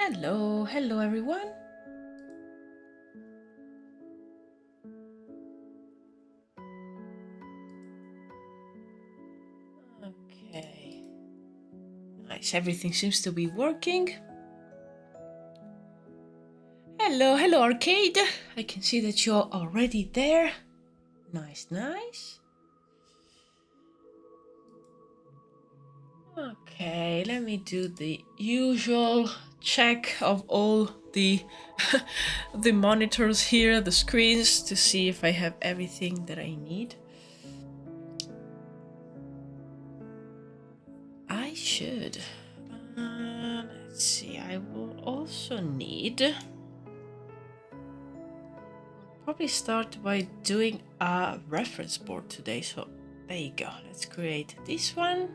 Hello everyone. Okay, nice, everything seems to be working. Hello Arcade. I can see that you're already there. Nice. Okay, let me do the usual check of all the the monitors here, the screens, to see if I have everything that I need. I should. Let's see, I will also need... Probably start by doing a reference board today. So there you go. Let's create this one.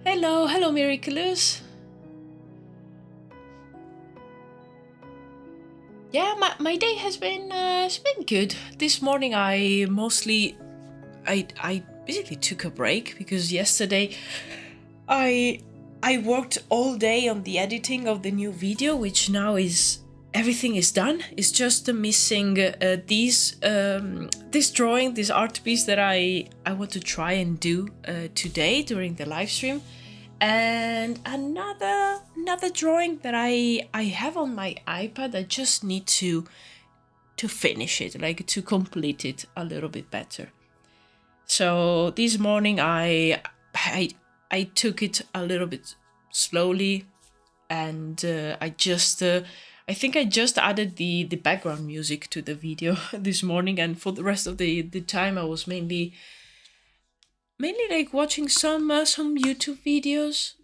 Hello Miraculous. Yeah, my day has been it's been good. This morning I basically took a break because yesterday I worked all day on the editing of the new video, which now is everything is done. It's just missing this drawing, this art piece that I want to try and do today during the live stream, and another drawing that I have on my iPad. I just need to finish it, like to complete it a little bit better. So this morning I took it a little bit slowly, and I think I just added the background music to the video this morning, and for the rest of the time I was mainly like watching some YouTube videos.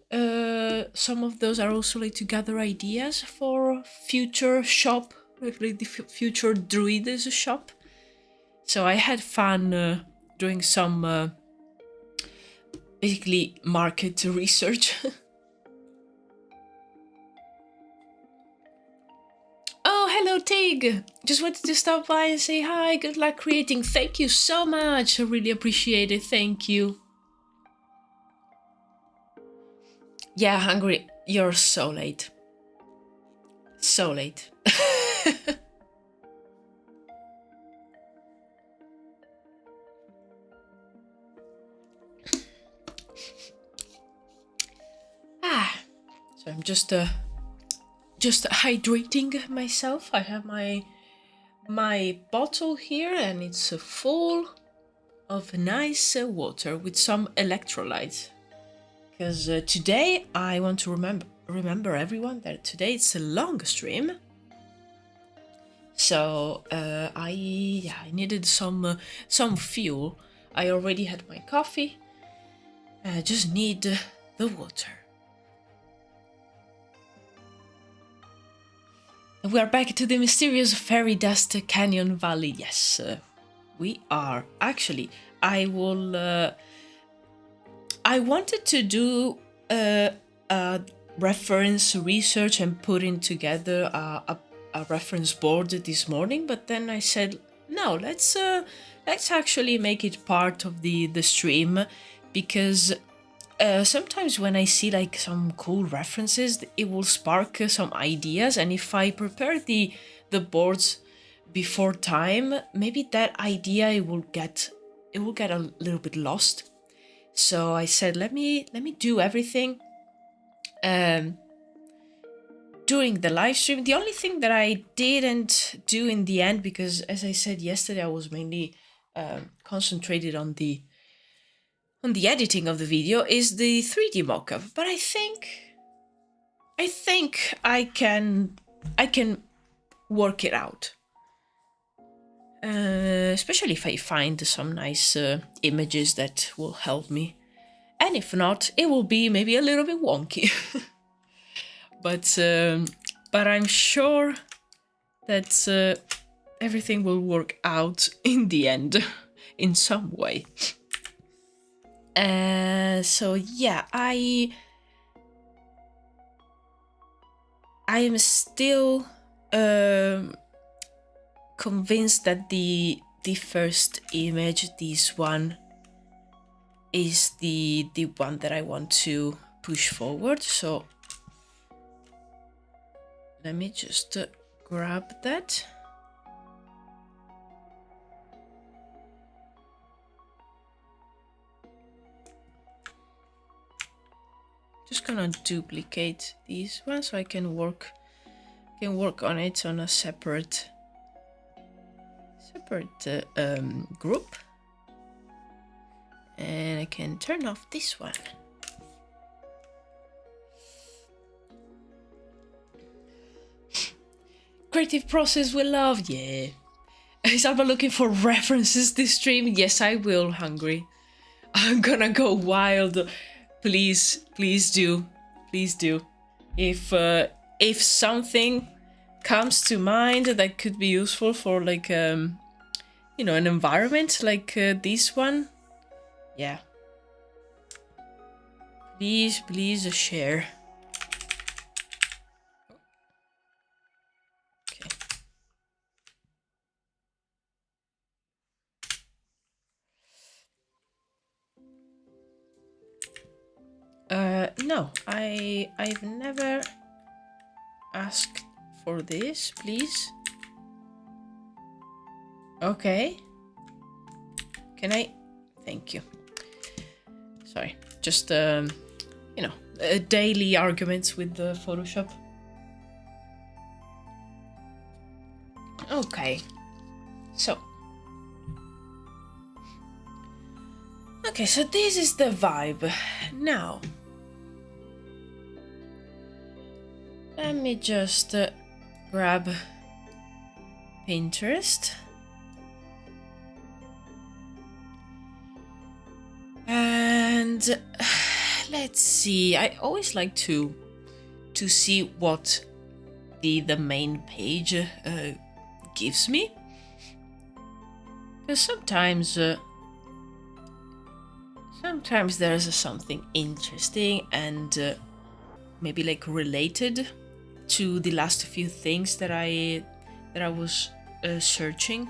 Some of those are also like to gather ideas for future shop, like the future Druwides shop. So I had fun doing some basically market research. Oh, hello Tig! Just wanted to stop by and say hi, good luck creating. Thank you so much, I really appreciate it, thank you. Yeah, hungry, you're so late. So late. So I'm just hydrating myself. I have my bottle here, and it's full of nice water with some electrolytes. Because today I want to remember everyone that today it's a long stream. So I needed some fuel. I already had my coffee. I just need the water. We are back to the mysterious fairy dust canyon valley. Yes, we are. Actually, I wanted to do a reference research and putting together a reference board this morning, but then I said no. Let's actually make it part of the stream, because sometimes when I see like some cool references, it will spark some ideas, and if I prepare the boards before time, maybe that idea it will get a little bit lost. So I said, let me do everything during the live stream. The only thing that I didn't do in the end, because as I said yesterday, I was mainly concentrated on the editing of the video, is the 3D mockup. But I think I can work it out. Especially if I find some nice images that will help me. And if not, it will be maybe a little bit wonky. But I'm sure that everything will work out in the end in some way. So yeah, I am still convinced that the first image, this one, is the one that I want to push forward. So Let me just grab that. Just gonna duplicate these ones so I can work on it on a separate group. And I can turn off this one. Creative process we love, yeah. Is Alba looking for references this stream? Yes, I will, Hungry. I'm gonna go wild. Please do. Please do. If something comes to mind that could be useful for like an environment like this one, yeah. Please share. No, I've never asked for this, please. Okay. Can I? Thank you. Sorry, just daily arguments with the Photoshop. Okay, so this is the vibe. Now, let me just grab Pinterest. And let's see. I always like to see what the main page gives me, because sometimes there's something interesting and maybe like related to the last few things that I was searching.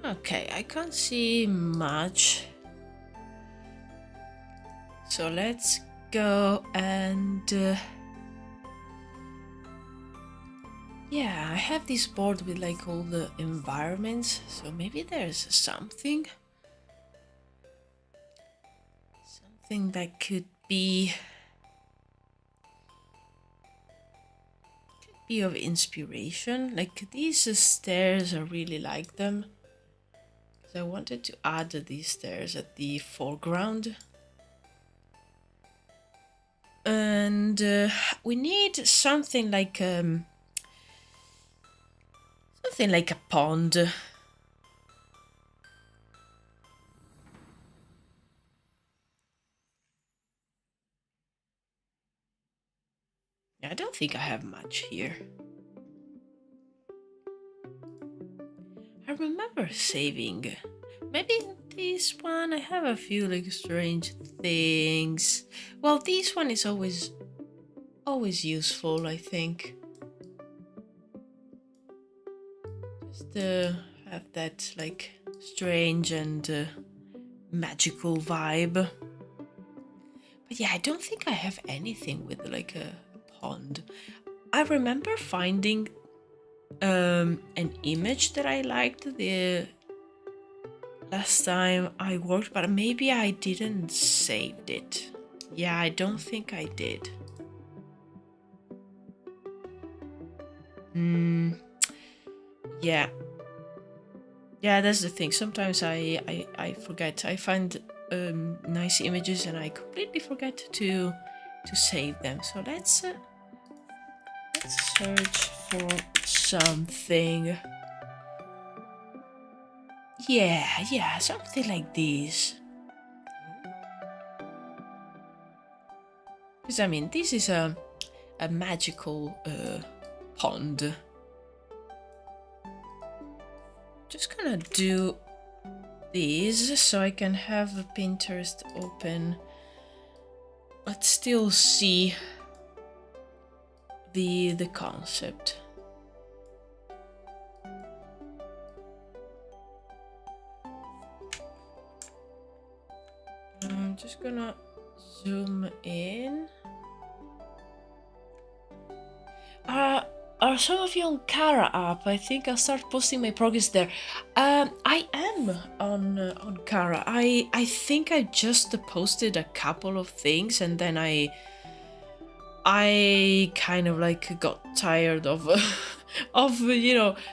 Okay, I can't see much. So let's go and yeah, I have this board with like all the environments, so maybe there's something that could be of inspiration. Like these stairs, I really like them. So I wanted to add these stairs at the foreground. And we need something like a pond. I don't think I have much here. I remember saving. Maybe this one, I have a few like strange things. Well, this one is always useful, I think. Just have that like strange and magical vibe. But yeah, I don't think I have anything with like a pond. I remember finding an image that I liked the last time I worked, but maybe I didn't save it. Yeah, I don't think I did. Yeah, that's the thing. Sometimes I forget. I find nice images and I completely forget to save them. So let's search for something. Yeah, something like this. Because I mean, this is a magical pond. Just gonna do these so I can have Pinterest open, but still see the concept. just gonna zoom in. Are some of you on Kara app? I think I'll start posting my progress there. I am on Kara. I think I just posted a couple of things, and then I kind of like got tired of of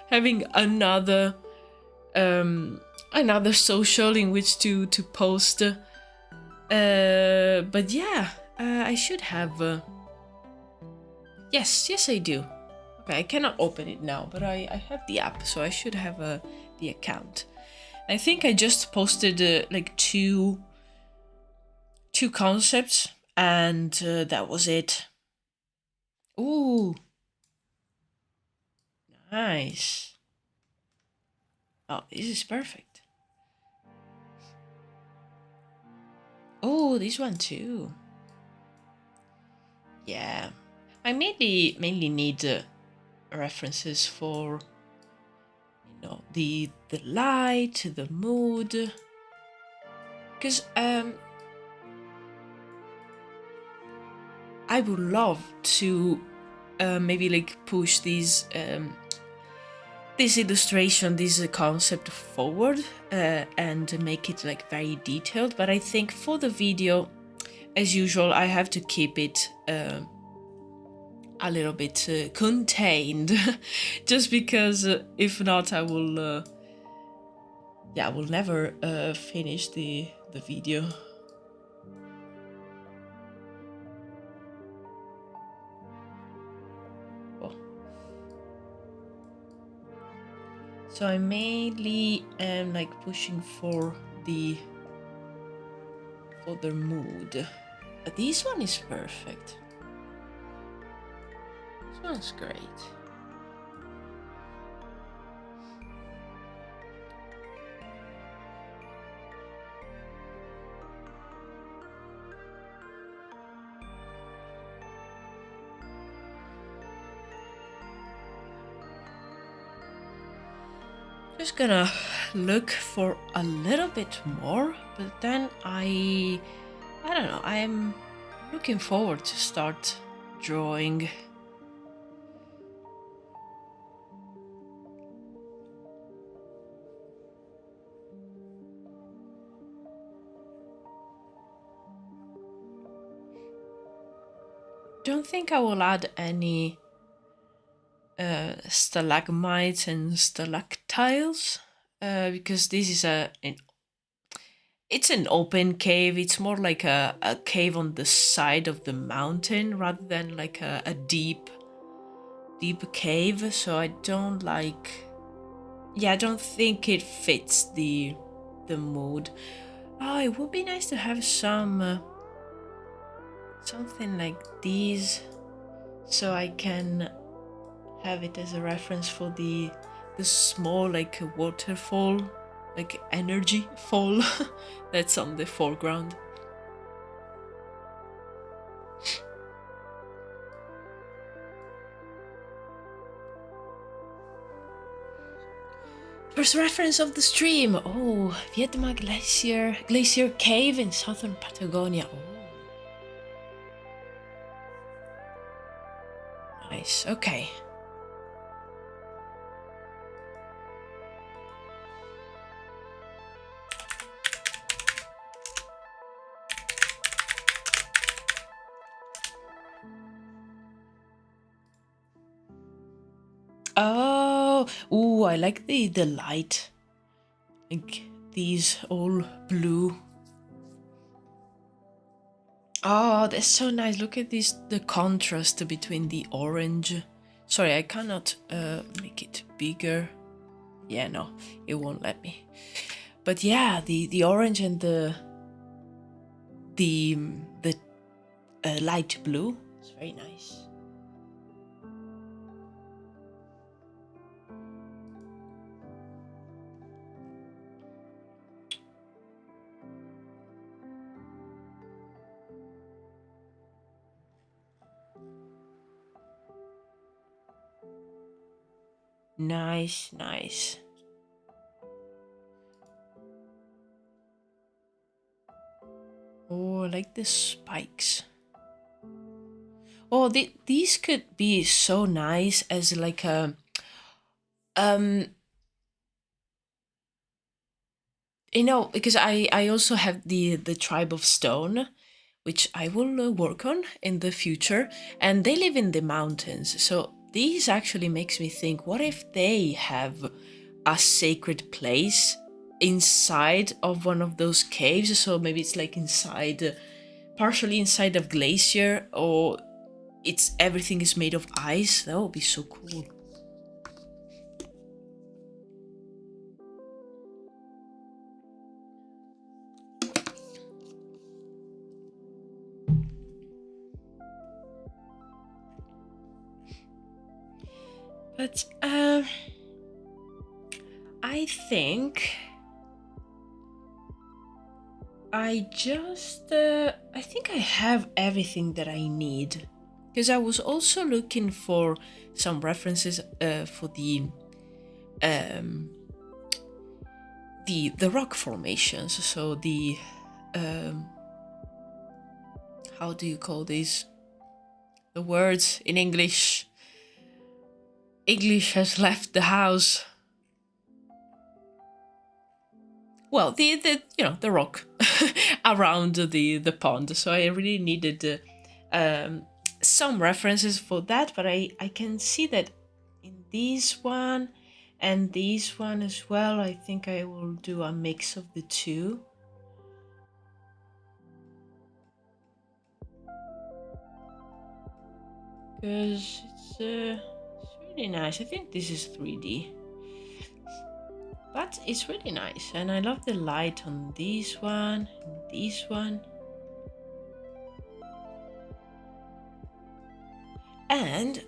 having another social in which to post. But yeah, I should have. Yes, I do. Okay, I cannot open it now, but I have the app, so I should have the account. I think I just posted like two concepts, and that was it. Ooh, nice. Oh, this is perfect. Oh, this one too. Yeah, I mainly need references for the light, the mood, because I would love to maybe like push this illustration, this concept forward and make it like very detailed, but I think for the video, as usual, I have to keep it a little bit contained just because if not I will never finish the video. Oh. So I mainly am like pushing for the mood. This one is perfect. This one's great. Just gonna look for a little bit more, but then I don't know, I'm looking forward to start drawing. Don't think I will add any stalagmites and stalactiles because this is it's an open cave. It's more like a cave on the side of the mountain rather than like a deep cave, so I don't like, yeah, I don't think it fits the mood. Oh, it would be nice to have some something like these so I can have it as a reference for the small like waterfall, like energy fall that's on the foreground. First reference of the stream. Oh, Vietnam Glacier Cave in southern Patagonia. Oh. Nice, okay. Oh, ooh, I like the light. Like these all blue. Oh, that's so nice. Look at this, the contrast between the orange. Sorry, I cannot make it bigger. Yeah, no, it won't let me. But yeah, the orange and the light blue. It's very nice. Nice, nice. Oh, I like the spikes. Oh, these could be so nice as like a you know, because I also have the tribe of stone, which I will work on in the future, and they live in the mountains. So these actually makes me think, what if they have a sacred place inside of one of those caves? So maybe it's like inside, partially inside of glacier, or it's everything is made of ice. That would be so cool. But I think I think I have everything that I need, because I was also looking for some references for the rock formations. So the how do you call these? The words in English. English has left the house. Well, the the rock around the pond. So I really needed some references for that, but I can see that in this one and this one as well. I think I will do a mix of the two. Because it's really nice. I think this is 3D. But it's really nice, and I love the light on this one and this one. And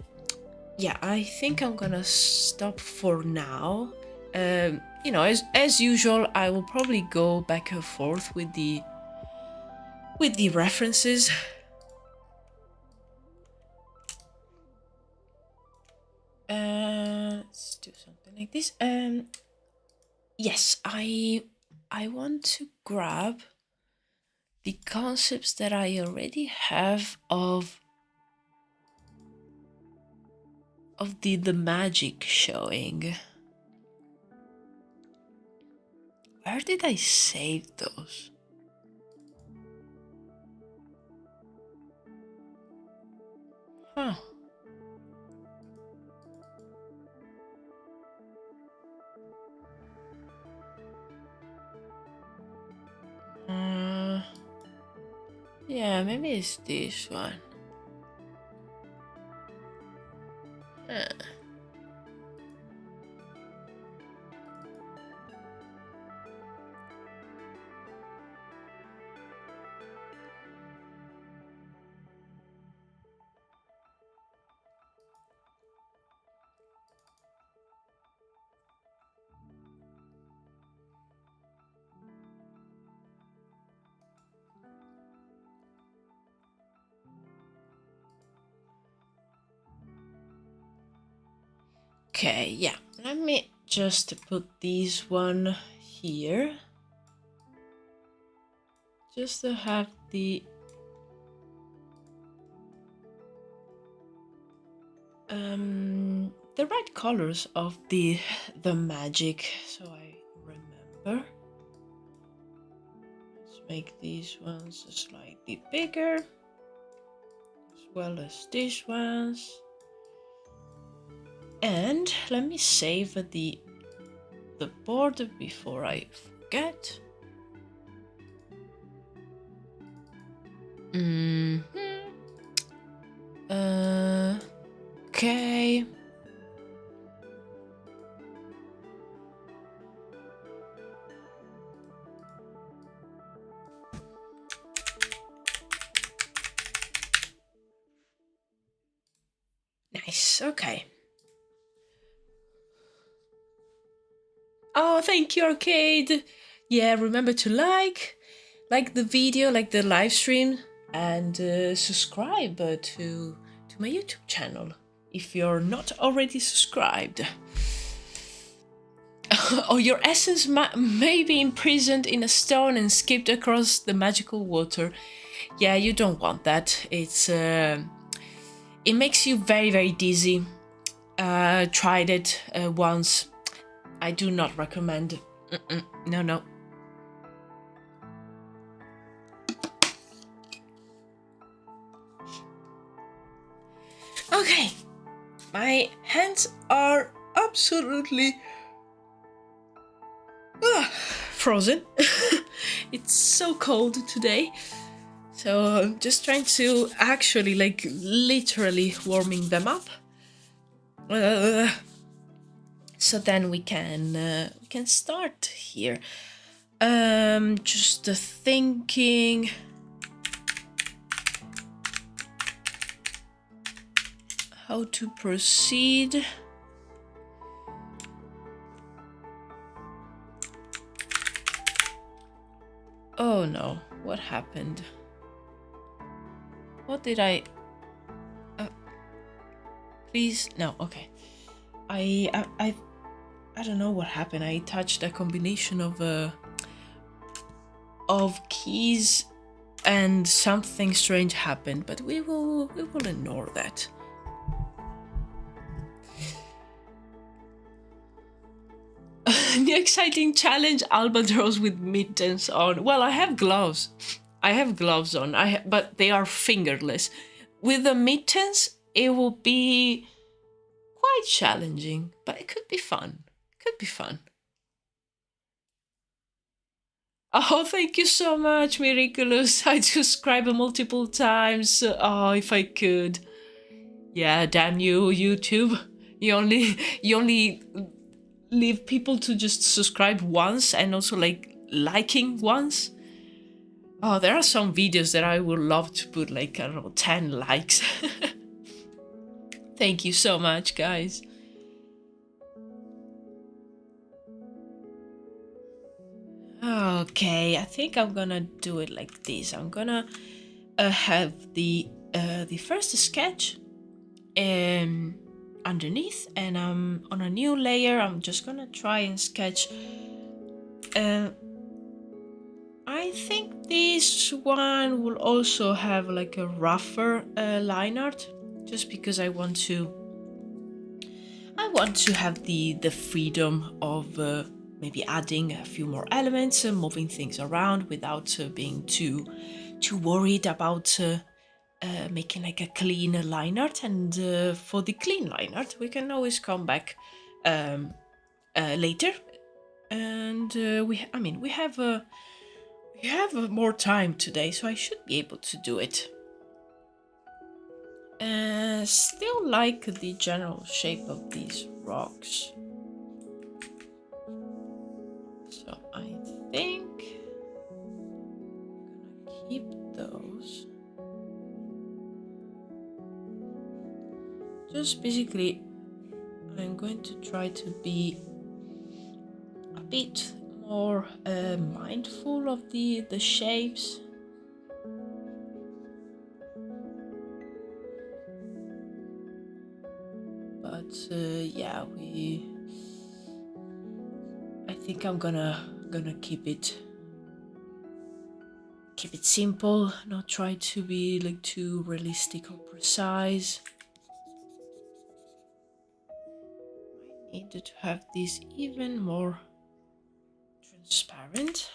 yeah, I think I'm gonna stop for now. You know, as usual, I will probably go back and forth with the references. Let's do something like this. Yes, I want to grab the concepts that I already have of the magic showing. Where did I save those? Huh. Yeah, maybe it's this one. Okay, yeah. Let me just put this one here. Just to have the right colors of the magic, so I remember. Let's make these ones slightly bigger, as well as these ones. And let me save the border before I forget. Okay. Nice, okay. Oh, thank you, Arcade. Yeah, remember to like the video, like the live stream, and subscribe to my YouTube channel if you're not already subscribed. Or your essence may be imprisoned in a stone and skipped across the magical water. Yeah, you don't want that. It makes you very, very dizzy. Tried it once. I do not recommend. No, no. Okay, my hands are absolutely frozen. It's so cold today. So I'm just trying to actually, like, literally warming them up. So then we can start here. Just thinking how to proceed. Oh no, what happened? What did I... please, no, okay. I don't know what happened. I touched a combination of keys and something strange happened, but we will ignore that. The exciting challenge, albatross with mittens on. Well, I have gloves. I have gloves on. But they are fingerless. With the mittens, it will be quite challenging, but it could be fun. Could be fun. Oh, thank you so much, Miraculous. I subscribed multiple times. Oh, if I could. Yeah, damn you, YouTube. You only leave people to just subscribe once and also like liking once. Oh, there are some videos that I would love to put like, I don't know, 10 likes. Thank you so much, guys. Okay, I think I'm gonna do it like this. I'm gonna have the first sketch underneath, and on a new layer I'm just gonna try and sketch. I think this one will also have like a rougher line art, just because I want to have the freedom of maybe adding a few more elements and moving things around without being too worried about making like a clean line art. And for the clean line art, we can always come back later. And we have more time today, so I should be able to do it. Still like the general shape of these rocks. So I think I'm gonna keep those. Just basically, I'm going to try to be a bit more mindful of the shapes. But yeah, I think I'm gonna keep it simple, not try to be like too realistic or precise. I needed to have this even more transparent.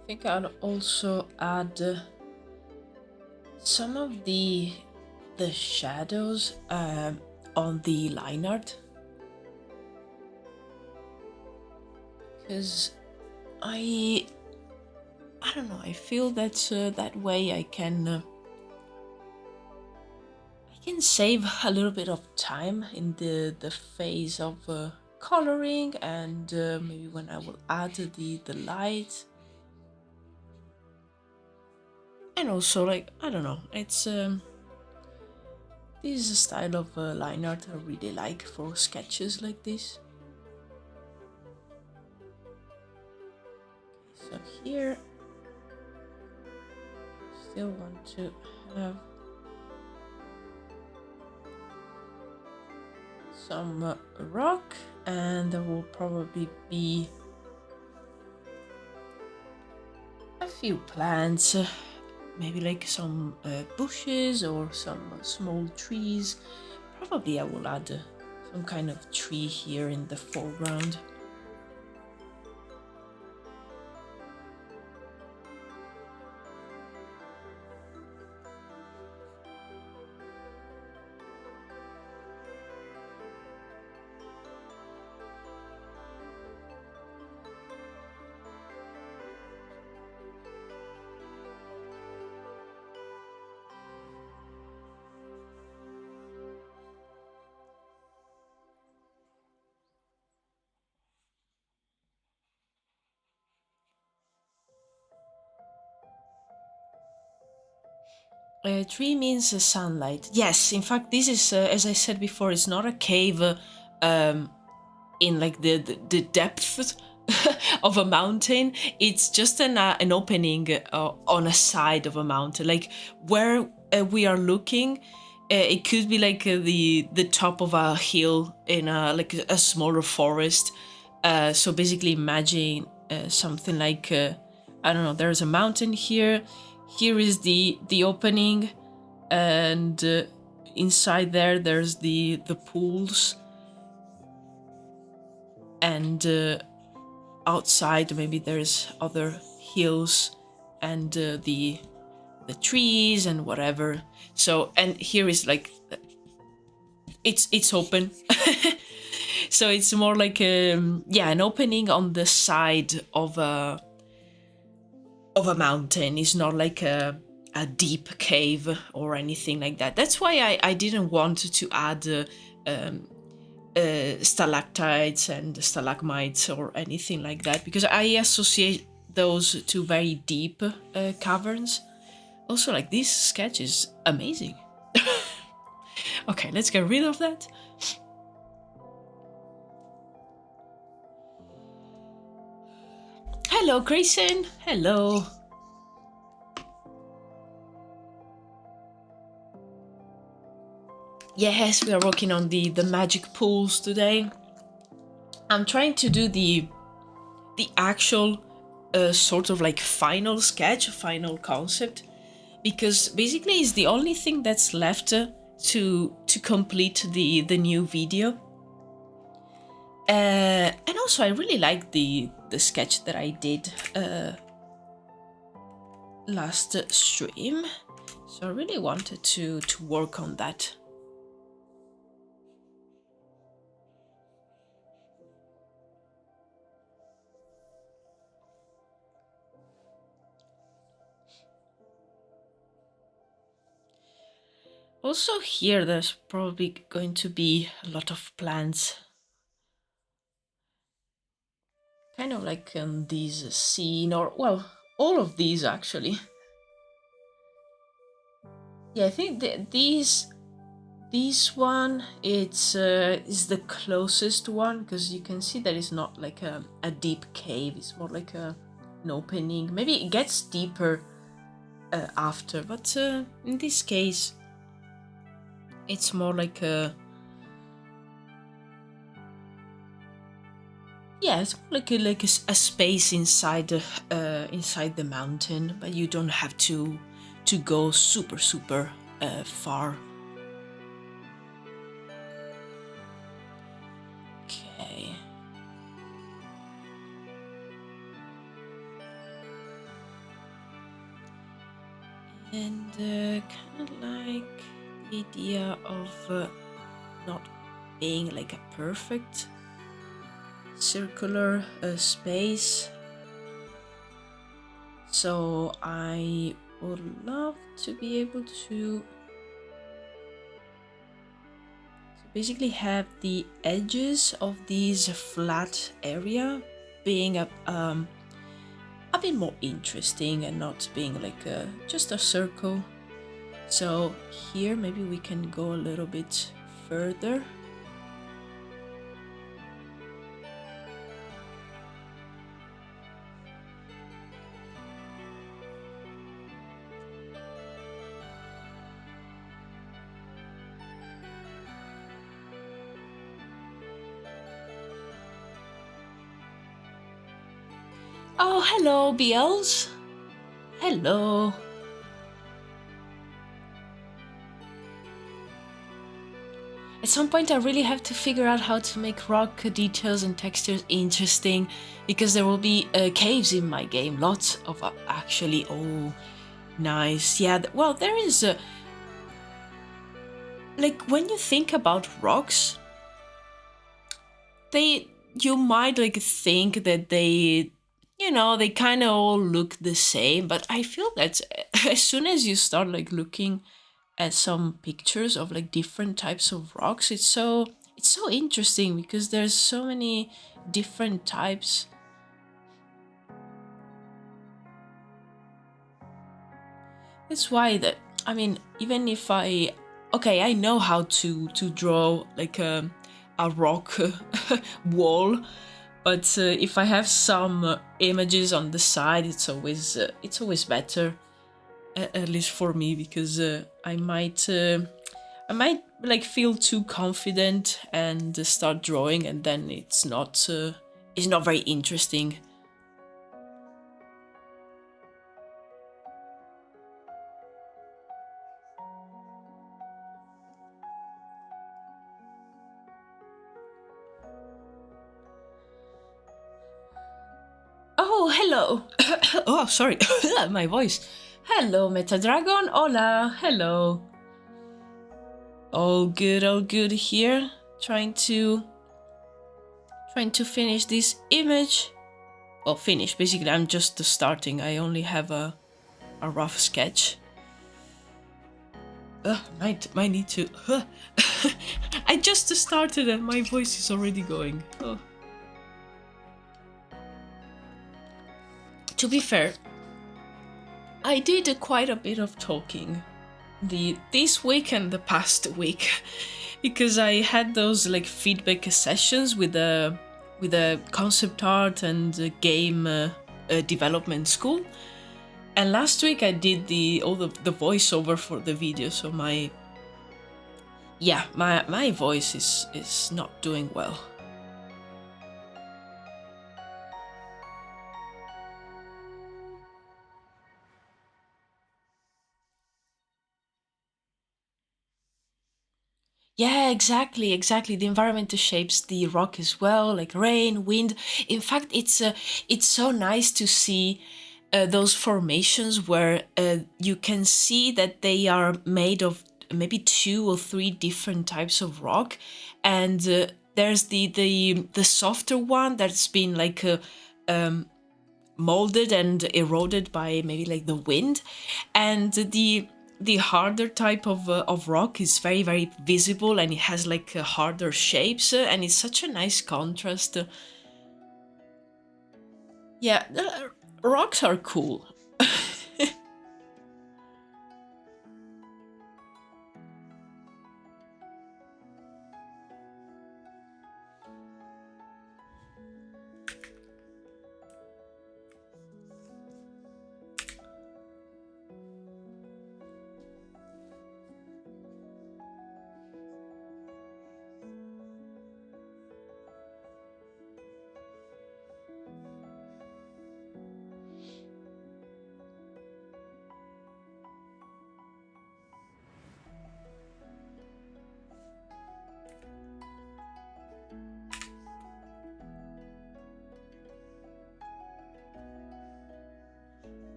I think I'll also add some of the shadows on the line art, because I don't know, I feel that that way I can save a little bit of time in the phase of coloring, and maybe when I will add the light. And also, like, I don't know, it's this is a style of line art I really like for sketches like this. So here, still want to have some rock, and there will probably be a few plants, maybe like some bushes or some small trees. Probably I will add some kind of tree here in the foreground. Tree means sunlight. Yes, in fact, this is, as I said before, it's not a cave in like the depth of a mountain. It's just an opening on a side of a mountain, like where we are looking. It could be like the top of a hill in like a smaller forest. So basically, imagine something like I don't know. There's a mountain here. Here is the opening, and inside there's the pools, and outside maybe there's other hills and the trees and whatever. So, and here is like it's open. So it's more like yeah, an opening on the side of a mountain. It's not like a deep cave or anything like that. That's why I didn't want to add stalactites and stalagmites or anything like that, because I associate those to very deep caverns. Also, like, this sketch is amazing. Okay, let's get rid of that. Hello, Grayson. Hello. Yes, we are working on the magic pools today. I'm trying to do the actual sort of like final sketch, final concept, because basically it's the only thing that's left to complete the new video. And also, I really like the sketch that I did last stream, so I really wanted to work on that. Also here, there's probably going to be a lot of plants. Kind of like in this scene, or, well, all of these actually. Yeah, I think this one, it's is the closest one, because you can see that it's not like a deep cave. It's more like an opening. Maybe it gets deeper after, but in this case, it's more like a... Yeah, it's more like a space inside the mountain, but you don't have to go super far. Okay. And kind of like the idea of not being like a perfect circular space. So I would love to be able to So basically have the edges of these flat area being a bit more interesting and not being like just a circle. So here maybe we can go a little bit further. Oh, hello, BLs. Hello. At some point I really have to figure out how to make rock details and textures interesting, because there will be caves in my game. Lots of actually. Oh, nice. Yeah, well, there is like when you think about rocks, you might like think that they they kind of all look the same, but I feel that as soon as you start like looking at some pictures of like different types of rocks, it's so interesting because there's so many different types. That's why that I mean, even if I know how to draw like a rock wall, but if I have some images on the side, it's always better, at least for me, because I might like feel too confident and start drawing, and then it's not very interesting. Oh, hello. Oh, sorry. My voice. Hello, Meta Dragon. Hola. Hello. All good here. Trying to finish this image. Well, finish. Basically, I'm just starting. I only have a rough sketch. Might need to. I just started and my voice is already going. Oh. To be fair, I did quite a bit of talking this week and the past week, because I had those like feedback sessions with the concept art and game development school, and last week I did the voiceover for the video. So my voice is not doing well. Yeah, exactly. The environment shapes the rock as well, like rain, wind. In fact, it's so nice to see those formations where you can see that they are made of maybe 2 or 3 different types of rock, and there's the softer one that's been like molded and eroded by maybe like the wind, and the harder type of rock is very very visible, and it has like harder shapes, and it's such a nice contrast. Yeah, rocks are cool.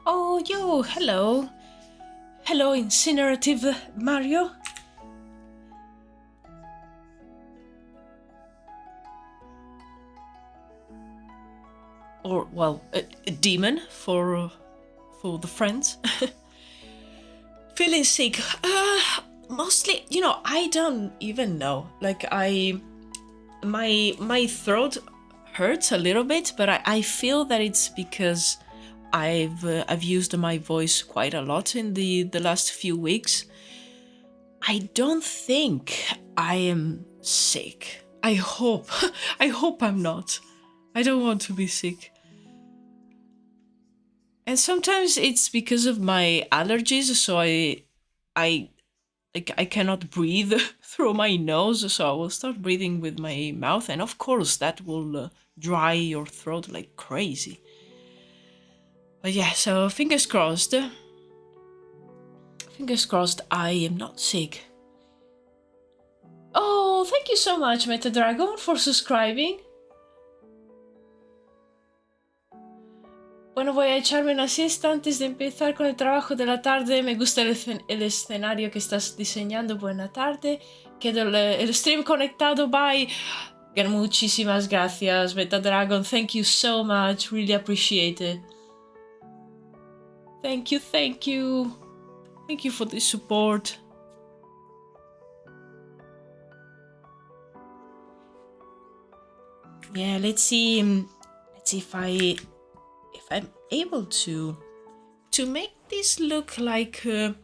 Oh, yo, hello. Hello, incinerative Mario. Or, well, a demon for for the friends. Feeling sick. Mostly, you know, I don't even know. Like my throat hurts a little bit, but I feel that it's because I've used my voice quite a lot in the last few weeks. I don't think I am sick. I hope. I hope I'm not. I don't want to be sick. And sometimes it's because of my allergies, so I cannot breathe through my nose, so I will start breathing with my mouth, and of course that will dry your throat like crazy. But yeah, so fingers crossed. Fingers crossed I am not sick. Oh, thank you so much, MetaDragon, for subscribing. Bueno, voy a echarme una siesta antes de empezar con el trabajo de la tarde. Me gusta el escenario que estás diseñando. Buena tarde. Quedo el stream conectado. Bye. Muchísimas gracias, MetaDragon. Thank you so much. Really appreciate it. Thank you, thank you. Thank you for the support. Yeah, let's see if I'm able to make this look like I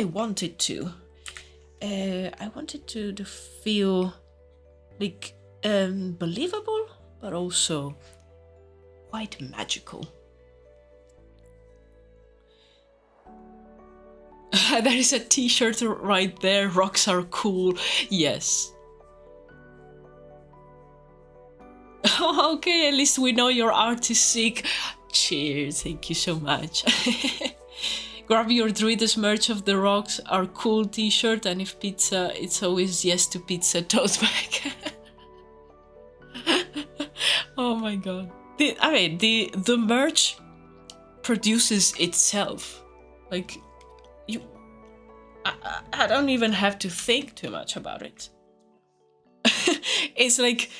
wanted to. I wanted to feel like believable, but also quite magical. There is a t-shirt right there. Rocks are cool. Yes. Okay, at least we know your art is sick. Cheers, thank you so much. Grab your Druwides merch of the rocks are cool t-shirt, and if pizza, it's always yes to pizza toast bag. Oh my god. The merch produces itself. Like, I don't even have to think too much about it. It's like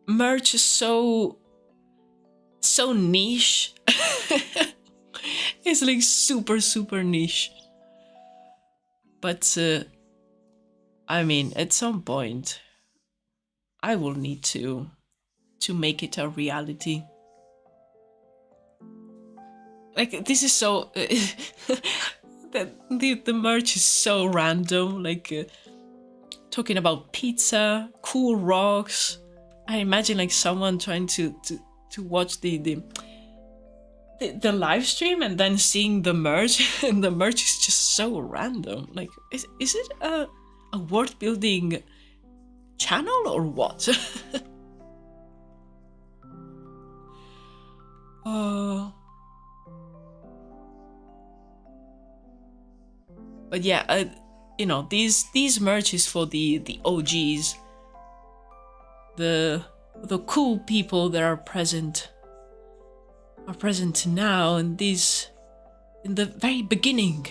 merch is so niche. It's like super niche. But I mean, at some point I will need to make it a reality. Like, this is so the merch is so random, like talking about pizza, cool rocks. I imagine like someone trying to watch the live stream and then seeing the merch, and the merch is just so random. Like, is it a world building channel or what? But yeah, you know, these merch is for the OGs, the cool people that are present now, and these in the very beginning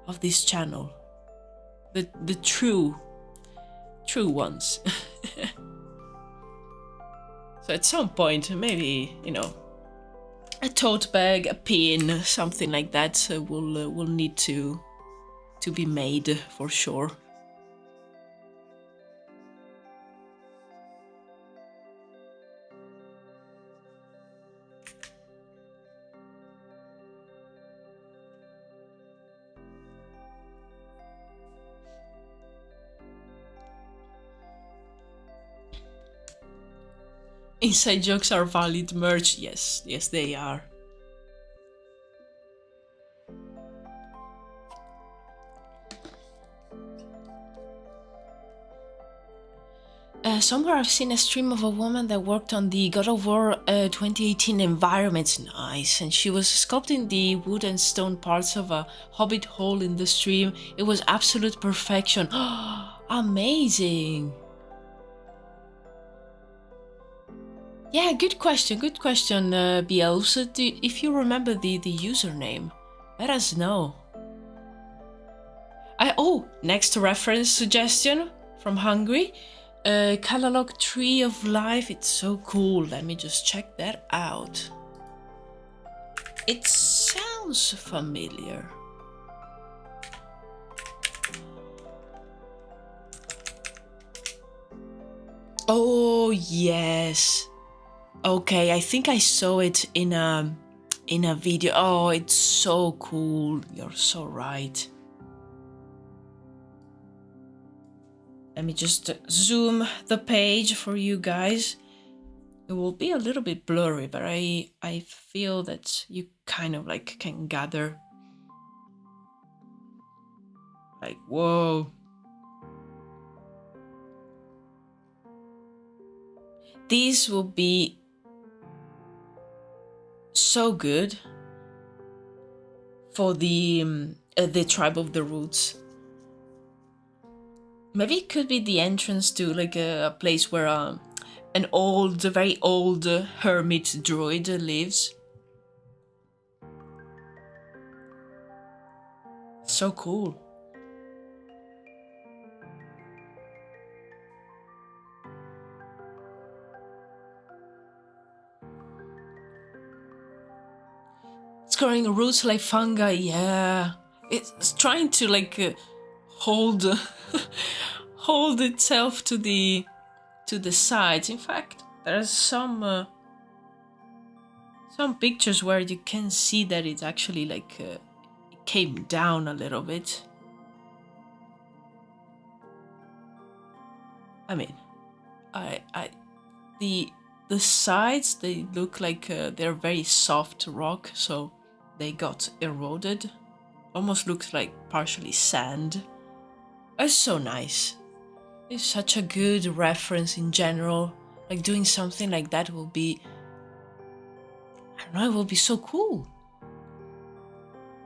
of this channel, the true ones. So at some point, maybe, you know, a tote bag, a pin, something like that will need to be made for sure. Inside jokes are valid merch. Yes, they are. Somewhere I've seen a stream of a woman that worked on the God of War 2018 environments. Nice. And she was sculpting the wood and stone parts of a hobbit hole in the stream. It was absolute perfection. Amazing. Yeah, good question, BL. So if you remember the username, let us know. Next reference suggestion from Hungary. Catalog Tree of Life, it's so cool. Let me just check that out. It sounds familiar. Oh, yes. Okay, I think I saw it in a video. Oh, it's so cool. You're so right. Let me just zoom the page for you guys. It will be a little bit blurry, but I feel that you kind of like can gather. Like, whoa. These will be so good for the tribe of the roots. Maybe it could be the entrance to like a place where an old, very old hermit druid lives. So cool. It's growing roots like fungi, yeah. It's trying to like hold hold itself to the sides. In fact, there's some pictures where you can see that it's actually like it came down a little bit. I mean, the sides, they look like they're very soft rock, so they got eroded. Almost looks like partially sand. It's so nice. It's such a good reference in general. Like doing something like that will be, I don't know, it will be so cool.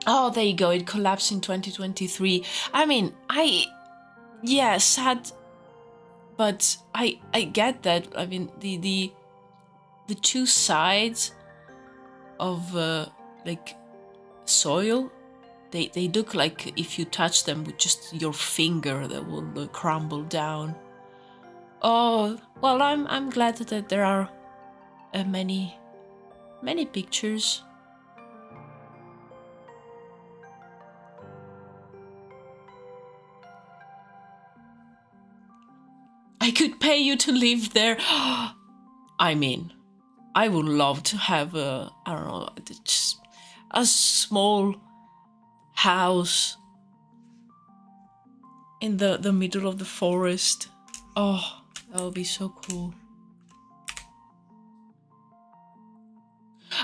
Oh, there you go. It collapsed in 2023. I mean, yeah, sad, but I get that. I mean, the two sides of like soil, they look like if you touch them with just your finger, they will crumble down. Oh, well, I'm glad that there are many pictures. I could pay you to live there. I mean, I would love to have I don't know, just a small house in the middle of the forest. Oh, that would be so cool.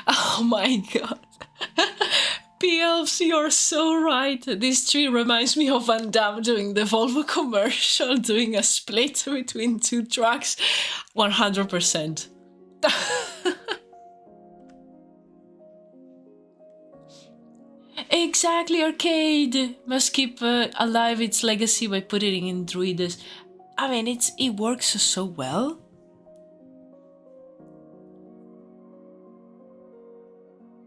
Oh my god. P-Elves, you're so right. This tree reminds me of Van Damme doing the Volvo commercial, doing a split between two trucks. 100%. Exactly, Arcade must keep alive its legacy by putting it in Druides. I mean, it works so well.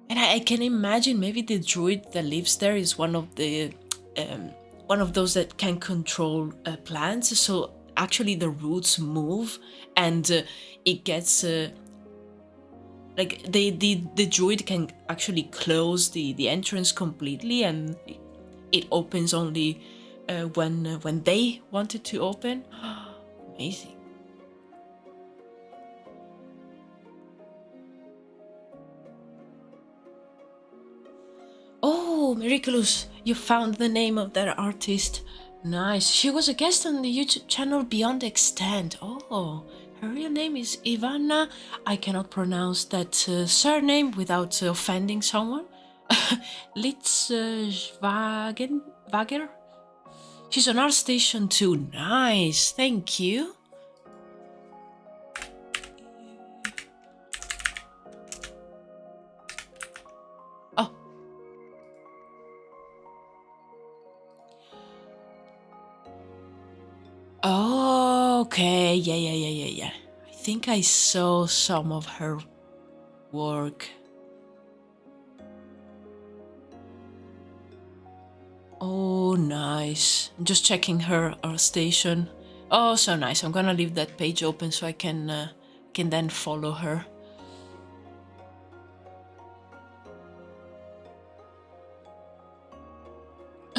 And I can imagine maybe the druid that lives there is one of those that can control plants. So actually, the roots move, and it gets like the druid can actually close the entrance completely, and it opens only when they want it to open. Amazing. Oh, Miraculous, you found the name of that artist. Nice. She was a guest on the YouTube channel Beyond Extent. Oh, her real name is Ivana. I cannot pronounce that surname without offending someone. Wager. She's on Art Station too. Nice. Thank you. Oh, okay. Yeah. I think I saw some of her work. Oh, nice. I'm just checking her station. Oh, so nice. I'm gonna leave that page open so I can then follow her.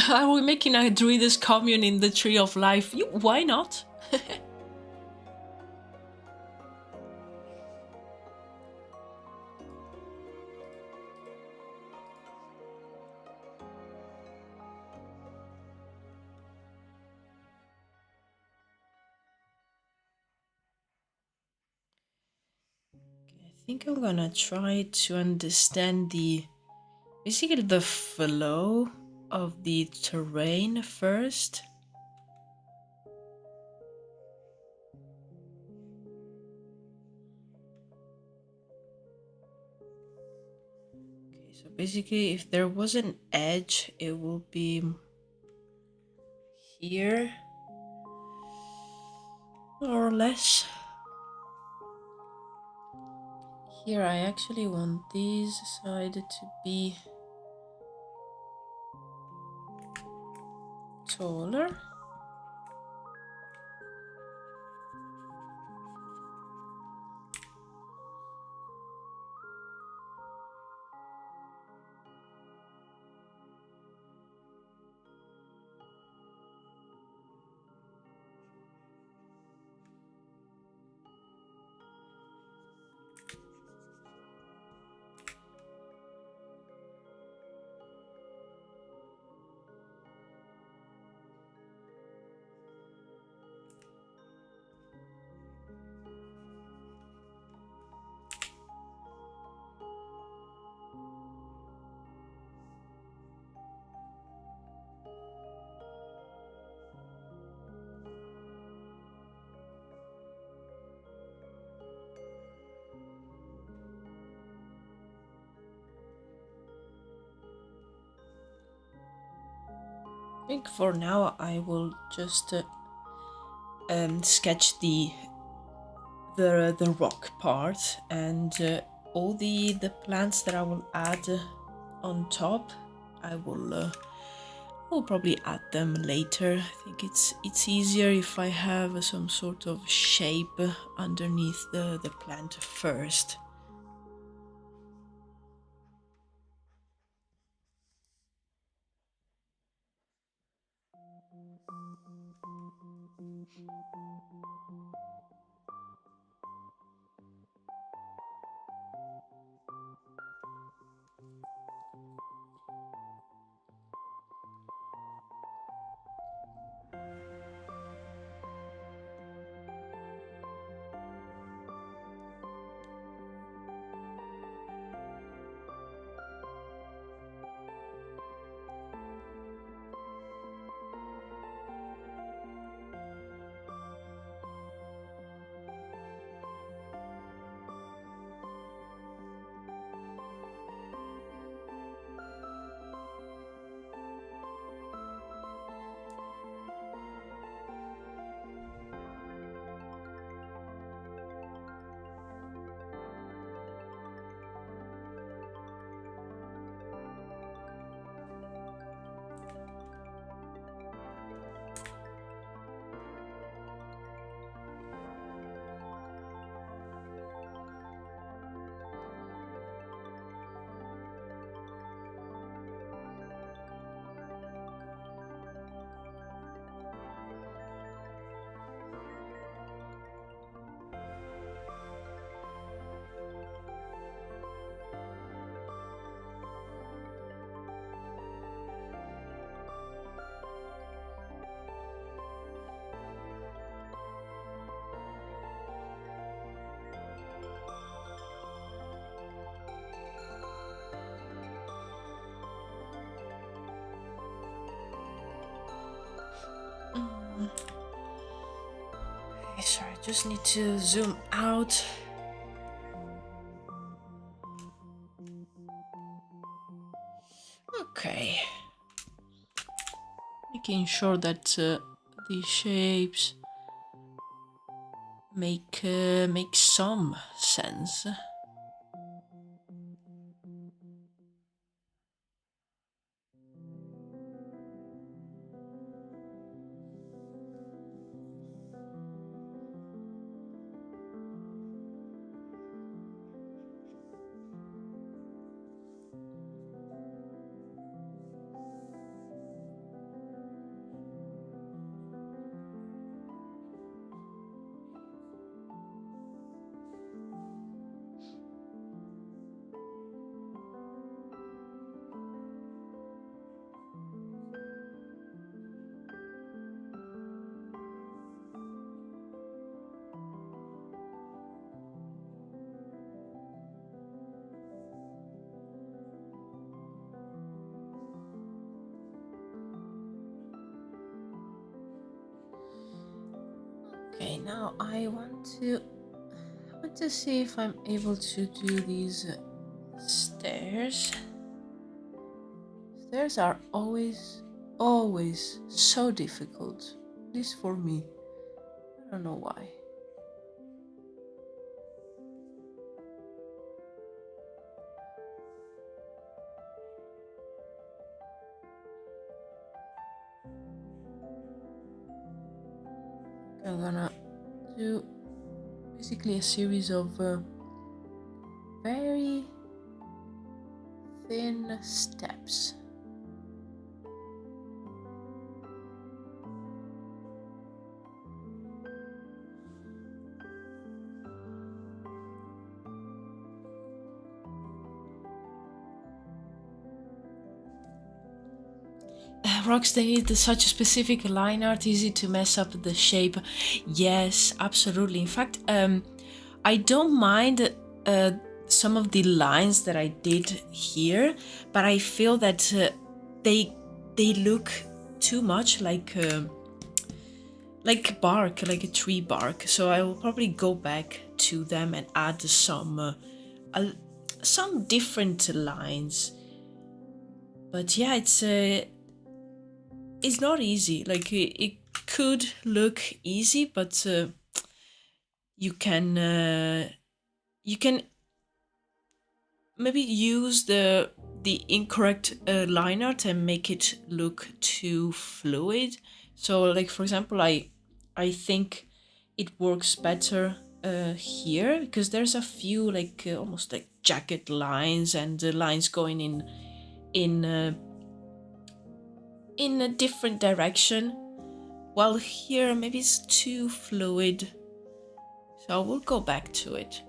Are we making a Druides commune in the Tree of Life? Why not? I think I'm gonna try to understand basically the flow of the terrain first. Okay, so basically if there was an edge, it will be here, more or less. Here I actually want this side to be taller. I think for now I will just sketch the rock part, and all the plants that I will add on top, I will probably add them later. I think it's easier if I have some sort of shape underneath the plant first. Okay, sorry, I just need to zoom out. Okay, making sure that these shapes make some sense. now I want to see if I'm able to do these stairs. Stairs are always so difficult, at least for me. I don't know why. I'm gonna do basically a series of very thin steps. Rocks, they need such a specific line art, easy to mess up the shape. Yes, absolutely. In fact, I don't mind some of the lines that I did here, but I feel that they look too much like bark, like a tree bark. So I will probably go back to them and add some different lines. But yeah, it's not easy. Like it could look easy, but you can maybe use the incorrect line art and make it look too fluid. So like for example, I think it works better here because there's a few like almost like jagged lines and lines going in a different direction, while here maybe it's too fluid, so we'll go back to it.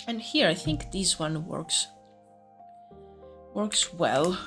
And here I think this one works well.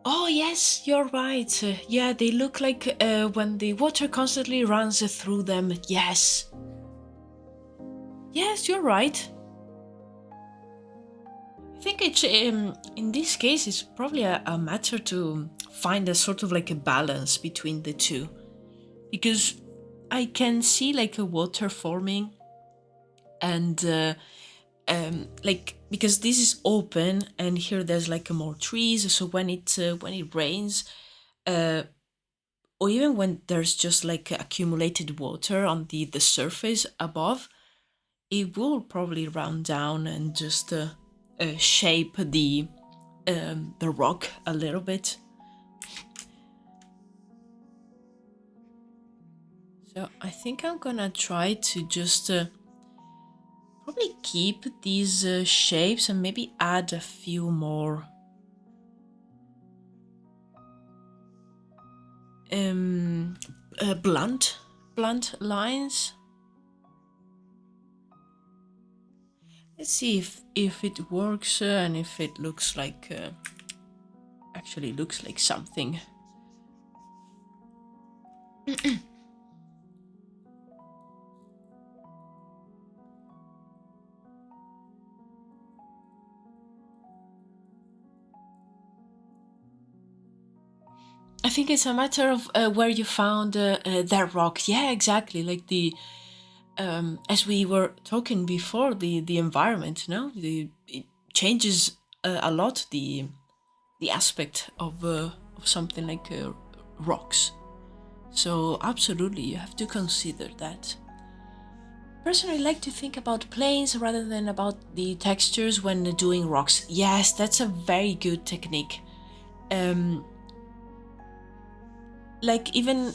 Oh yes, you're right. Yeah, they look like when the water constantly runs through them. Yes. Yes, you're right. I think it's in this case it's probably a matter to find a sort of like a balance between the two, because I can see like a water forming and like because this is open and here there's like more trees, so when it rains or even when there's just like accumulated water on the surface above, it will probably run down and just shape the rock a little bit. So I think I'm gonna try to just probably keep these shapes and maybe add a few more blunt lines. Let's see if it works and if it looks like actually looks like something. I think it's a matter of where you found that rock. Yeah, exactly. Like the as we were talking before, the environment, no, it changes a lot the aspect of something like rocks. So absolutely, you have to consider that. Personally, I like to think about planes rather than about the textures when doing rocks. Yes, that's a very good technique. Um, like even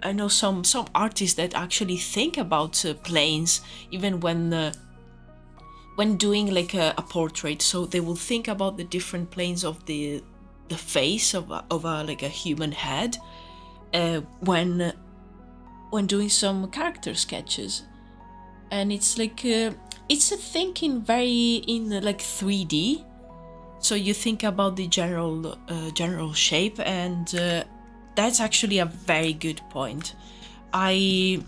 I know some artists that actually think about planes even when doing like a portrait. So they will think about the different planes of the face of a like a human head when doing some character sketches. And it's like it's a thinking very in like 3D. So you think about the general shape, and that's actually a very good point. I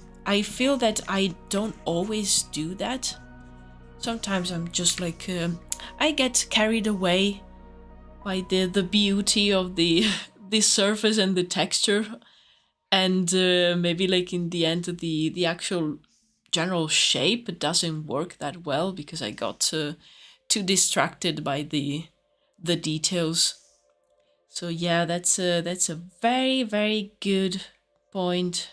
feel that I don't always do that. Sometimes I'm just like I get carried away by the beauty of the the surface and the texture, and maybe like in the end the actual general shape doesn't work that well because I got too distracted by the details. So yeah, that's a very very good point.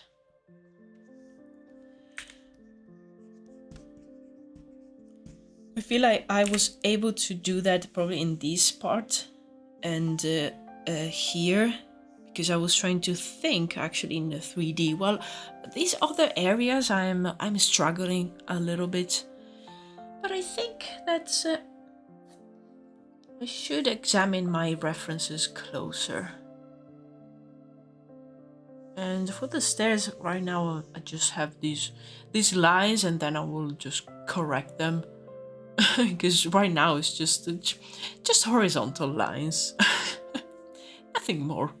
I feel like I was able to do that probably in this part and here, because I was trying to think actually in the 3D. Well, these other areas I'm struggling a little bit, but I think that's I should examine my references closer. And for the stairs right now, I just have these lines, and then I will just correct them because right now it's just horizontal lines, nothing more.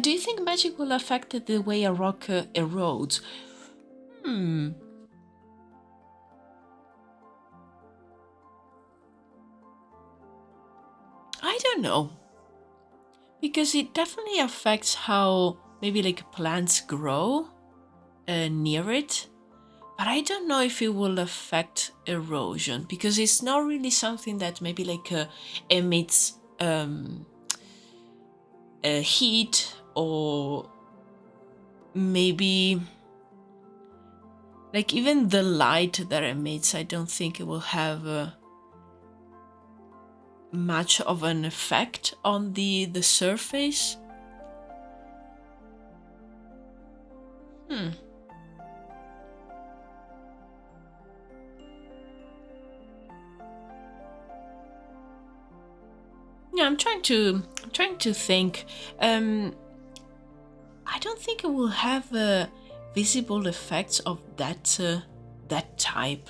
Do you think magic will affect the way a rock erodes? I don't know, because it definitely affects how maybe like plants grow near it, but I don't know if it will affect erosion because it's not really something that maybe like emits heat, or maybe like even the light that emits. I don't think it will have much of an effect on the surface. Yeah, I'm trying to think. I don't think it will have visible effects of that type.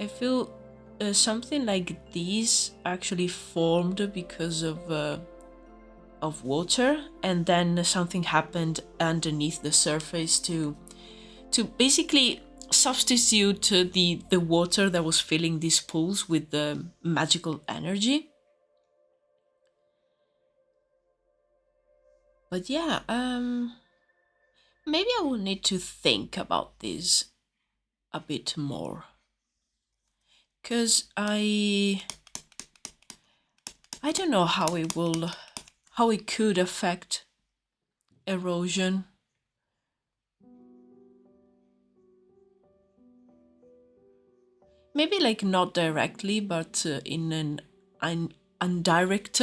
I feel something like these actually formed because of water, and then something happened underneath the surface to basically substitute the water that was filling these pools with the magical energy. But yeah, maybe I will need to think about this a bit more, because I don't know how it could affect erosion. Maybe like not directly, but in an indirect,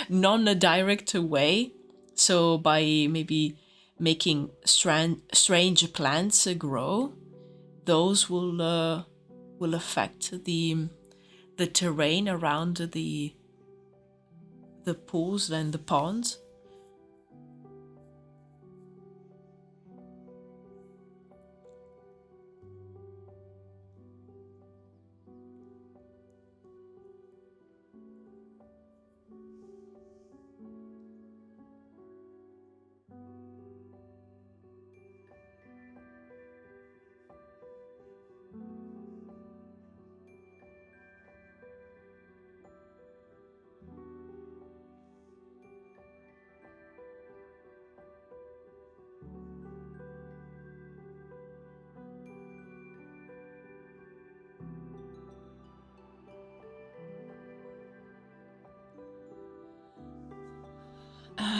non-direct way. So by maybe making strange plants grow, those will affect the terrain around the pools and the ponds.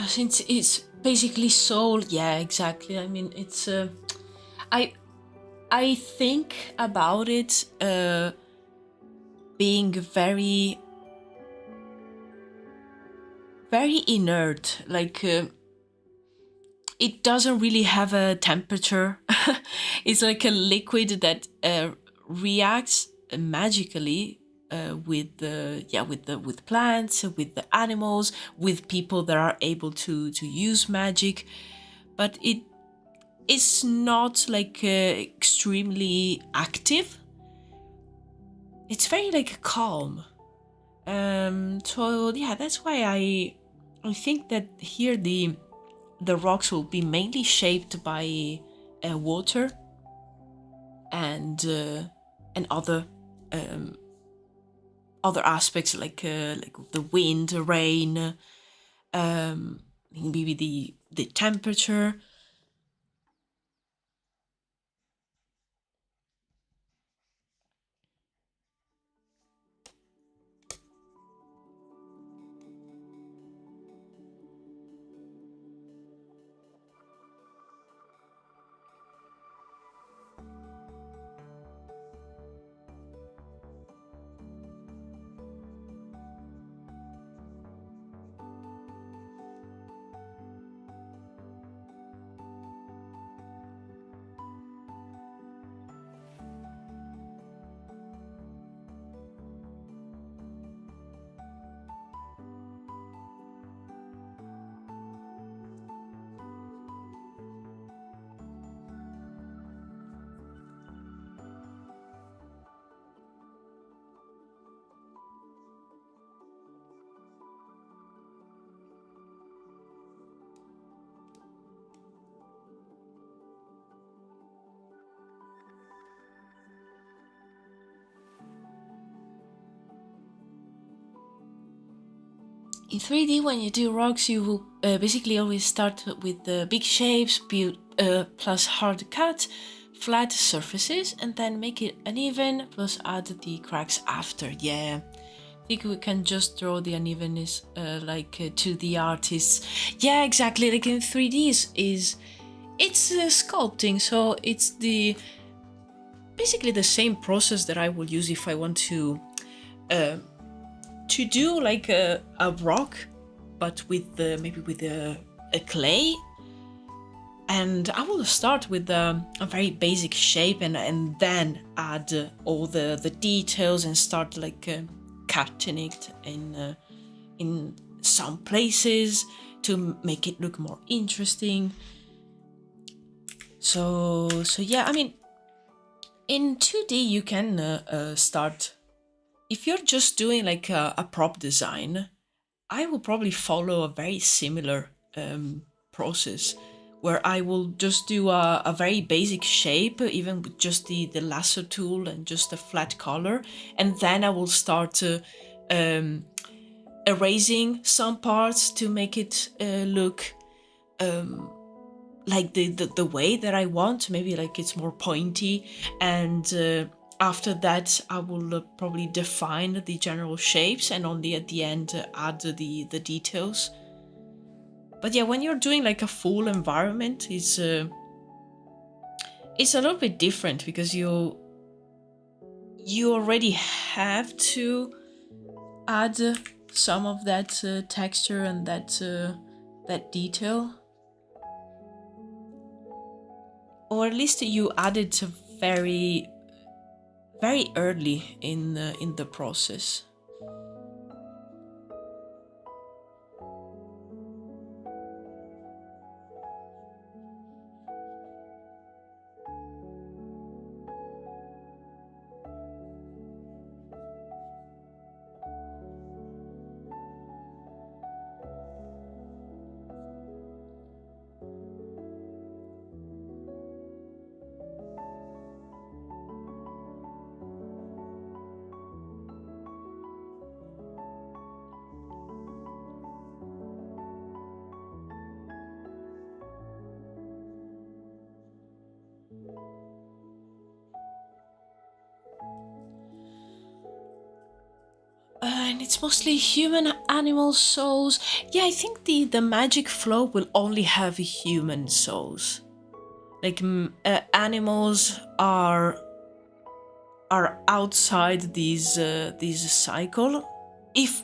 since it's basically soul, yeah, exactly. I mean, it's I I think about it being very inert, like it doesn't really have a temperature. It's like a liquid that reacts magically with the with plants, with the animals, with people that are able to use magic, but it is not like extremely active. It's very like calm. So yeah, that's why I think that here the rocks will be mainly shaped by water and um, other aspects like the wind, the rain, maybe the temperature. In 3D, when you do rocks, you will basically always start with the big shapes, plus hard cut, flat surfaces, and then make it uneven, plus add the cracks after. Yeah, I think we can just draw the unevenness to the artists. Yeah, exactly. Like in 3D is it's sculpting, so it's the basically the same process that I will use if I want to do like a rock, but with maybe with a clay. And I will start with a very basic shape and then add all the details and start like cutting it in some places to make it look more interesting. So yeah, I mean, in 2D you can start. If you're just doing like a prop design, I will probably follow a very similar process where I will just do a very basic shape, even with just the lasso tool and just a flat color. And then I will start um, erasing some parts to make it look like the way that I want, maybe like it's more pointy. And after that, I will probably define the general shapes and only at the end add the details. But yeah, when you're doing like a full environment, it's a little bit different because you already have to add some of that texture and that detail, or at least you add it very very early in the process. and it's mostly human animal souls. Yeah, I think the magic flow will only have human souls. Like animals are outside these cycle, if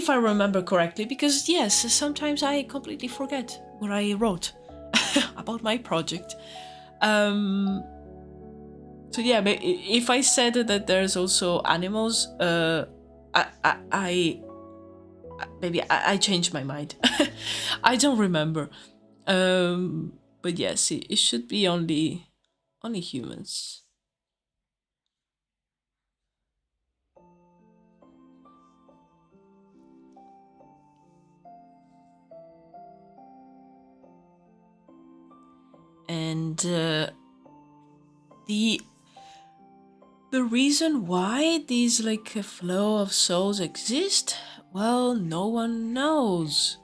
I remember correctly, because yes, sometimes I completely forget what I wrote about my project. So yeah, if I said that there's also animals, I maybe I changed my mind. I don't remember. But yes, it should be only humans. And the reason why these like a flow of souls exist, well, no one knows.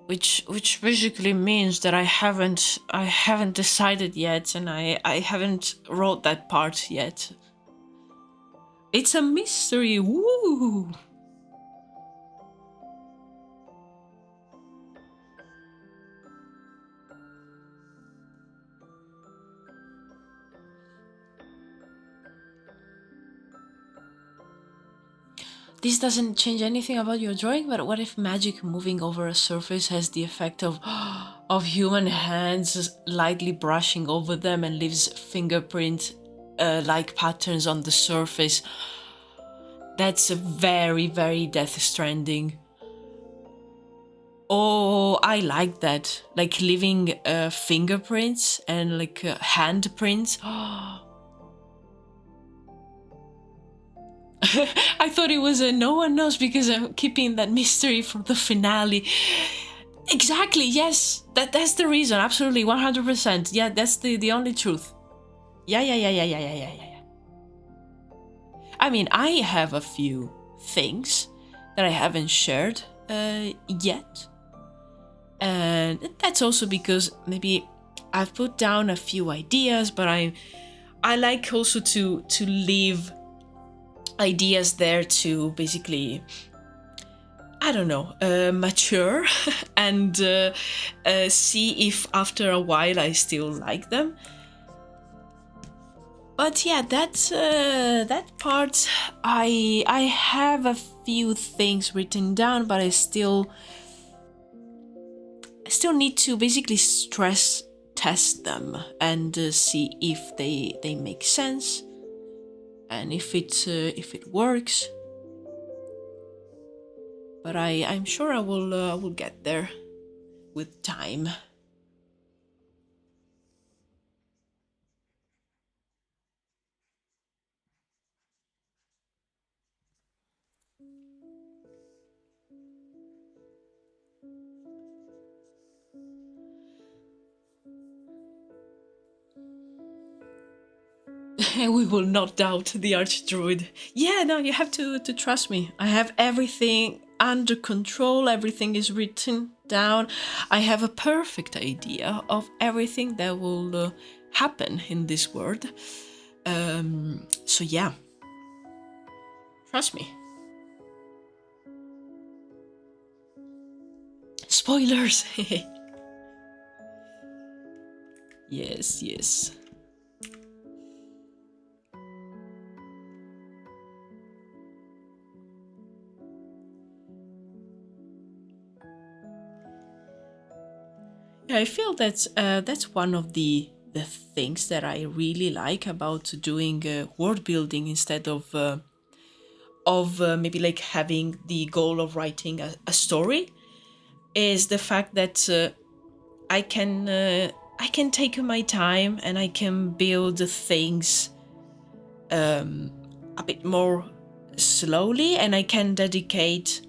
Which basically means that I haven't decided yet, and I haven't wrote that part yet. It's a mystery. Woo! This doesn't change anything about your drawing, but what if magic moving over a surface has the effect of human hands lightly brushing over them and leaves fingerprint like patterns on the surface? That's very, very Death Stranding. Oh, I like that. Like leaving fingerprints and like handprints. I thought it was a no one knows because I'm keeping that mystery for the finale. Exactly, yes. That's the reason. Absolutely, 100%. Yeah, that's the only truth. Yeah. I mean, I have a few things that I haven't shared yet. And that's also because maybe I've put down a few ideas, but I like also to leave ideas there to basically, I don't know, mature and see if after a while I still like them. But yeah, that's that part. I have a few things written down, but I still need to basically stress test them and see if they make sense and if it works. But I'm sure I will get there with time. We will not doubt the Archdruid. Yeah, no, you have to trust me. I have everything under control. Everything is written down. I have a perfect idea of everything that will happen in this world. So yeah, trust me. Spoilers. Yes. Yeah, I feel that's one of the things that I really like about doing world building instead of maybe like having the goal of writing a story, is the fact that I can take my time and I can build things a bit more slowly, and I can dedicate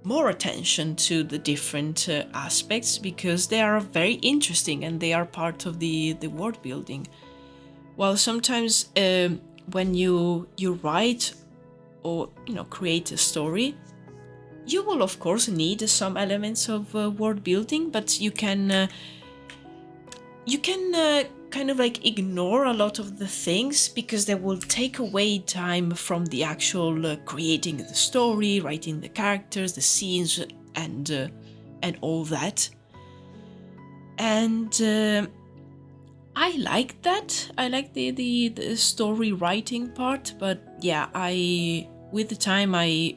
more attention to the different aspects because they are very interesting and they are part of the world building. While sometimes when you write or create a story, you will of course need some elements of world building, but you can kind of like ignore a lot of the things because they will take away time from the actual creating the story, writing the characters, the scenes, and all that. And I like that. I like the story writing part, but yeah, I with the time I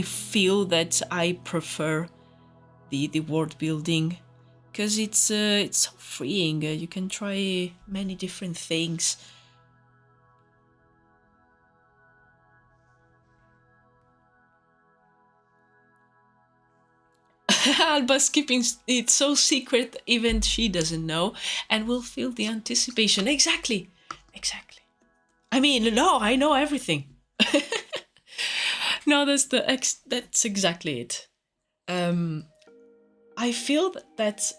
feel that I prefer the world building because it's so freeing. You can try many different things. Alba's keeping it so secret, even she doesn't know, and will feel the anticipation. Exactly, exactly. I mean, no, I know everything. No, that's exactly it. I feel that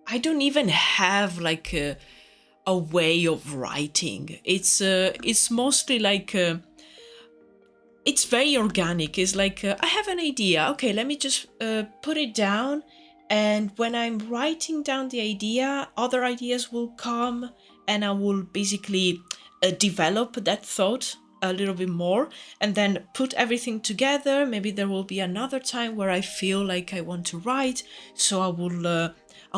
I don't even have like a way of writing. It's mostly like it's very organic. It's like I have an idea. Okay, let me just put it down, and when I'm writing down the idea, other ideas will come, and I will basically develop that thought a little bit more, and then put everything together. Maybe there will be another time where I feel like I want to write, so I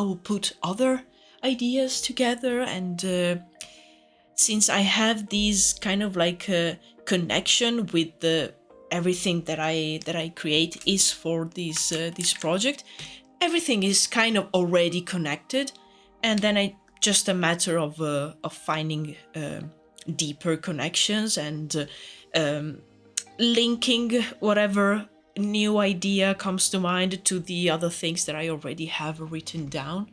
will put other ideas together and. Since I have these kind of like connection with the everything that I create is for this project, everything is kind of already connected, and then I just a matter of finding deeper connections and linking whatever new idea comes to mind to the other things that I already have written down.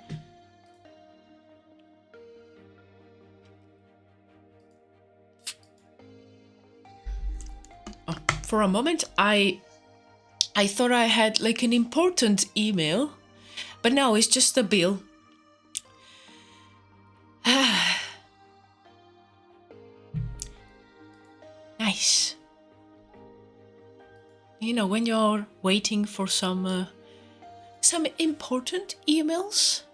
For a moment, I thought I had like an important email, but no, it's just a bill. Nice. You know, when you're waiting for some important emails,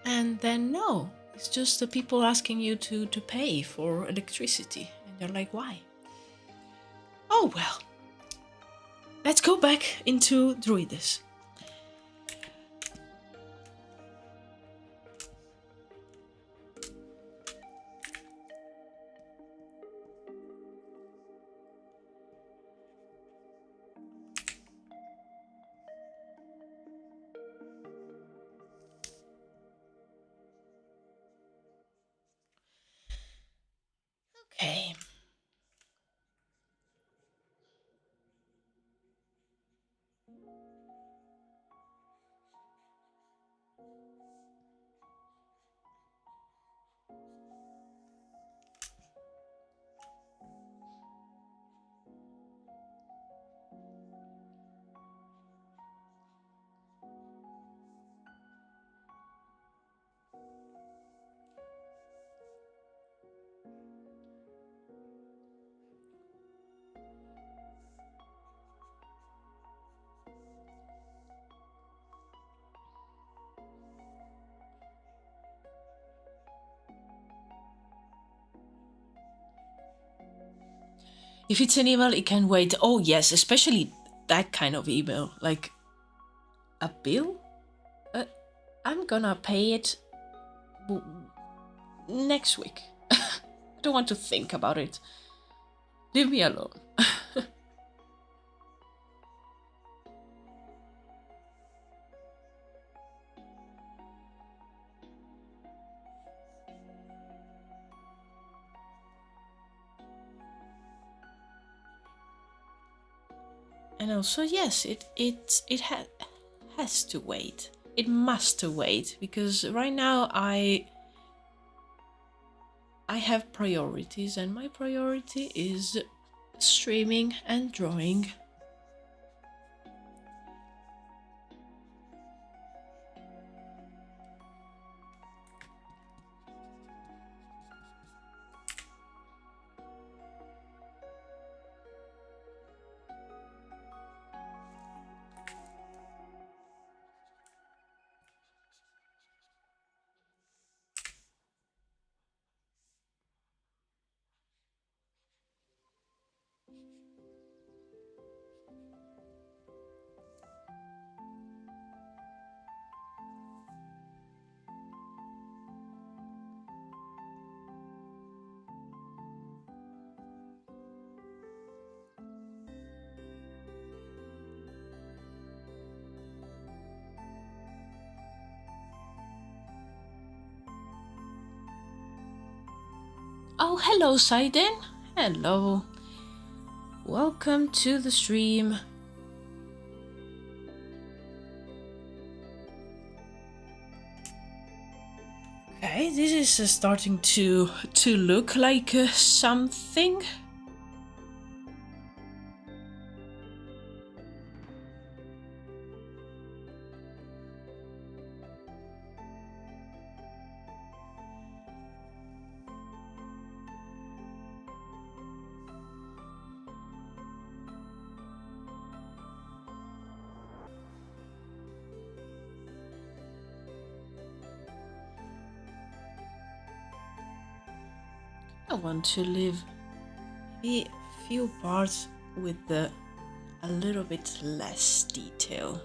and then no, it's just the people asking you to pay for electricity, and you're like, why? Oh well. Let's go back into Druides. Okay. If it's an email, it can wait. Oh yes, especially that kind of email, like a bill. I'm gonna pay it next week. I don't want to think about it. Leave me alone. And also, yes, has to wait. It must wait because right now I have priorities, and my priority is streaming and drawing. Oh, hello, Saiden. Hello. Welcome to the stream. Okay, this is starting to look like something. I want to leave a few parts with a little bit less detail.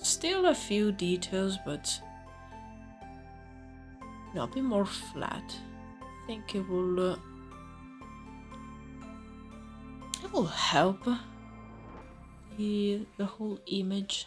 Still a few details, but a bit more flat. I think it will help the whole image.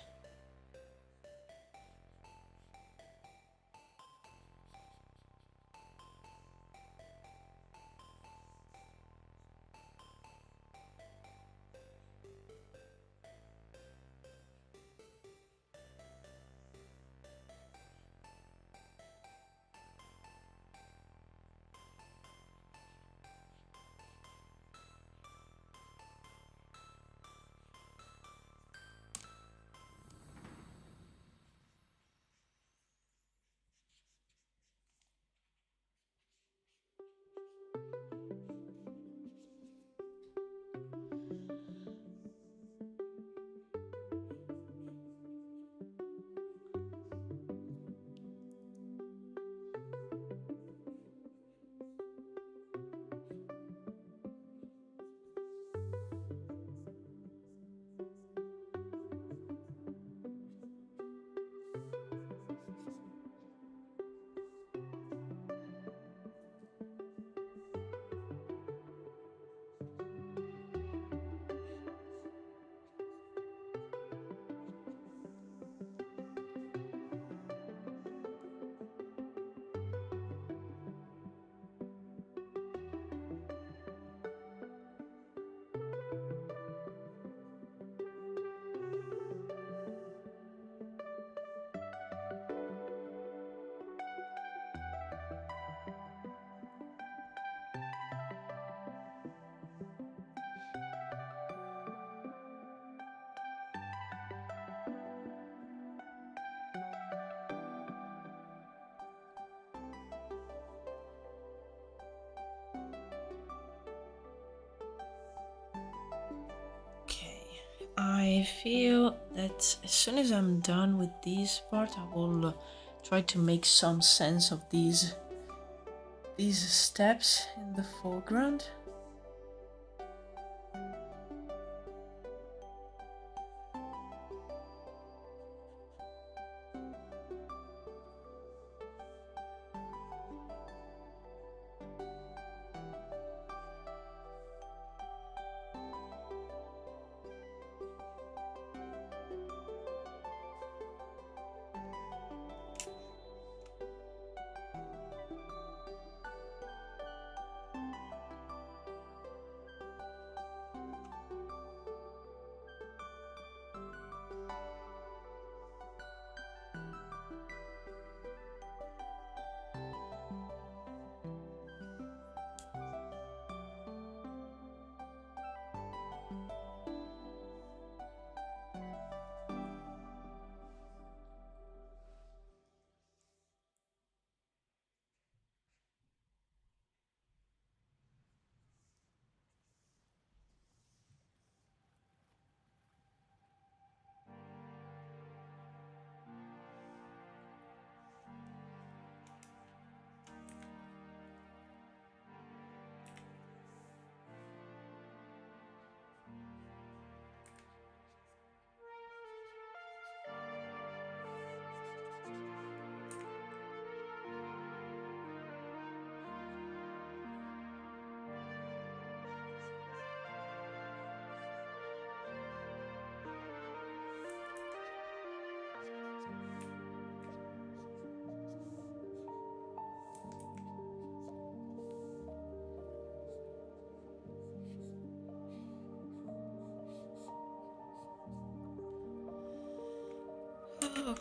I feel that as soon as I'm done with this part, I will try to make some sense of these steps in the foreground.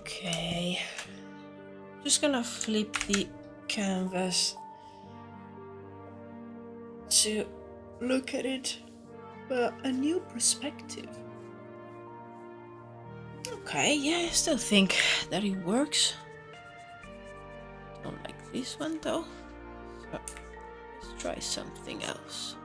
Okay, just gonna flip the canvas to look at it a new perspective. Okay, yeah, I still think that it works. Don't like this one though, so let's try something else.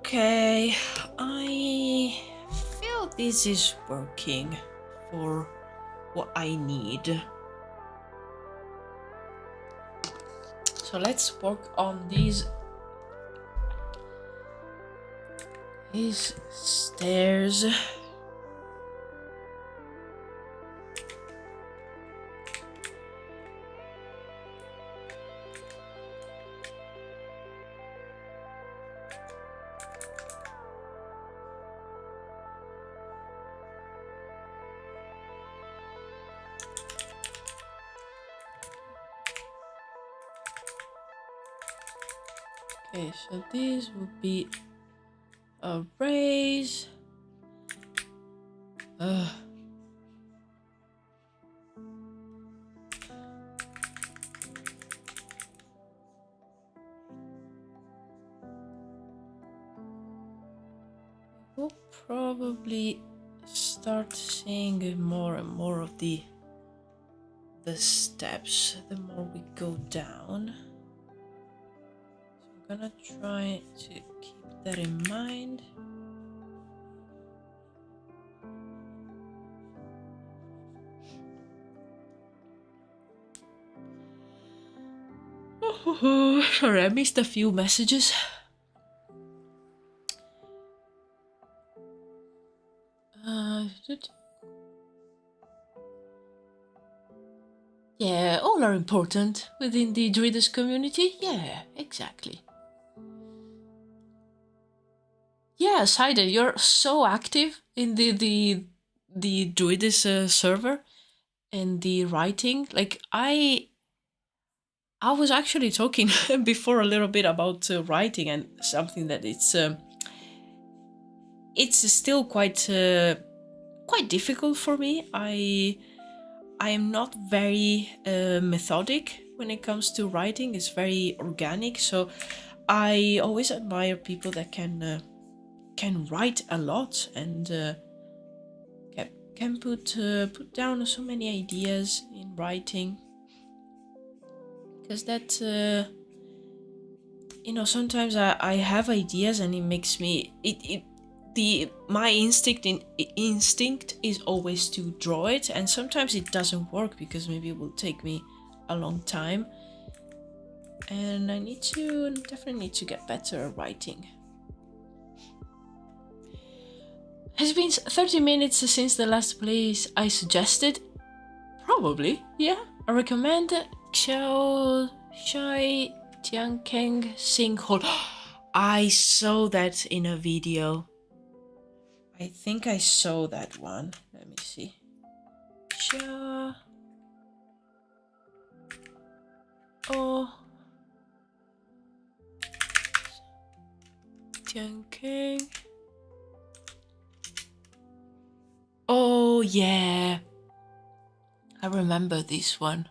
Okay, I feel this is working for what I need. So let's work on these stairs. Okay, so this would be a raise. We'll probably start seeing more and more of the steps the more we go down. So I'm gonna try to keep that in mind. Oh, sorry, I missed a few messages. Yeah, all are important within the Druides community. Yeah, exactly. Yeah, Saida, you're so active in the Druides server and the writing. Like I was actually talking before a little bit about writing and something that it's still quite difficult for me. I am not very methodic when it comes to writing. It's very organic, so I always admire people that can write a lot and can put down so many ideas in writing. Because that sometimes I have ideas and it makes me my instinct is always to draw it, and sometimes it doesn't work because maybe it will take me a long time, and I definitely need to get better at writing. Has it been 30 minutes since the last place I suggested? Probably, yeah. I recommend Xiao Shai Tiankeng Sinkhole. I saw that in a video. I think I saw that one. Let me see. Xia. Oh. Tiankeng. Oh, yeah. I remember this one.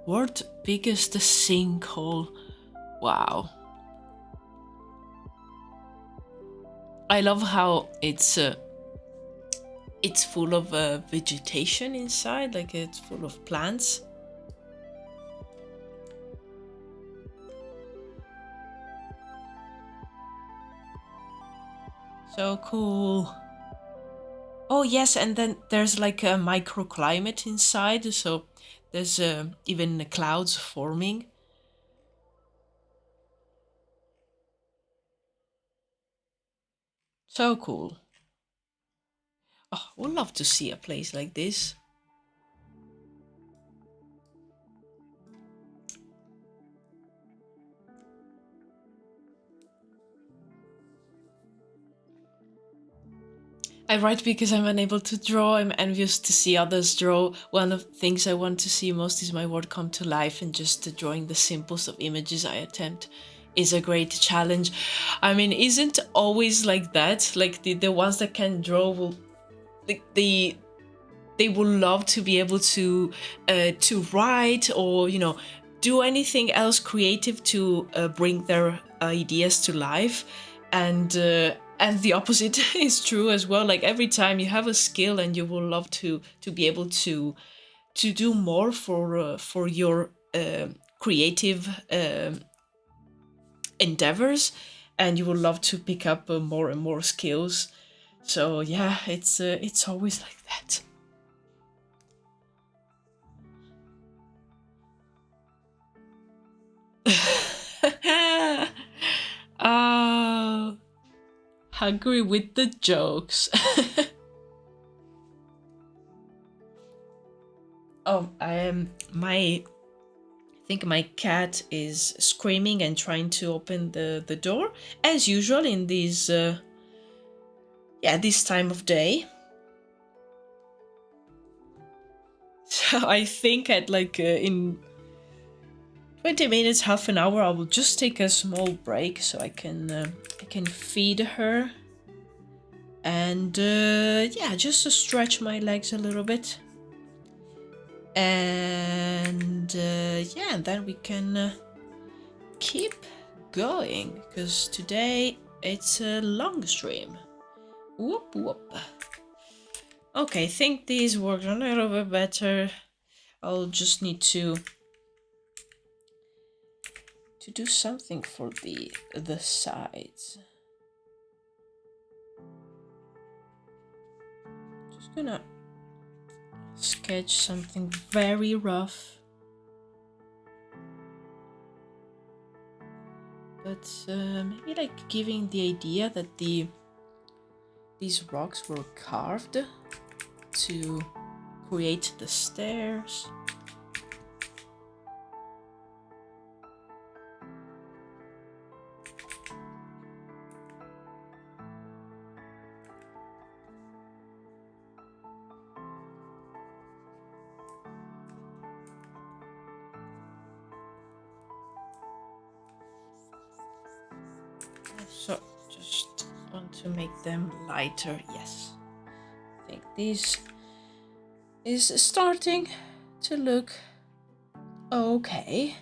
World biggest sinkhole. Wow. I love how it's full of vegetation inside, like it's full of plants. So cool. Oh yes, and then there's like a microclimate inside, so there's even clouds forming. So cool. Oh, I would love to see a place like this. I write because I'm unable to draw. I'm envious to see others draw. One of the things I want to see most is my work come to life, and just drawing the simplest of images I attempt is a great challenge. I mean, isn't always like that? Like the ones that can draw will, like they will love to be able to write, or do anything else creative to bring their ideas to life. And the opposite is true as well. Like every time you have a skill and you will love to be able to do more for your creative endeavors, and you will love to pick up more and more skills. So yeah, it's always like that. Hungry with the jokes. Oh, I think my cat is screaming and trying to open the door, as usual in these this time of day. So I think at like in 20 minutes, half an hour, I will just take a small break so I can feed her, and just to stretch my legs a little bit, and and then we can keep going, because today it's a long stream. Whoop whoop. Okay, I think these worked a little bit better. I'll just need to do something for the sides. Just gonna sketch something very rough, but maybe like giving the idea that these rocks were carved to create the stairs. So just want to make them lighter. Yes, I think this is starting to look okay.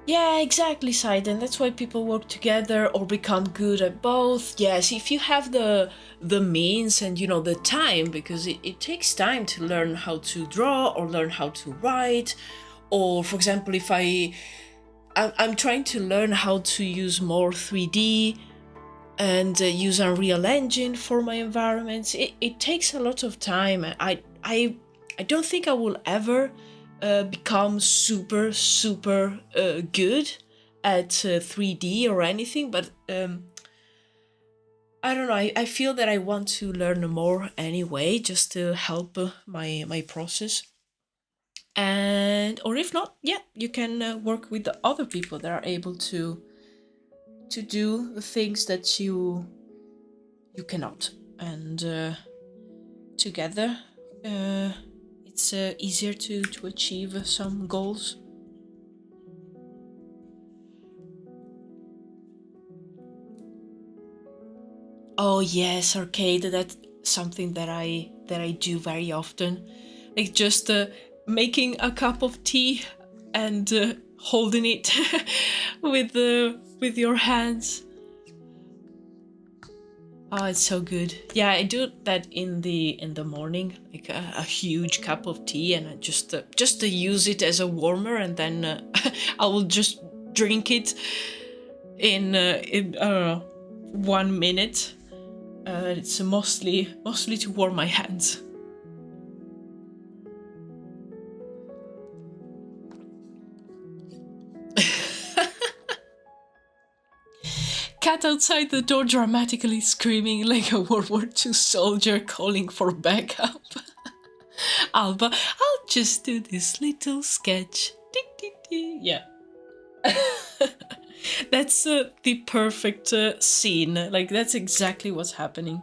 Yeah, exactly, Side, and that's why people work together or become good at both. Yes, if you have the means and the time, because it takes time to learn how to draw or learn how to write, or for example, if I'm trying to learn how to use more 3D and use Unreal Engine for my environments. It takes a lot of time. I don't think I will ever become super good at 3D or anything, but I don't know. I feel that I want to learn more anyway, just to help my process. And or if not, yeah, you can work with the other people that are able to do the things that you cannot. and together it's easier to achieve some goals. Oh yes, arcade. That's something that I do very often. Like just making a cup of tea and holding it with your hands. Oh, it's so good. Yeah, I do that in the morning, like a huge cup of tea, and I just to use it as a warmer, and then I will just drink it in I don't know, 1 minute. It's mostly to warm my hands. Cat outside the door dramatically screaming like a World War II soldier calling for backup. Alba, I'll just do this little sketch. Yeah. That's the perfect scene. Like, that's exactly what's happening.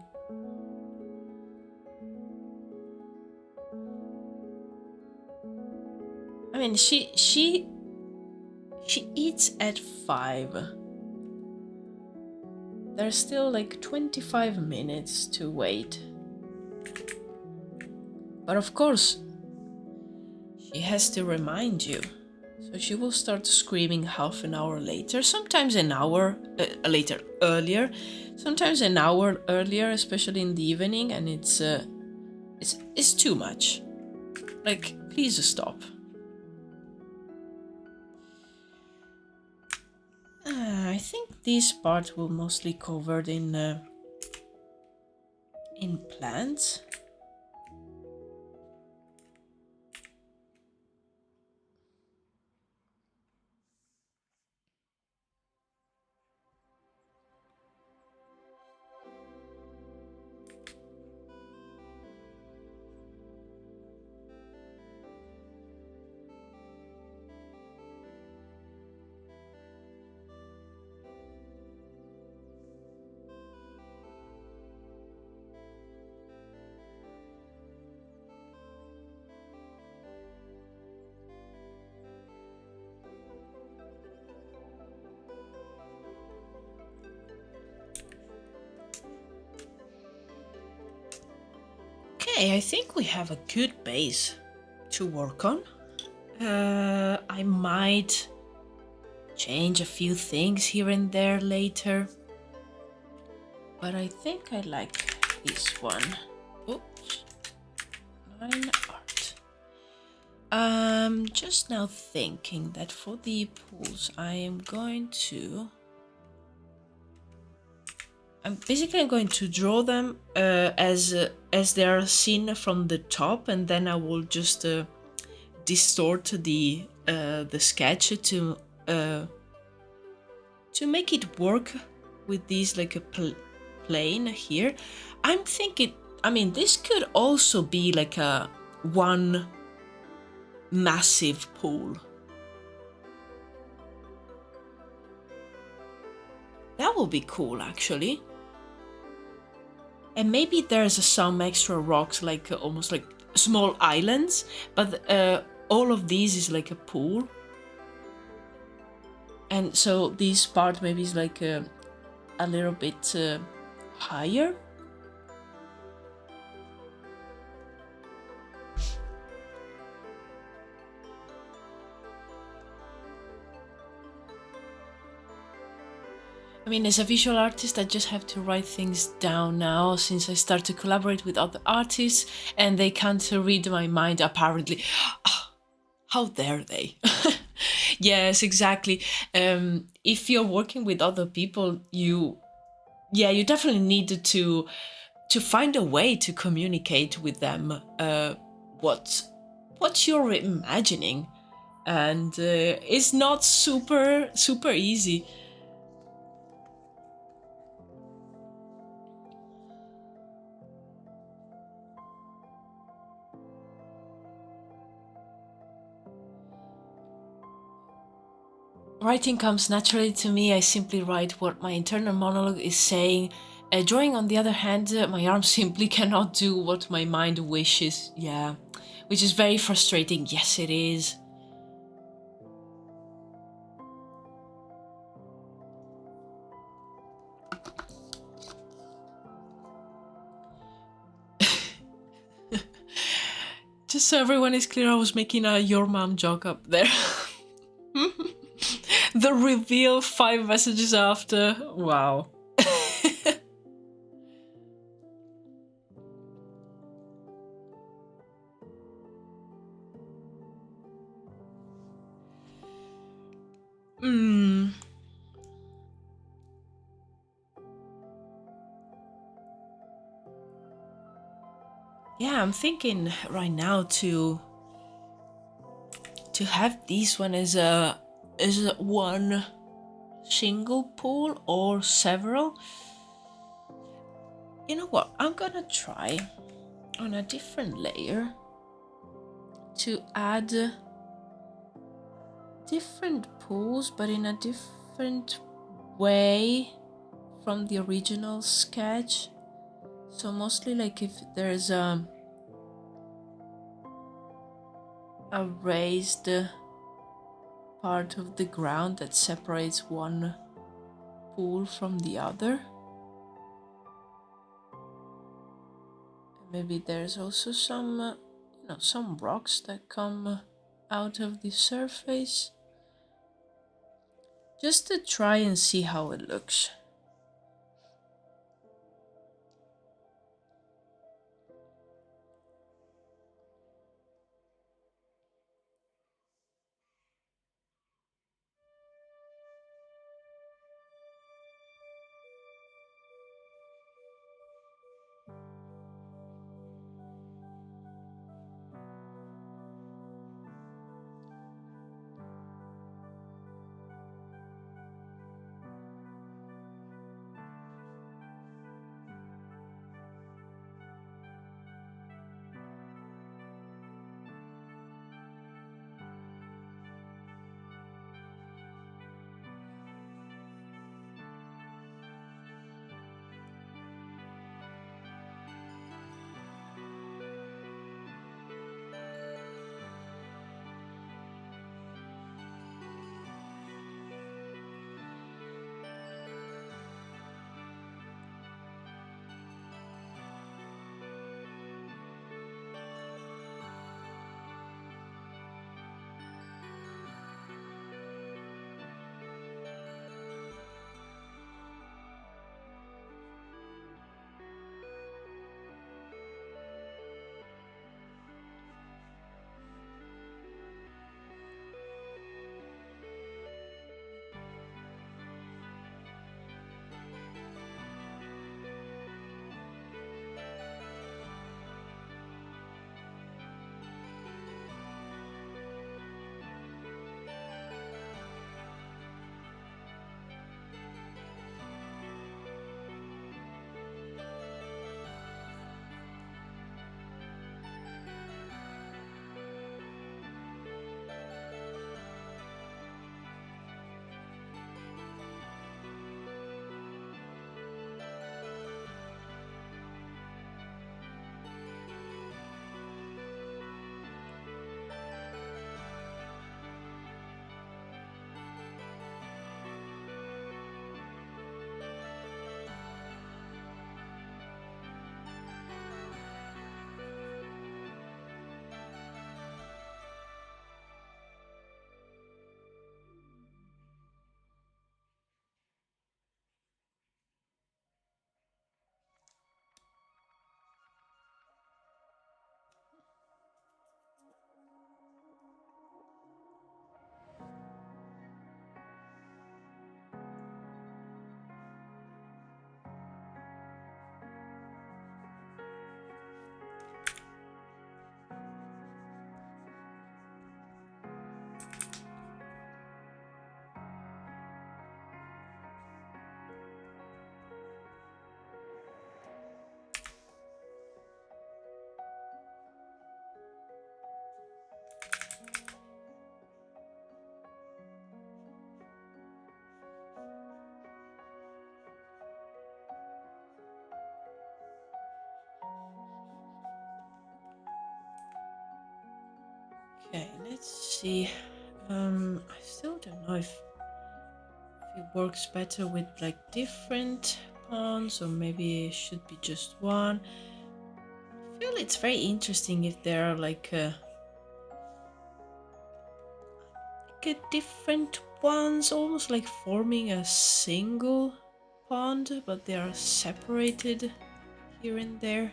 I mean, she eats at 5. There's still like 25 minutes to wait. But of course, she has to remind you. So she will start screaming half an hour later, sometimes an hour earlier, sometimes an hour earlier, especially in the evening, and it's too much. Like, please stop. I think this part will mostly covered in plants. Okay, I think we have a good base to work on. I might change a few things here and there later, but I think I like this one. Oops, 9 art. Just now thinking that for the pools, I'm going to draw them as they are seen from the top, and then I will just distort the sketch to make it work with these like a plane here. I'm thinking, I mean, this could also be like a one massive pool. That would be cool, actually. And maybe there's some extra rocks, like almost like small islands, but all of these is like a pool. And so this part maybe is like a little bit higher. I mean, as a visual artist, I just have to write things down now, since I start to collaborate with other artists and they can't read my mind, apparently. How dare they? Yes, exactly. If you're working with other people, you definitely need to find a way to communicate with them what you're imagining, and it's not super easy. Writing comes naturally to me. I simply write what my internal monologue is saying, Drawing, on the other hand, my arm simply cannot do what my mind wishes. Yeah, which is very frustrating. Yes, it is. Just so everyone is clear, I was making a your mom joke up there. The reveal 5 messages after. Wow. Yeah, I'm thinking right now to have this one as a one single pool or several. You know what? I'm gonna try on a different layer to add different pools, but in a different way from the original sketch. So mostly like if there's a raised part of the ground that separates one pool from the other. Maybe there's also some some rocks that come out of the surface, just to try and see how it looks. Okay, let's see. I still don't know if it works better with like different ponds or maybe it should be just one. I feel it's very interesting if there are like a different ones, almost like forming a single pond, but they are separated here and there.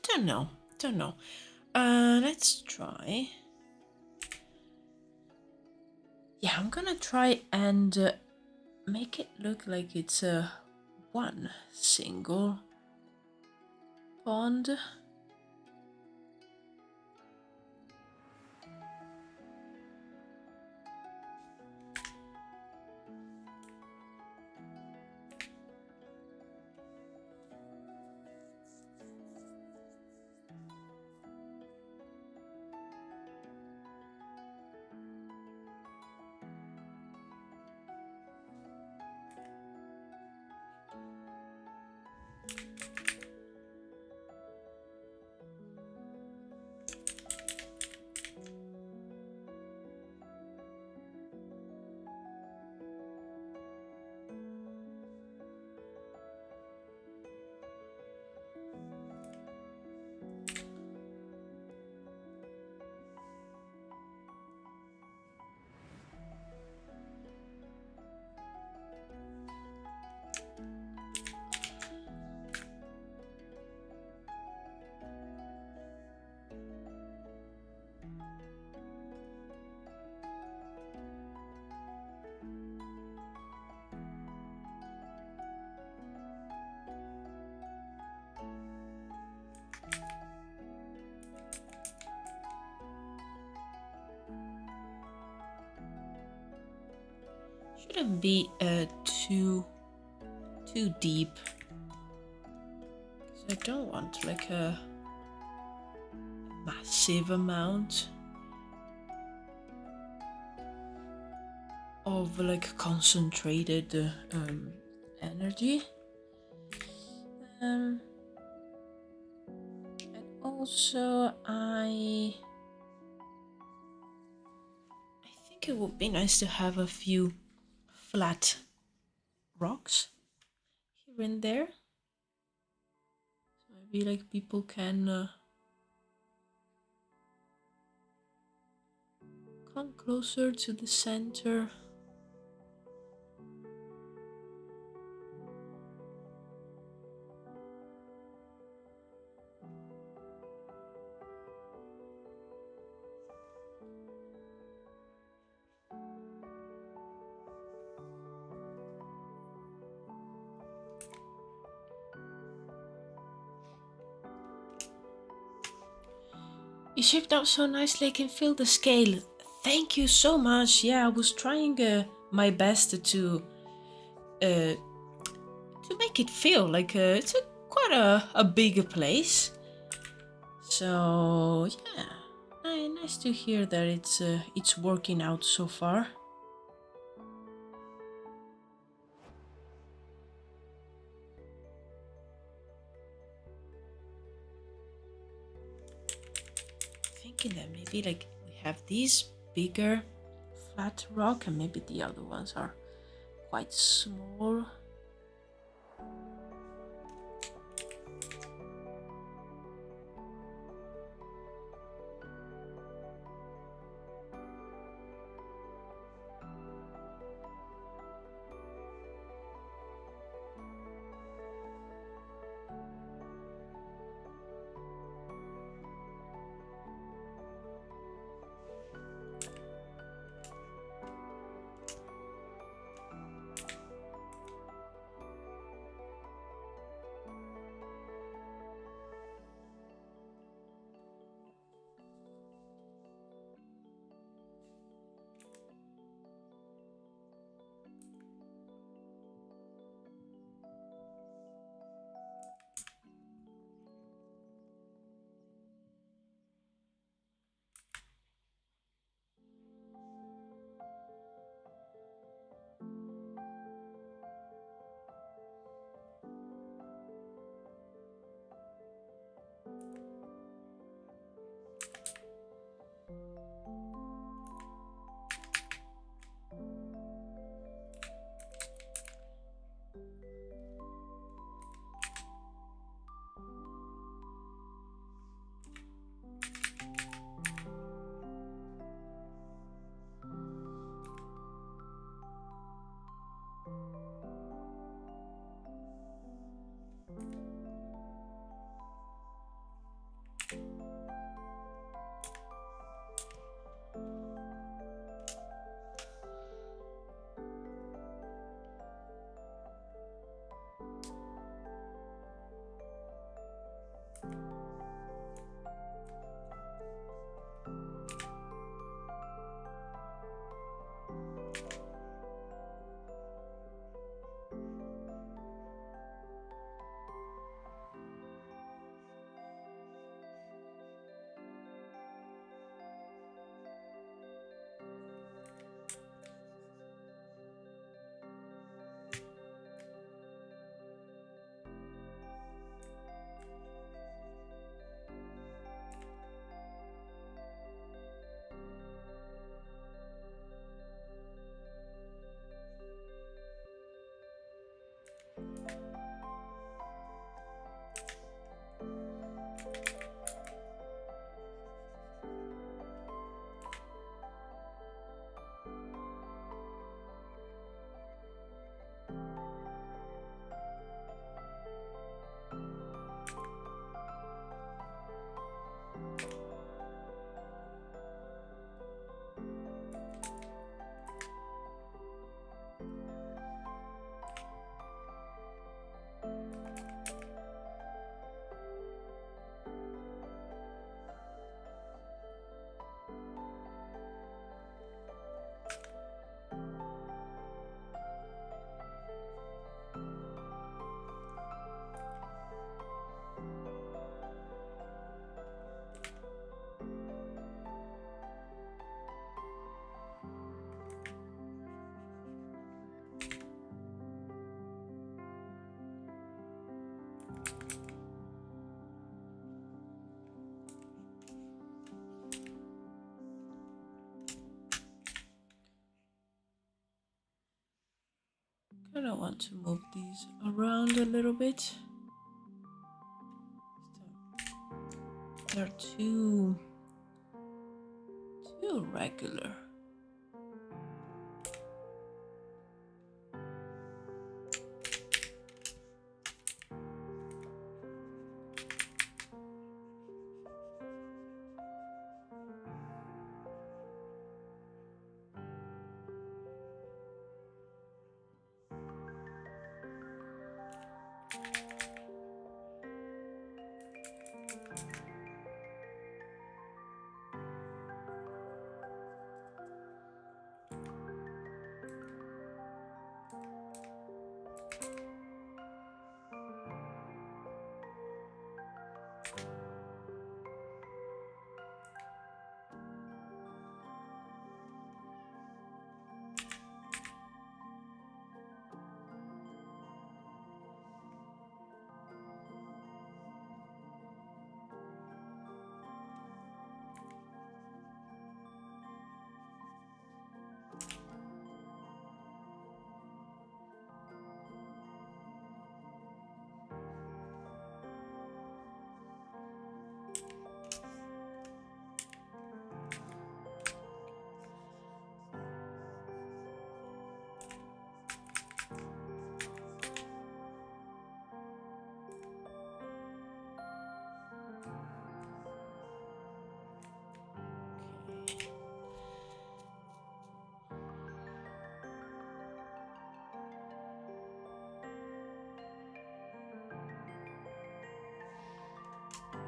Don't know. Don't know. Let's try. Yeah, I'm gonna try and make it look like it's a one single pond. Shouldn't be too deep. 'Cause I don't want like a massive amount of like concentrated energy. And also I think it would be nice to have a few flat rocks here and there. So maybe like people can come closer to the center. You shaped out so nicely, I can feel the scale. Thank you so much. Yeah, I was trying my best to make it feel like it's quite a big place. So yeah, nice to hear that it's working out so far. Thinking that maybe like we have these bigger flat rock and maybe the other ones are quite small. want to move these around a little bit. They're too regular.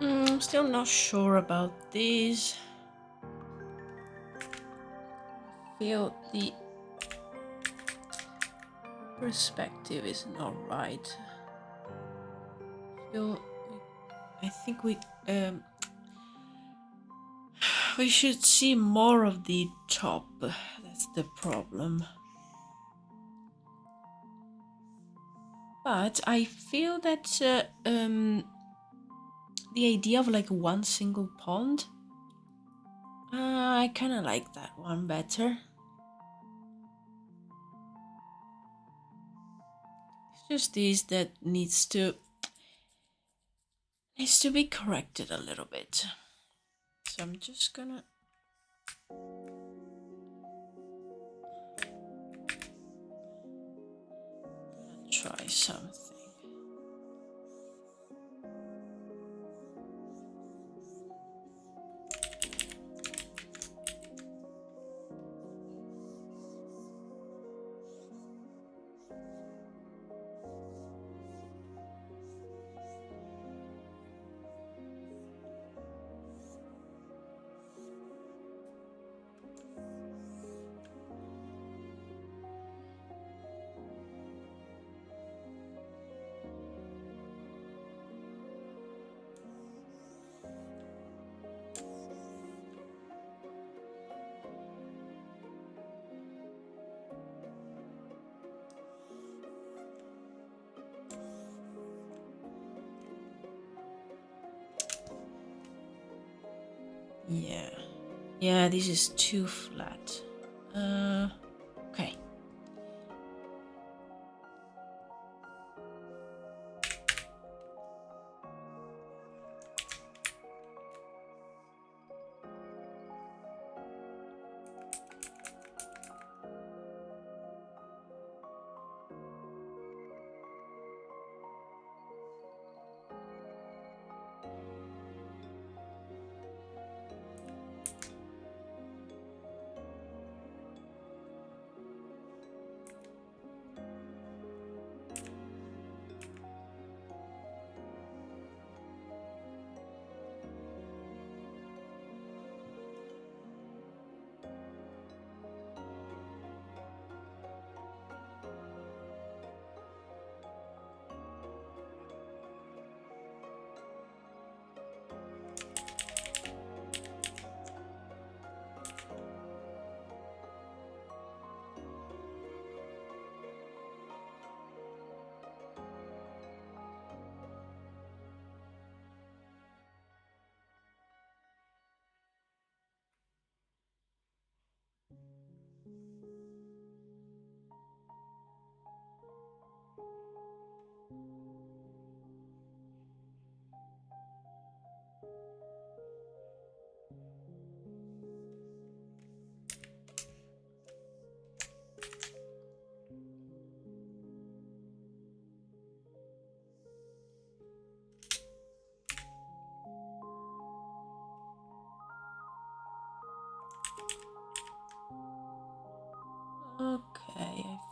I'm still not sure about these. I feel the perspective is not right. I think we should see more of the top. That's the problem. But I feel that the idea of like one single pond, I kind of like that one better. It's just these that needs to be corrected a little bit. So I'm just gonna try something. Yeah, this is too flat. Okay.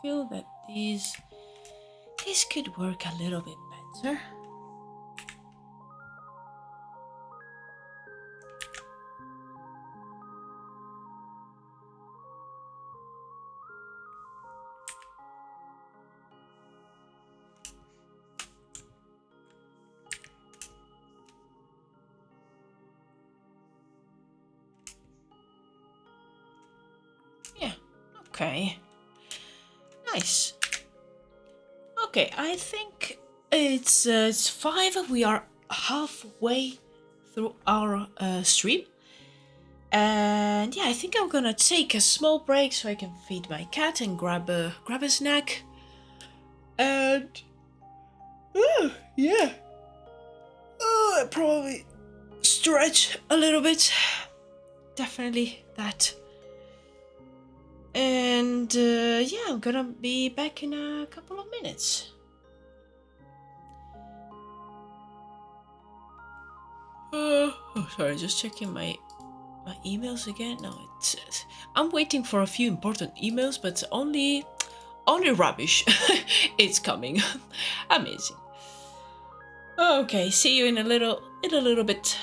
feel that these could work a little bit better. Yeah, okay. Nice. Okay, I think it's 5. We are halfway through our stream. And yeah, I think I'm gonna take a small break so I can feed my cat and grab a snack. And yeah, probably stretch a little bit. Definitely that. And yeah, I'm gonna be back in a couple of minutes. Oh, sorry, just checking my emails again. No, I'm waiting for a few important emails, but only rubbish. It's coming. Amazing. Okay, see you in a little bit.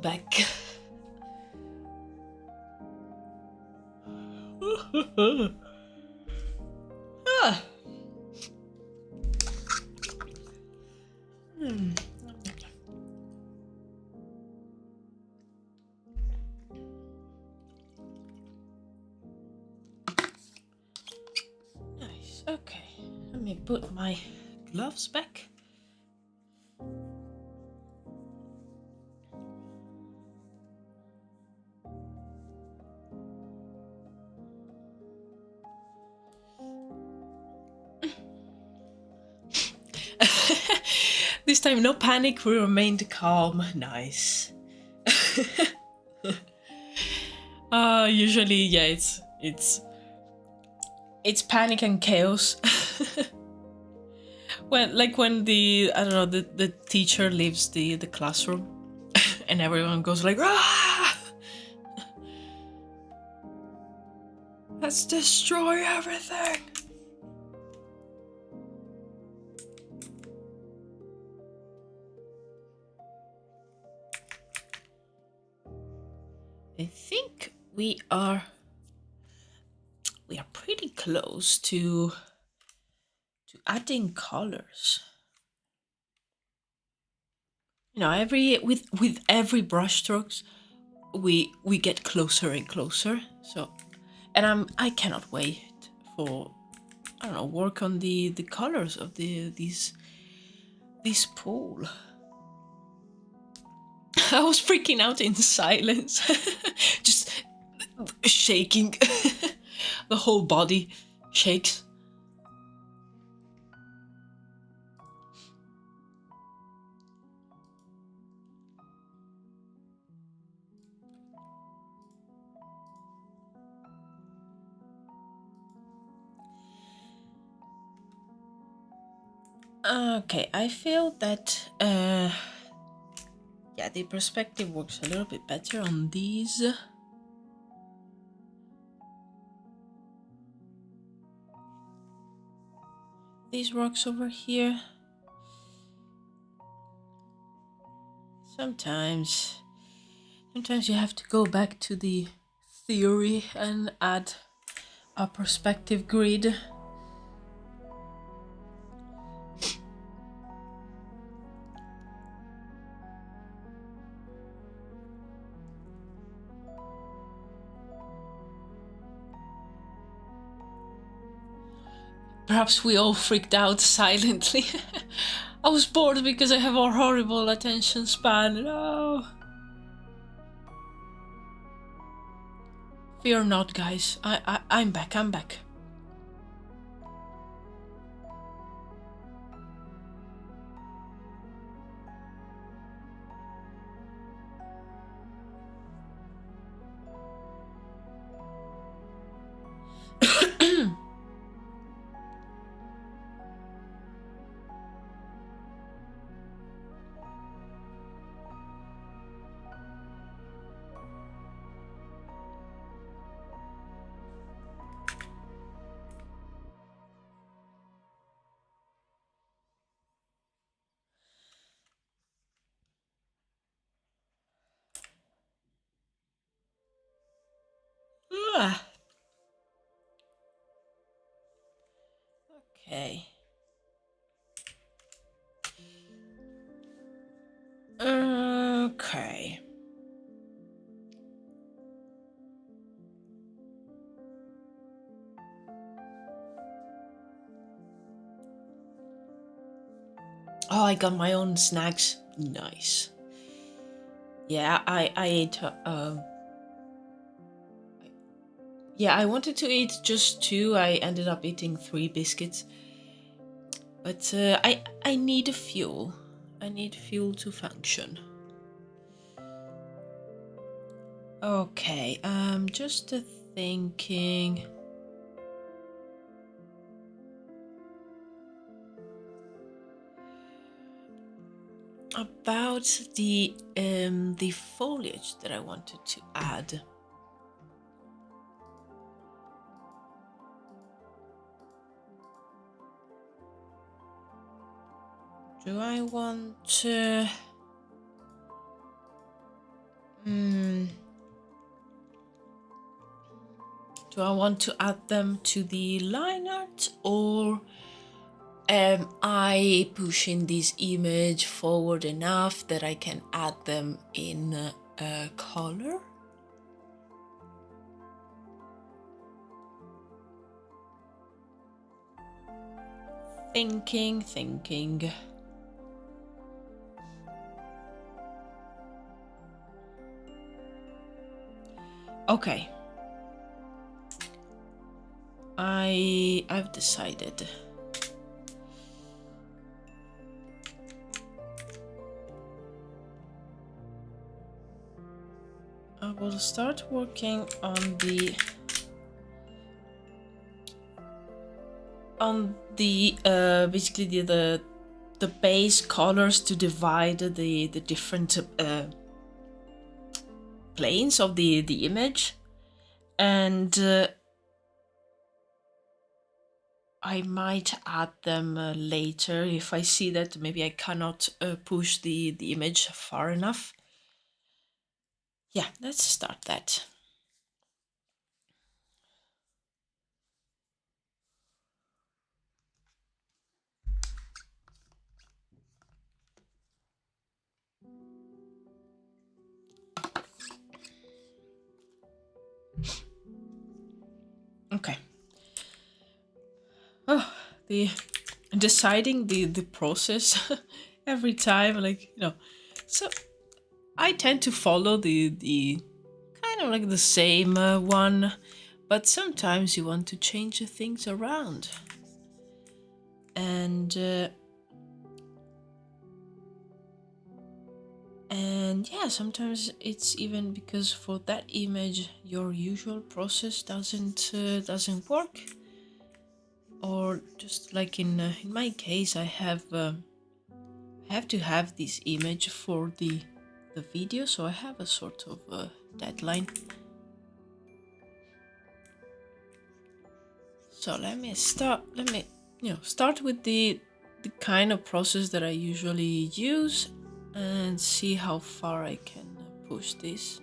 back. Ah. Nice. Okay, let me put my gloves back. This time, no panic. We remained calm. Nice. Usually, yeah, it's panic and chaos. when the I don't know the teacher leaves the classroom, and everyone goes like, "Ah! Let's destroy everything." I think we are pretty close to adding colors. You know, with every brush strokes, we get closer and closer. So, and I cannot wait for, I don't know, work on the colors of this pool. I was freaking out in silence, just shaking. The whole body shakes. Okay, I feel that yeah, the perspective works a little bit better on these. These rocks over here. Sometimes you have to go back to the theory and add a perspective grid. Perhaps we all freaked out silently. I was bored because I have a horrible attention span. No. Fear not, guys. I'm back. I'm back. Okay. Okay. Oh, I got my own snacks. Nice. Yeah, I ate. Yeah, I wanted to eat just 2. I ended up eating 3 biscuits. But I need a fuel. I need fuel to function. Okay, just thinking about the foliage that I wanted to add. Do I want to... Do I want to add them to the line art, or am I pushing this image forward enough that I can add them in color? Thinking. Okay. I've decided. I will start working on the basically the base colors to divide the different planes of the image, and I might add them later if I see that maybe I cannot push the image far enough. Yeah, let's start that. Okay. Oh, the deciding the process every time, like, you know. So I tend to follow the kind of like the same one, but sometimes you want to change the things around. And yeah, sometimes it's even because for that image your usual process doesn't work, or just like in my case, I have to have this image for the video, so I have a sort of deadline. So let me start with the kind of process that I usually use and see how far I can push this.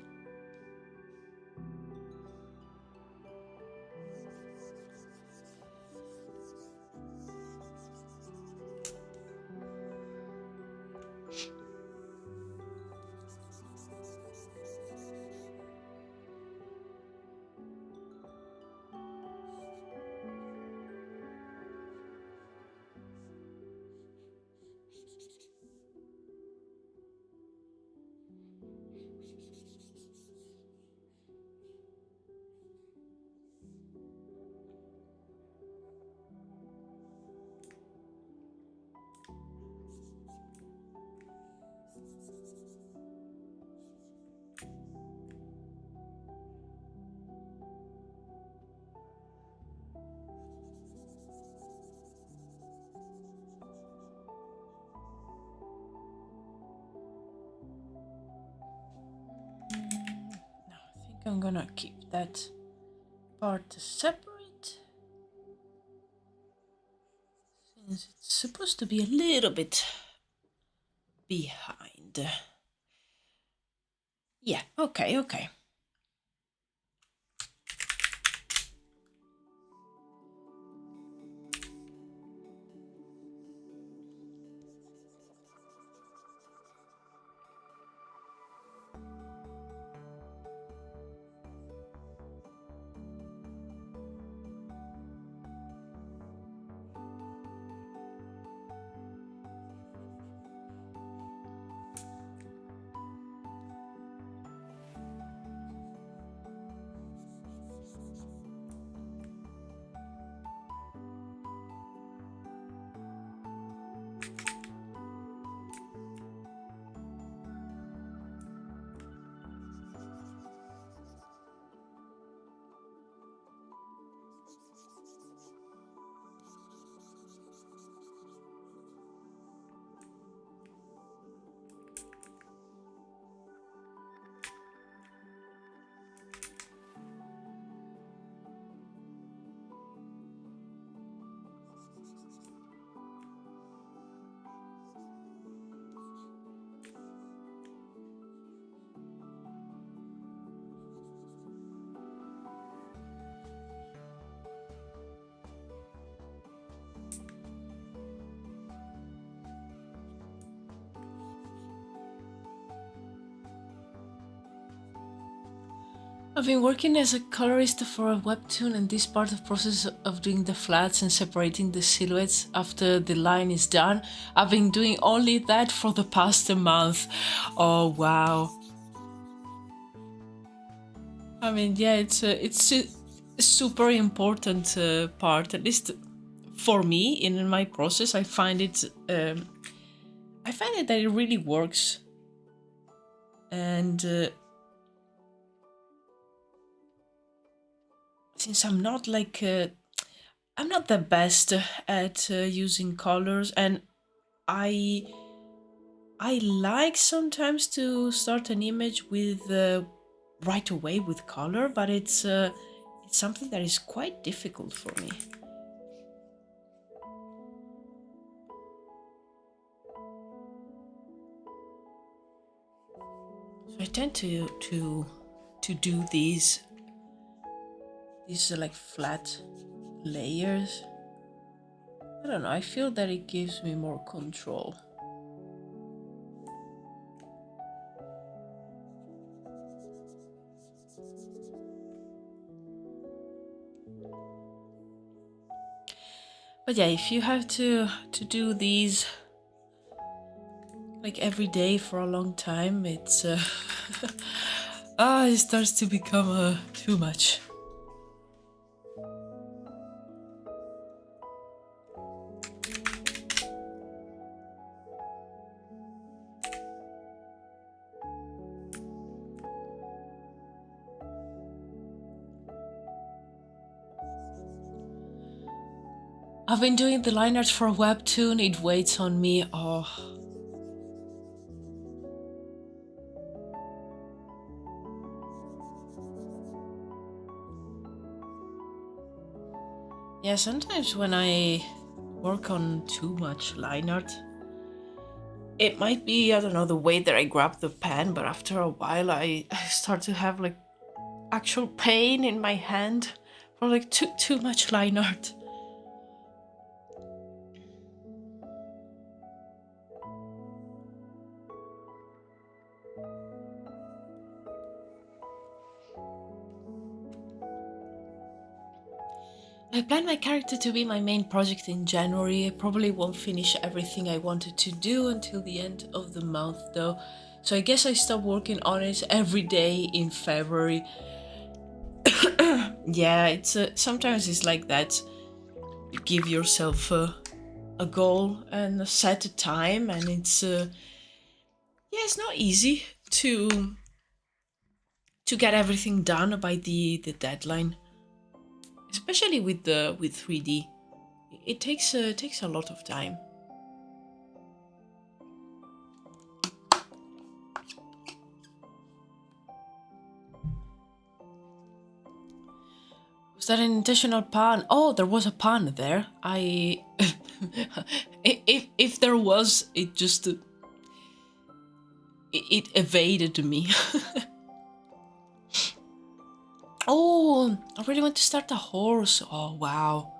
I think I'm gonna keep that part separate, since it's supposed to be a little bit behind. Yeah, okay. I've been working as a colorist for a webtoon, and this part of process of doing the flats and separating the silhouettes after the line is done, I've been doing only that for the past month. Oh wow. I mean, yeah, it's a super important part, at least for me in my process. I find it that it really works, and since I'm not like I'm not the best at using colors, and I like sometimes to start an image with right away with color, but it's something that is quite difficult for me. So I tend to do these like flat layers. I don't know, I feel that it gives me more control. But yeah, if you have to do these like every day for a long time, it's it starts to become too much. I've been doing the line art for a webtoon. It waits on me. Oh. Yeah, sometimes when I work on too much line art, it might be, I don't know, the way that I grab the pen, but after a while I start to have like actual pain in my hand for like too much line art. I plan my character to be my main project in January. I probably won't finish everything I wanted to do until the end of the month though. So I guess I stop working on it every day in February. Yeah, it's sometimes it's like that. You give yourself a goal and set a time, and it's yeah, it's not easy to get everything done by the deadline, especially with 3D. It takes a lot of time. Was that an intentional pun? Oh, there was a pun there. I if there was, it just it evaded me. Oh, I really want to start a horse. Oh wow.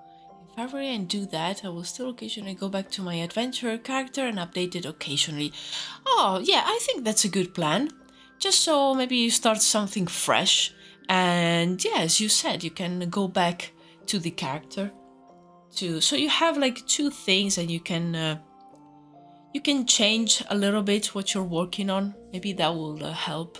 In February and do that, I will still occasionally go back to my adventurer character and update it occasionally. Oh yeah, I think that's a good plan. Just so maybe you start something fresh, and yeah, as you said, you can go back to the character too. So you have like two things, and you can change a little bit what you're working on. Maybe that will help.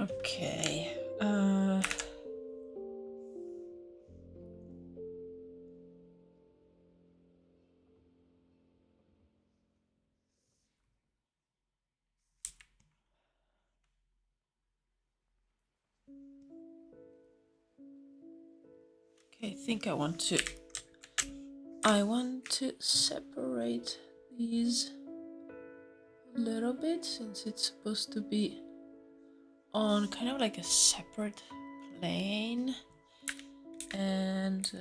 Okay. Okay, I think I want to separate these a little bit, since it's supposed to be on kind of like a separate plane, and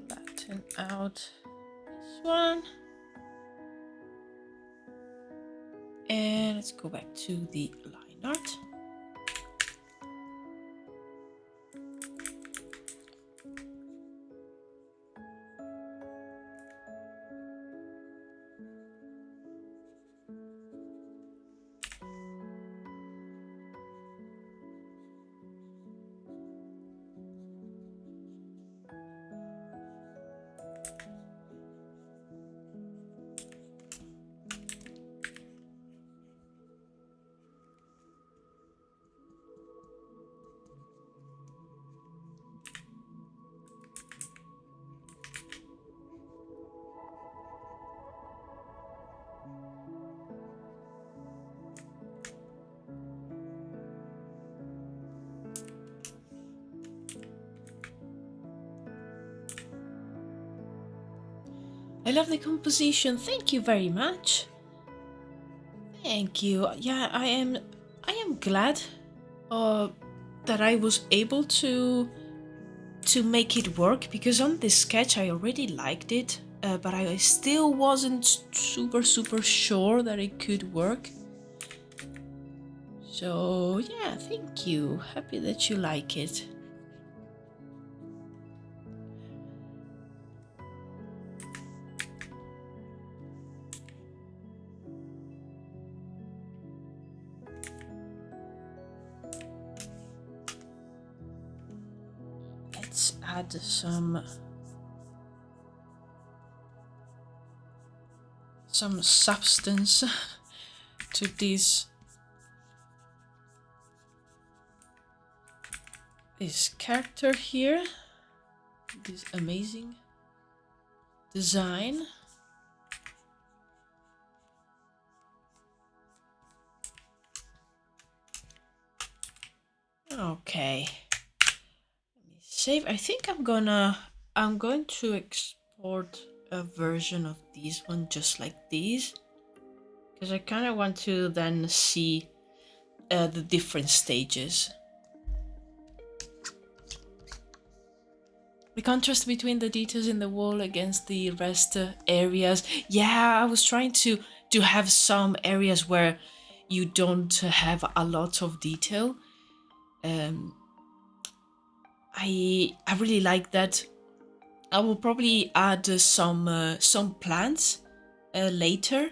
flatten out this one. And let's go back to the line art. I love the composition. Thank you very much. Thank you. Yeah, I am glad that I was able to make it work, because on this sketch I already liked it, but I still wasn't super sure that it could work. So yeah, thank you. Happy that you like it. Let's add some substance to this character here, this amazing design. Okay, let me save. I think I'm going to export a version of this one just like this, because I kind of want to then see the different stages. The contrast between the details in the wall against the rest areas. Yeah, I was trying to have some areas where you don't have a lot of detail. I really like that. I will probably add some plants later,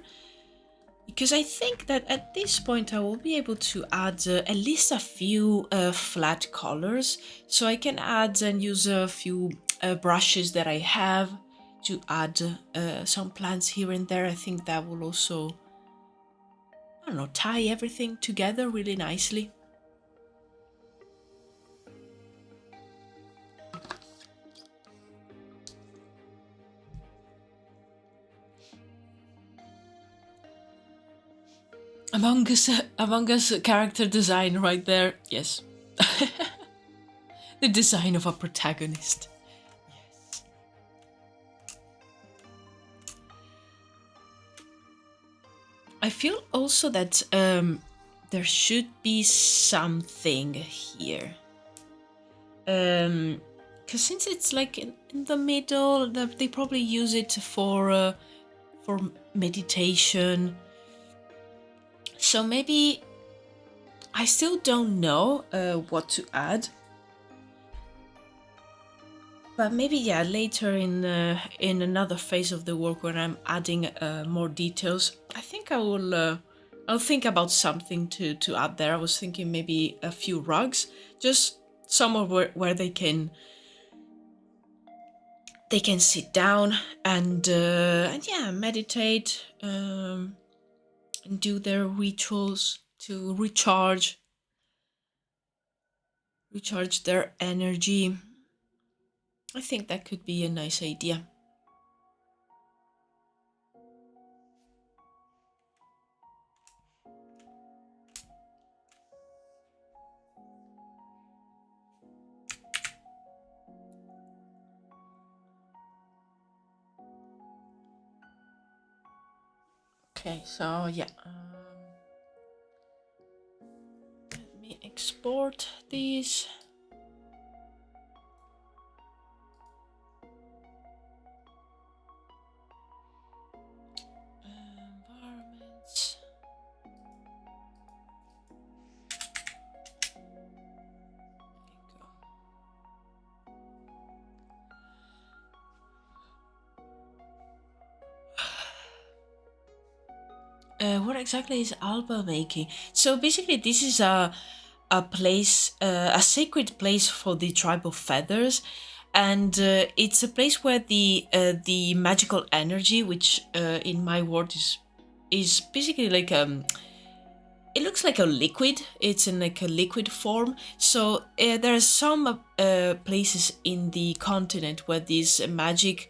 because I think that at this point I will be able to add at least a few flat colors, so I can add and use a few brushes that I have to add some plants here and there. I think that will also, I don't know, tie everything together really nicely. Among Us character design right there. Yes. The design of a protagonist. Yes. I feel also that there should be something here. Because since it's like in the middle, they probably use it for meditation. So maybe I still don't know what to add, but maybe yeah, later in another phase of the work when I'm adding more details, I think I'll think about something to add there. I was thinking maybe a few rugs, just somewhere where they can sit down and yeah, meditate and do their rituals to recharge. recharge their energy. I think that could be a nice idea. Okay, so yeah, let me export these. Environments. What exactly is Alba making? So basically, this is a place, a sacred place for the tribe of feathers, and it's a place where the magical energy, which in my word is basically like it looks like a liquid. It's in like a liquid form. So there are some places in the continent where this magic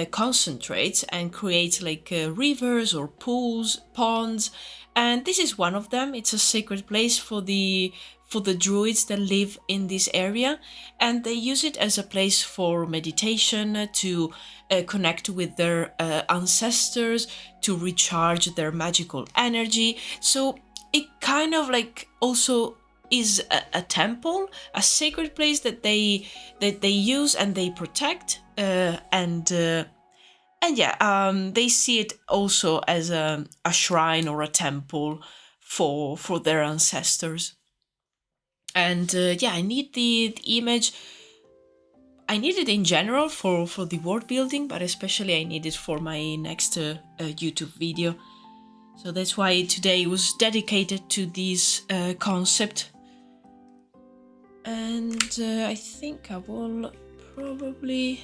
concentrates and creates like rivers or pools, ponds, and this is one of them. It's a sacred place for the druids that live in this area, and they use it as a place for meditation, to connect with their ancestors, to recharge their magical energy. So it kind of like also is a temple, a sacred place that they use and they protect, and yeah, they see it also as a shrine or a temple for their ancestors. And yeah, I need the image. I need it in general for the world building, but especially I need it for my next YouTube video. So that's why today was dedicated to this concept. And I think I will probably...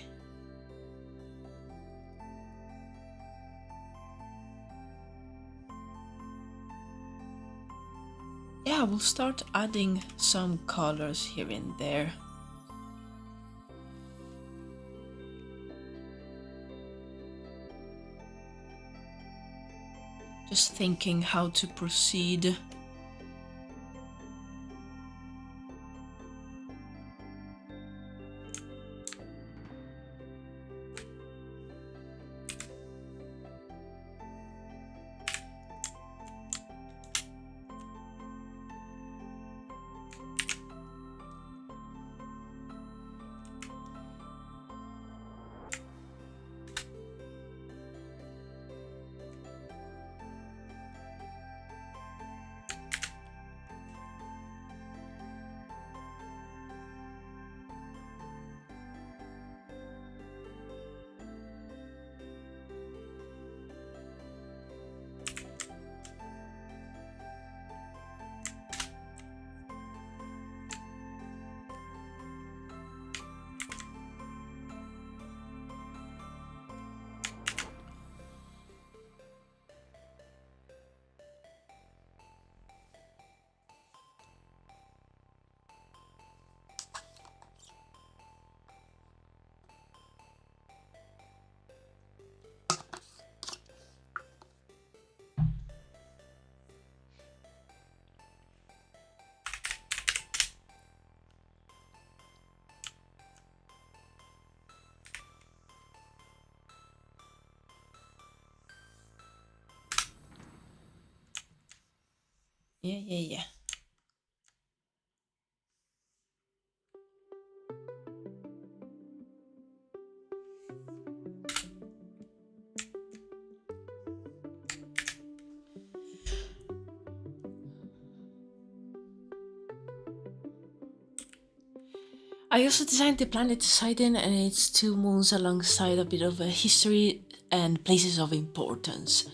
yeah, we'll start adding some colors here and there. Just thinking how to proceed. Yeah. I also designed the planet Sidon and its two moons alongside a bit of a history and places of importance.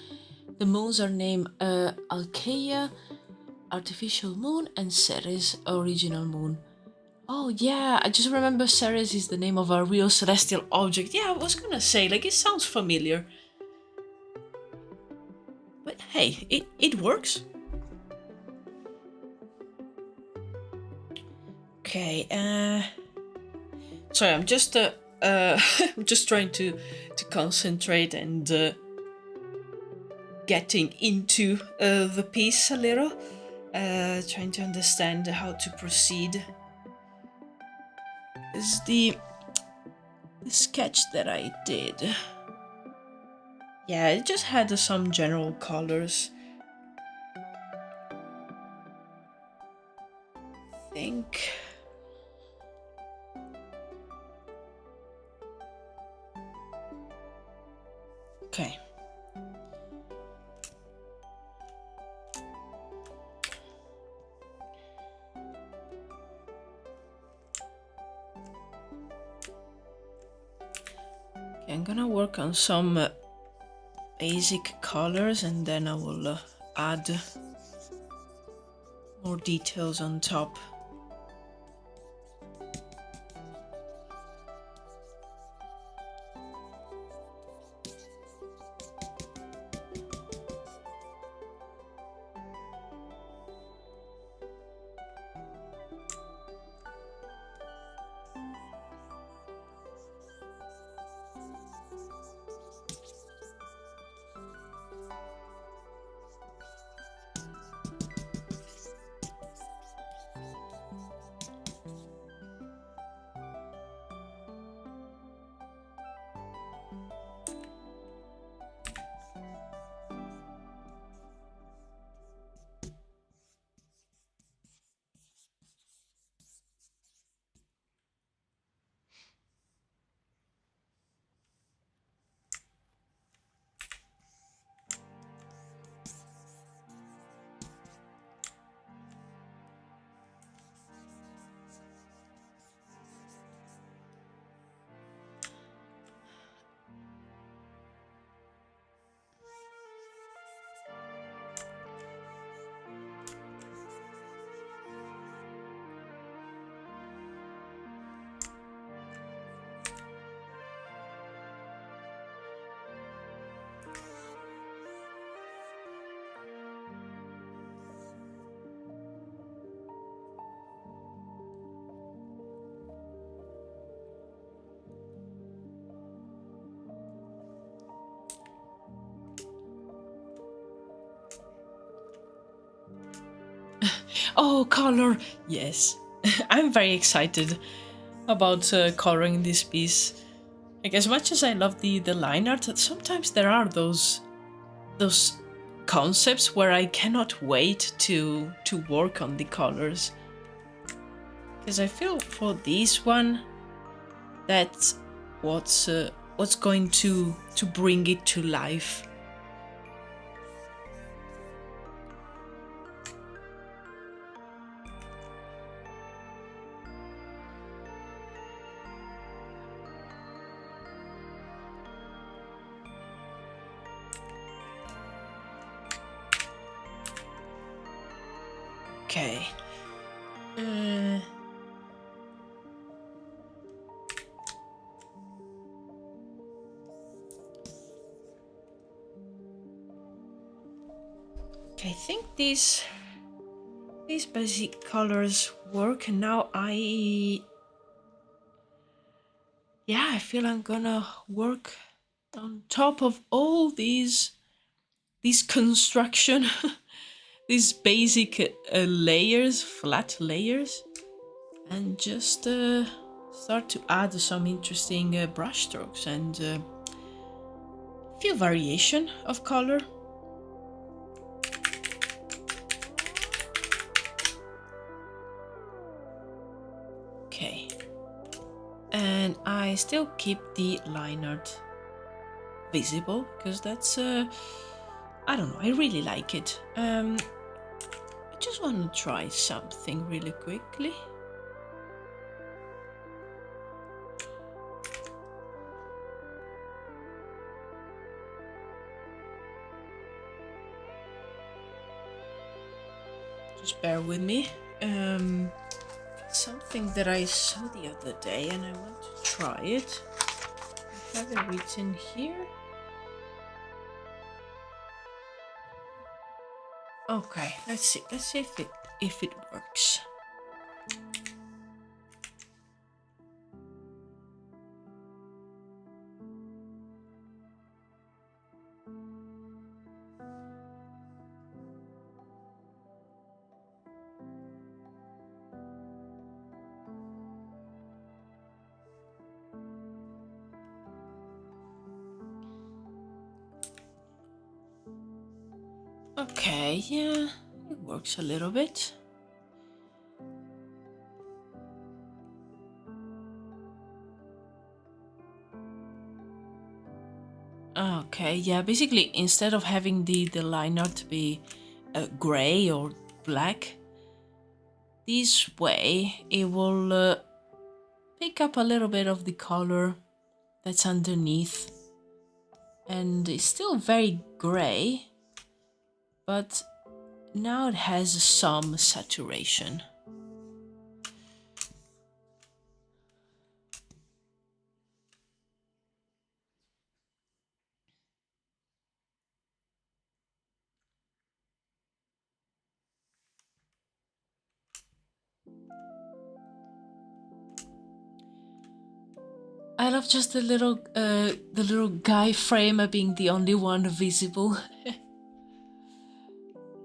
The moons are named Alkeia, artificial moon, and Ceres, original moon. Oh yeah, I just remember Ceres is the name of a real celestial object. Yeah, I was gonna say, like, it sounds familiar. But hey, it works. Okay, sorry, I'm just I'm just trying to concentrate and getting into the piece a little, trying to understand how to proceed. Is the sketch that I did, yeah, it just had some general colors. I think. Okay. I'm gonna work on some basic colors and then I will add more details on top. Oh, color! Yes, I'm very excited about coloring this piece. Like, as much as I love the line art, sometimes there are those concepts where I cannot wait to work on the colors. Because I feel for this one, that's what's going to bring it to life. Okay. Okay, I think these basic colors work, and now I feel I'm gonna work on top of all these construction, these basic layers, flat layers, and just start to add some interesting brush strokes and few variation of color. Okay, and I still keep the line art visible because that's I don't know, I really like it. I just want to try something really quickly. Just bear with me. Something that I saw the other day and I want to try it. I have it written here. Okay, let's see if it works. Okay, yeah, it works a little bit. Okay, yeah, basically instead of having the liner to be gray or black, this way it will pick up a little bit of the color that's underneath. And it's still very gray, but now it has some saturation. I love just the little guy frame being the only one visible.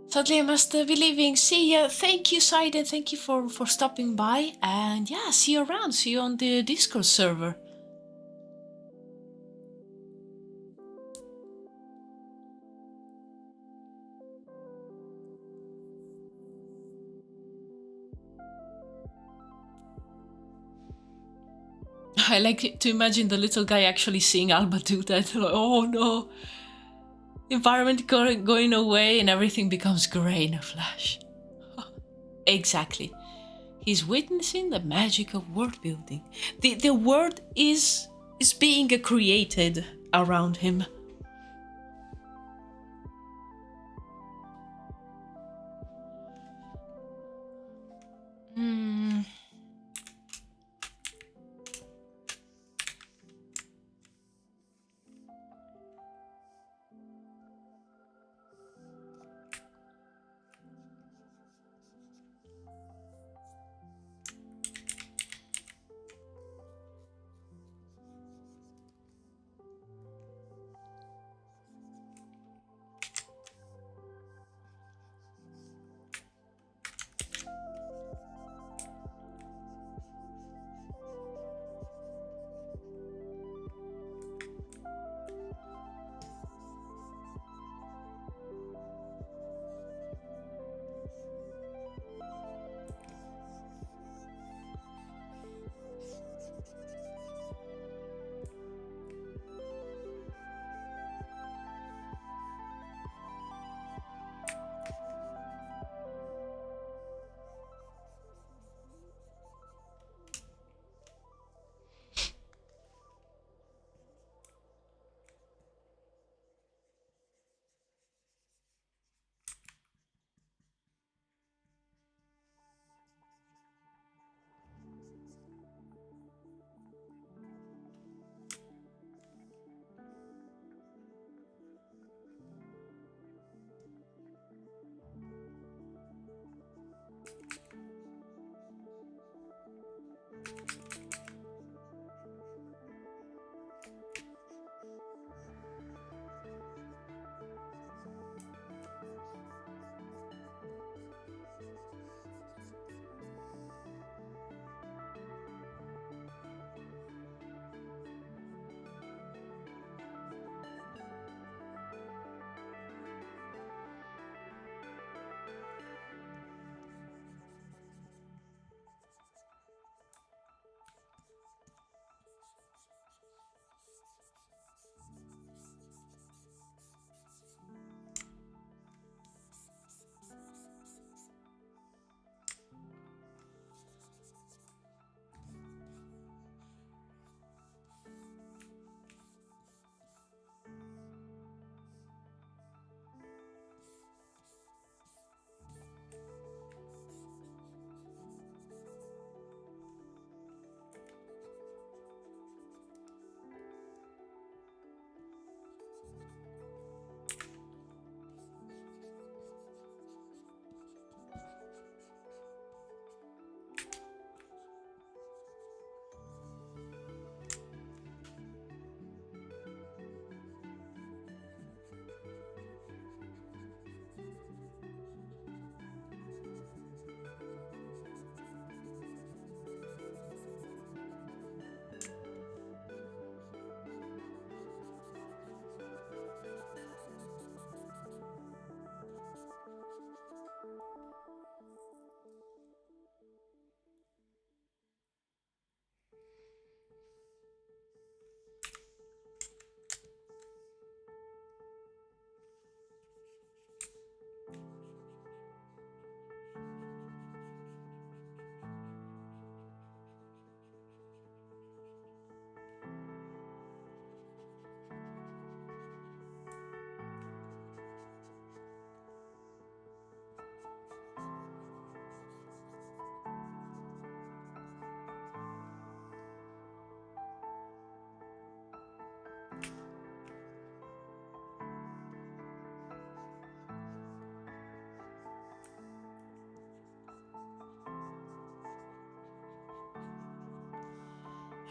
Sadly, I must be leaving. See ya. Thank you, Saiden. Thank you for stopping by. And yeah, see you around. See you on the Discord server. I like to imagine the little guy actually seeing Alba do that. Like, oh no. Environment going away and everything becomes grey in a flash. Exactly. He's witnessing the magic of world building. The world is being created around him.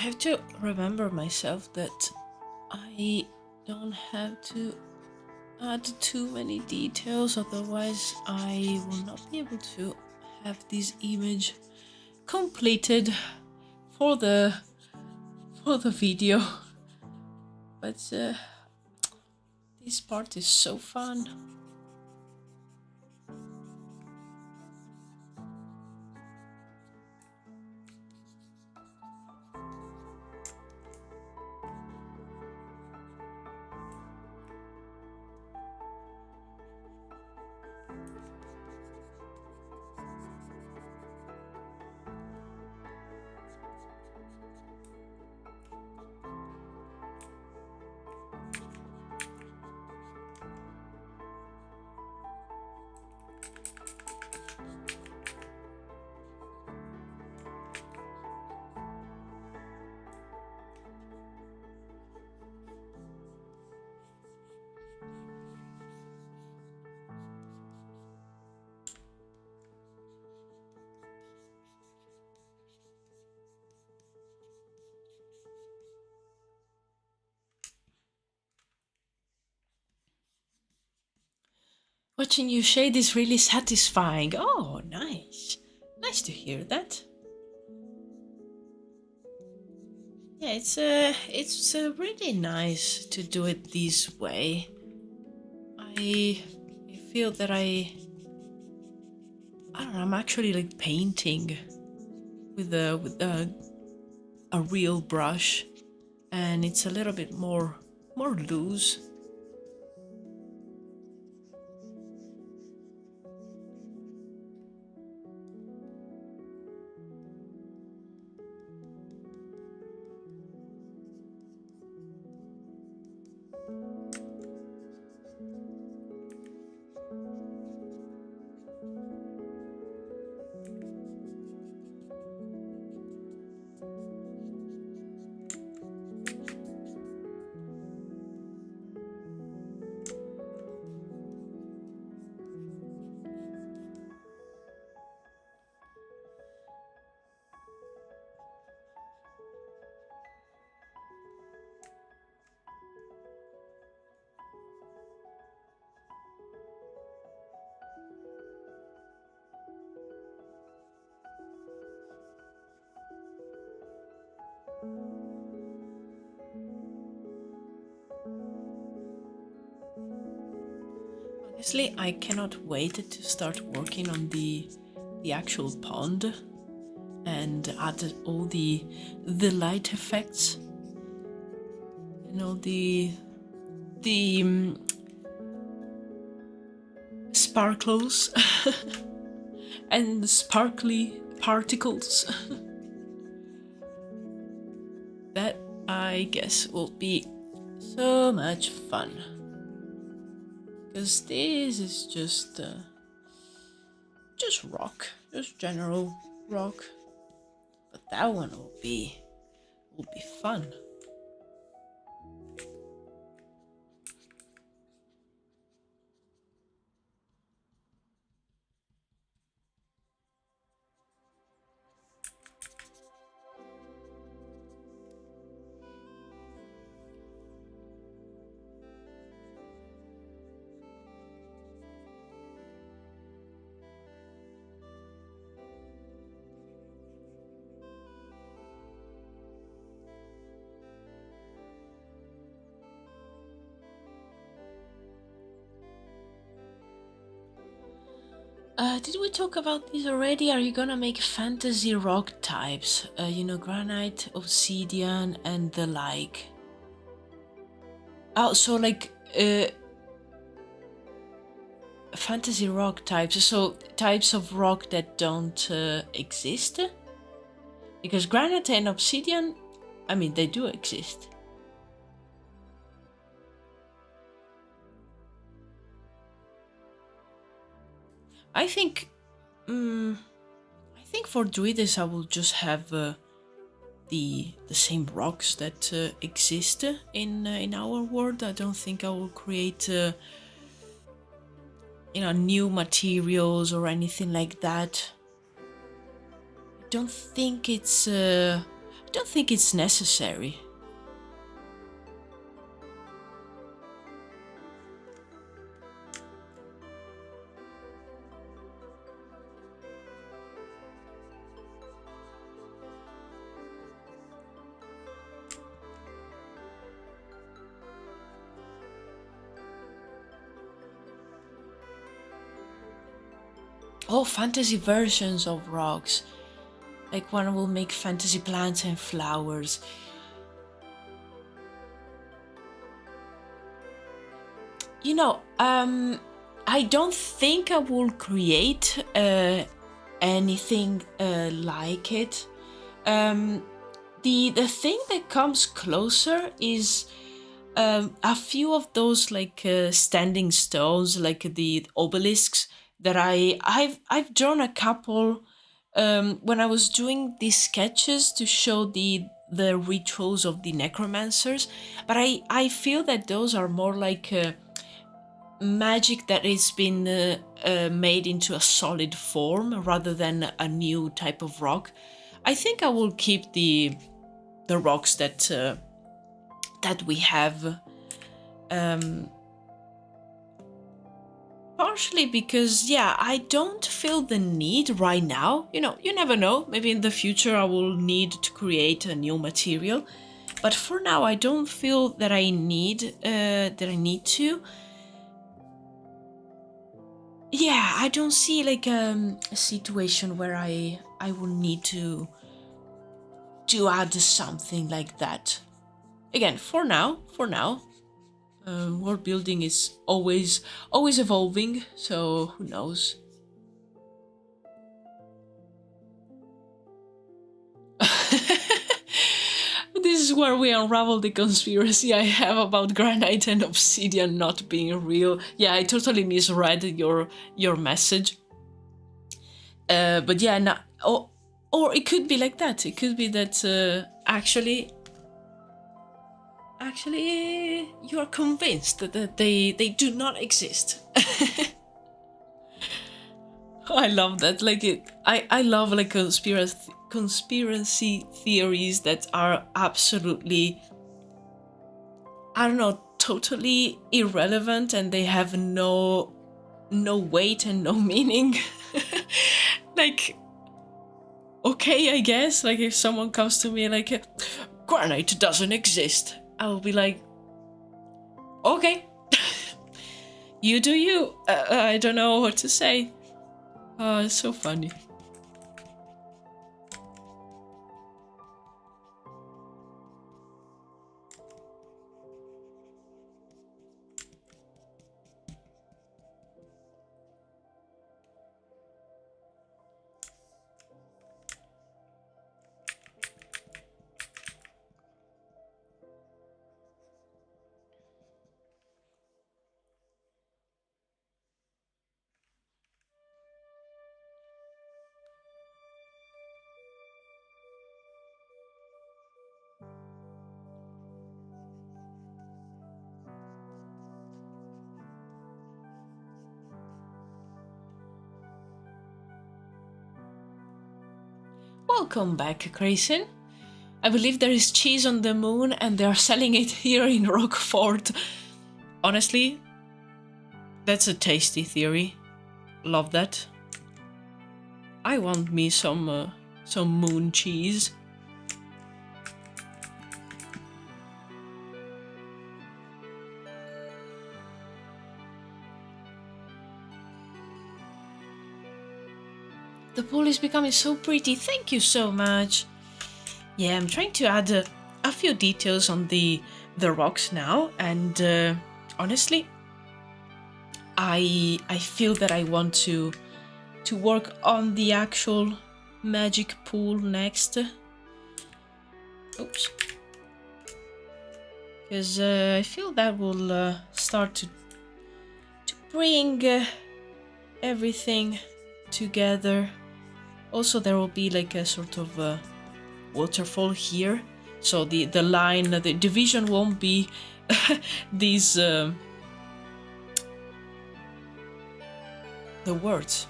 I have to remember myself that I don't have to add too many details, otherwise I will not be able to have this image completed for the video. But this part is so fun. Watching you shade is really satisfying. Oh, nice. Nice to hear that. Yeah, it's really nice to do it this way. I feel that I don't know, I'm actually like painting with a real brush, and it's a little bit more loose. Honestly, I cannot wait to start working on the actual pond and add all the light effects. You know, the sparkles and sparkly particles. That, I guess, will be so much fun. Because this is just rock, just general rock. But that one will be fun. Did we talk about this already? Are you gonna make fantasy rock types? You know, granite, obsidian, and the like. Oh, so like fantasy rock types. So types of rock that don't exist. Because granite and obsidian, I mean, they do exist. I think for Druides I will just have the same rocks that exist in our world. I don't think I will create new materials or anything like that. I don't think it's don't think it's necessary. Oh, fantasy versions of rocks. Like one will make fantasy plants and flowers. You know, I don't think I will create anything like it. The thing that comes closer is a few of those like standing stones, like the obelisks that I've drawn a couple when I was doing these sketches to show the rituals of the necromancers, but I feel that those are more like magic that has been made into a solid form rather than a new type of rock. I think I will keep the rocks that that we have. Partially because, yeah, I don't feel the need right now. You know, you never know. Maybe in the future I will need to create a new material. But for now, I don't feel that I need to. Yeah, I don't see like a situation where I will need to add something like that. Again, for now. World building is always evolving, so who knows? This is where we unravel the conspiracy I have about granite and obsidian not being real. Yeah, I totally misread your message. But yeah, no, or it could be like that. It could be that actually you are convinced that they do not exist. I love that. Like I love like conspiracy theories that are absolutely, I don't know, totally irrelevant, and they have no weight and no meaning. Like, okay, I guess, like if someone comes to me like, granite doesn't exist, I will be like, okay, you do you. I don't know what to say. Oh, it's so funny. Welcome back, Grayson. I believe there is cheese on the moon and they are selling it here in Rockford. Honestly, that's a tasty theory. Love that. I want me some moon cheese. The pool is becoming so pretty. Thank you so much. Yeah, I'm trying to add a few details on the rocks now, and honestly, I feel that I want to work on the actual magic pool next. Oops. Because I feel that will start to bring everything together. Also, there will be like a sort of waterfall here, so the line, the division won't be these the words.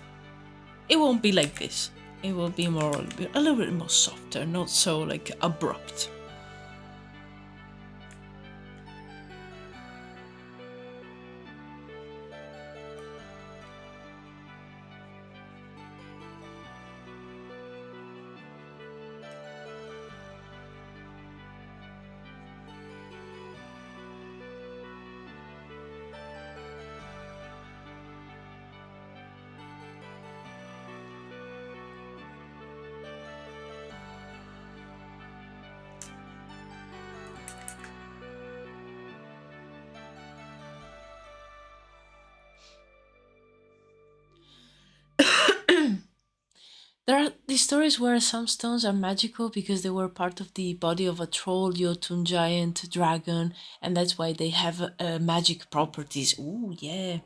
It won't be like this. it will be more a little bit more softer, not so like abrupt. There are these stories where some stones are magical because they were part of the body of a troll, Jotun giant, dragon, and that's why they have magic properties. Ooh, yeah.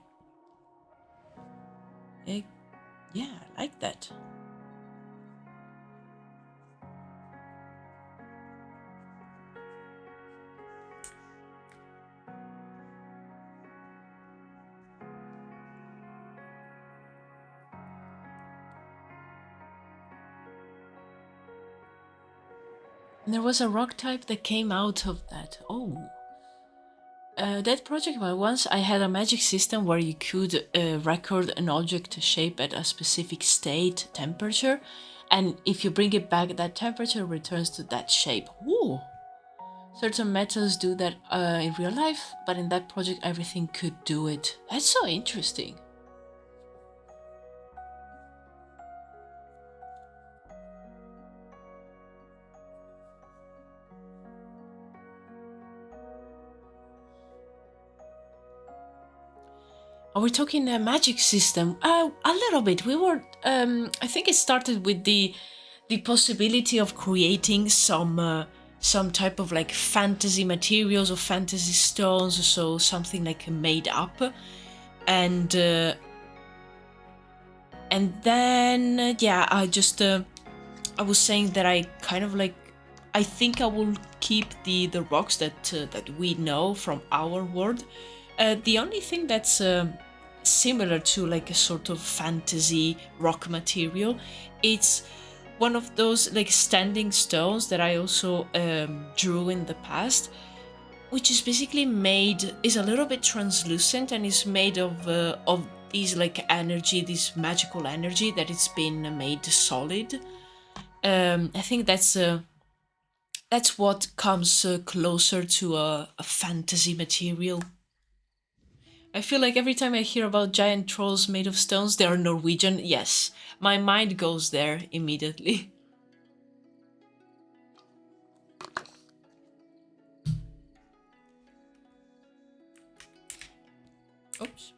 Eh, yeah, I like that. And there was a rock type that came out of that. Oh. That project, well, once I had a magic system where you could record an object shape at a specific state, temperature, and if you bring it back, that temperature returns to that shape. Ooh! Certain metals do that in real life, but in that project, everything could do it. That's so interesting. Are we talking a magic system? A little bit. We were. I think it started with the possibility of creating some type of like fantasy materials or fantasy stones, so something like made up, and then yeah, I was saying that I kind of like I think I will keep the rocks that we know from our world. The only thing that's similar to like a sort of fantasy rock material, it's one of those like standing stones that I also drew in the past, which is basically made is a little bit translucent and is made of these like energy, this magical energy that it's been made solid. I think that's what comes closer to a fantasy material. I feel like every time I hear about giant trolls made of stones, they are Norwegian. Yes, my mind goes there immediately. Oops.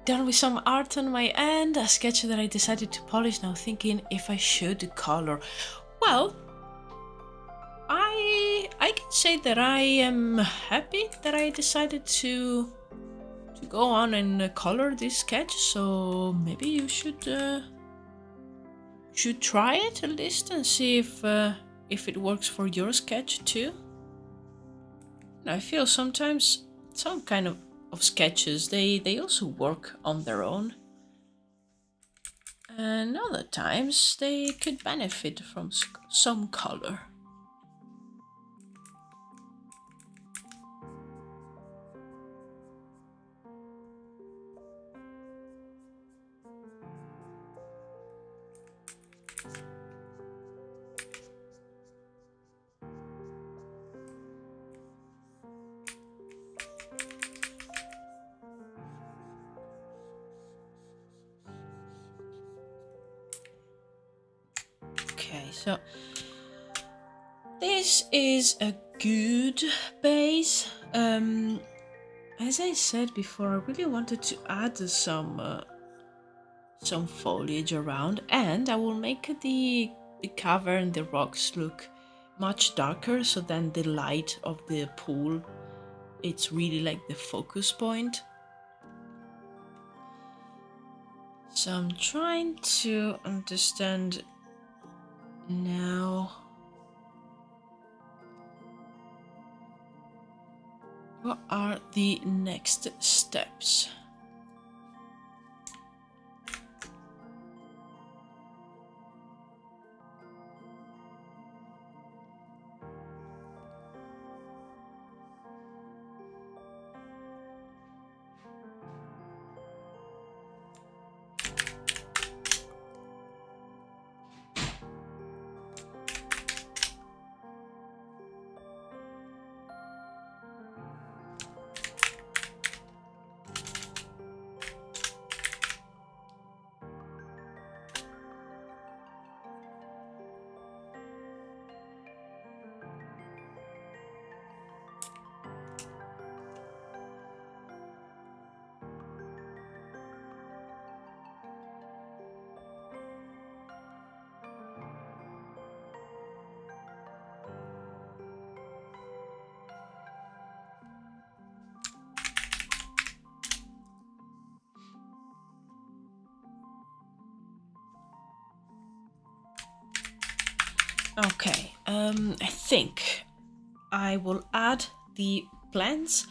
Done with some art on my end, a sketch that I decided to polish, now thinking if I should color. Well, I can say that I am happy that I decided to go on and color this sketch, so maybe you should try it at least and see if it works for your sketch too. I feel sometimes some kind of sketches, they also work on their own, and other times they could benefit from some color. So this is a good base. As I said before, I really wanted to add some foliage around, and I will make the cover and the rocks look much darker, so then the light of the pool, it's really like the focus point. So I'm trying to understand now what are the next steps. Okay, I think I will add the plants,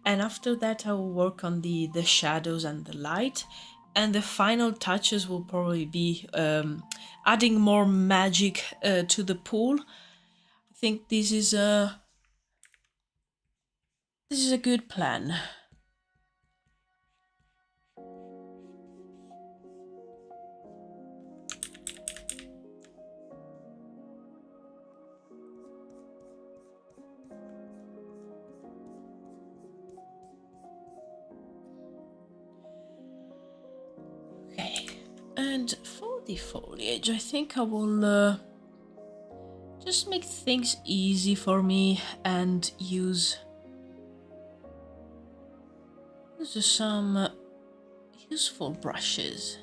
And after that I will work on the shadows and the light, and the final touches will probably be adding more magic to the pool. I think this is a good plan. Okay, and for the foliage, I think I will just make things easy for me and use some useful brushes.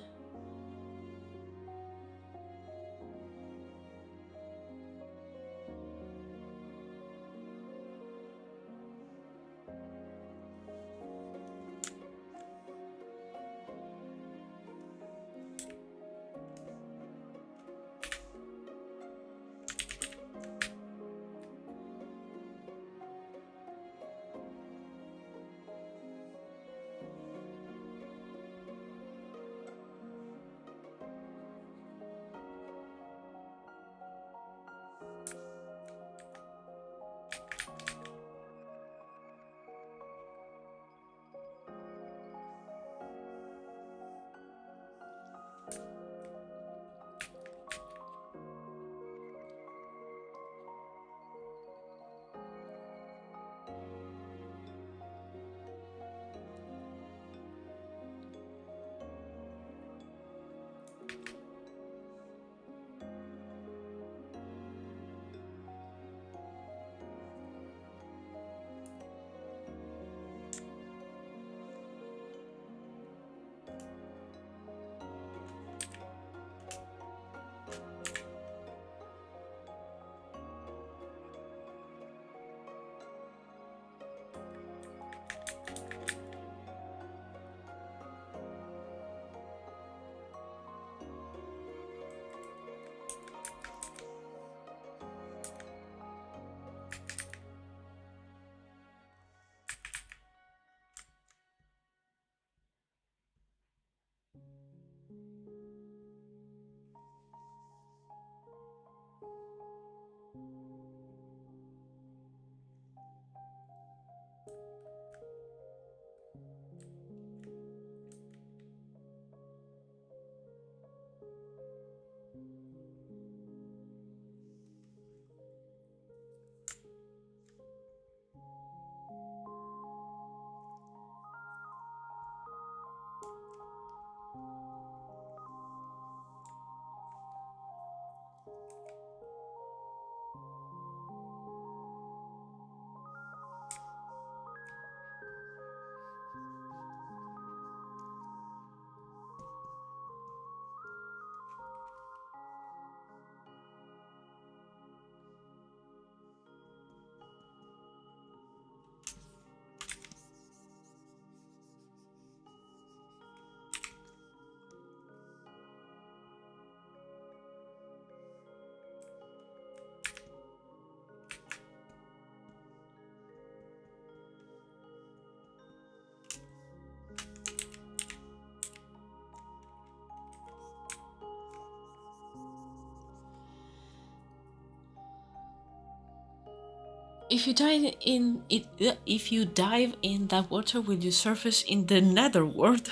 If you dive in it, if you dive in that water, will you surface in the netherworld?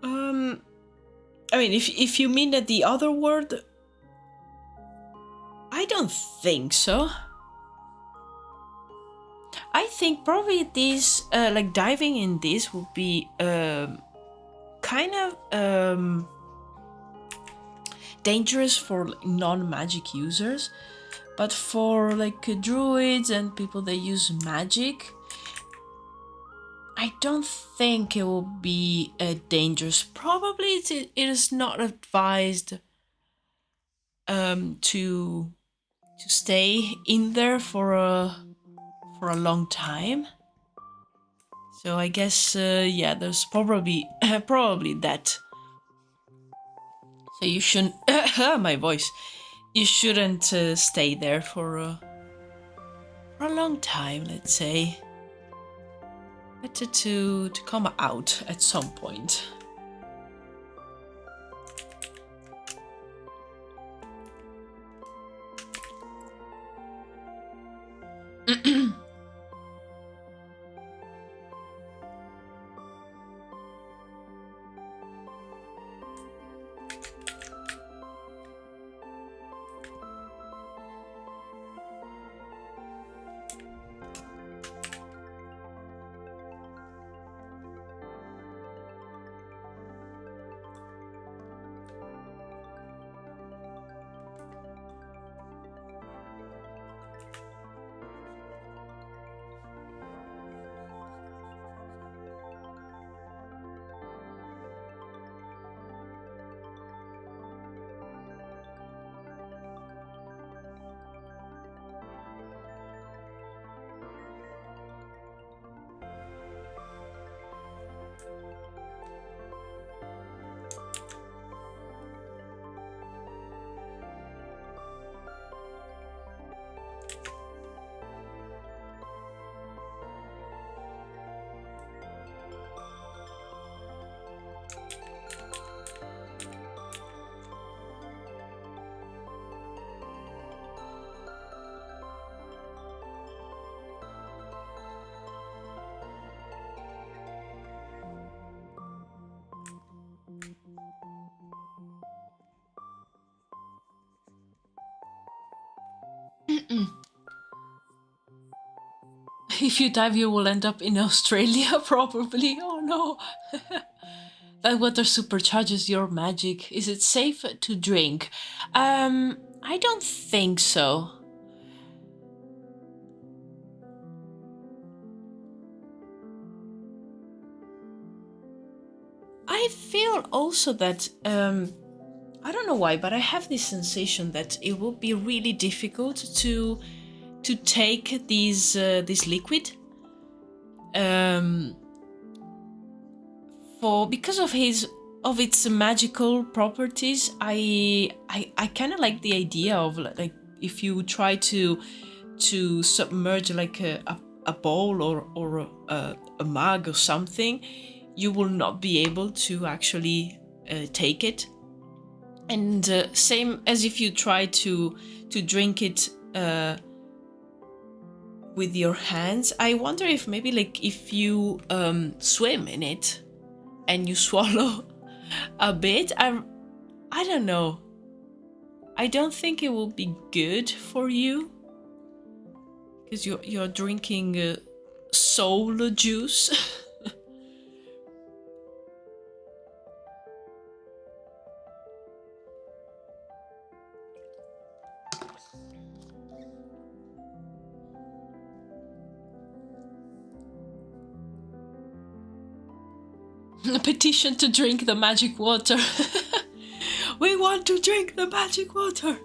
I mean, if you mean at the other world, I don't think so. I think probably this, like diving in this, would be kind of dangerous for non-magic users, but for like druids and people that use magic, I don't think it will be dangerous. Probably it is not advised to stay in there for a long time. So I guess yeah, there's probably that. So you shouldn't my voice. You shouldn't stay there for for a long time, let's say. Better to come out at some point. If you dive, you will end up in Australia, probably. Oh no. That water supercharges your magic. Is it safe to drink? I don't think so. I feel also that, I don't know why, but I have this sensation that it will be really difficult to take this liquid, because of its magical properties. I kind of like the idea of like if you try to submerge like a bowl or a mug or something, you will not be able to actually take it. And same as if you try to drink it with your hands. I wonder if maybe like if you swim in it and you swallow a bit, I don't know. I don't think it will be good for you because you're drinking soul juice. A petition to drink the magic water. We want to drink the magic water.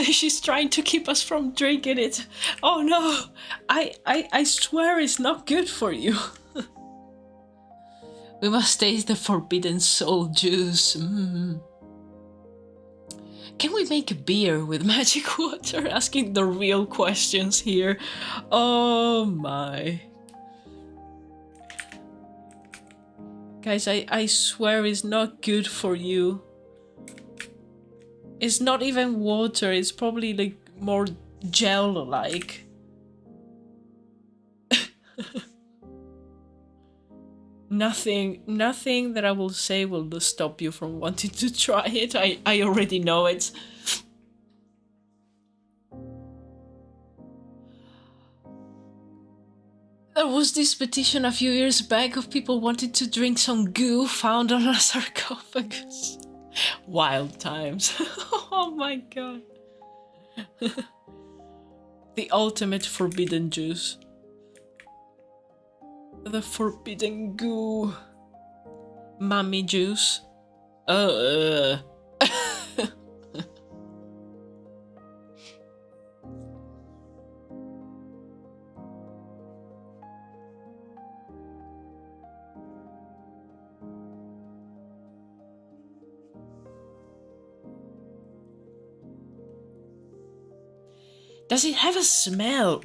She's trying to keep us from drinking it. Oh no, I swear it's not good for you. We must taste the forbidden soul juice. Can we make a beer with magic water? Asking the real questions here. Oh my. Guys, I swear it's not good for you. It's not even water, it's probably like more gel-like. Nothing that I will say will stop you from wanting to try it. I already know it. There was this petition a few years back of people wanting to drink some goo found on a sarcophagus. Wild times. Oh my god. The ultimate forbidden juice. The forbidden goo. Mummy juice. Does it have a smell?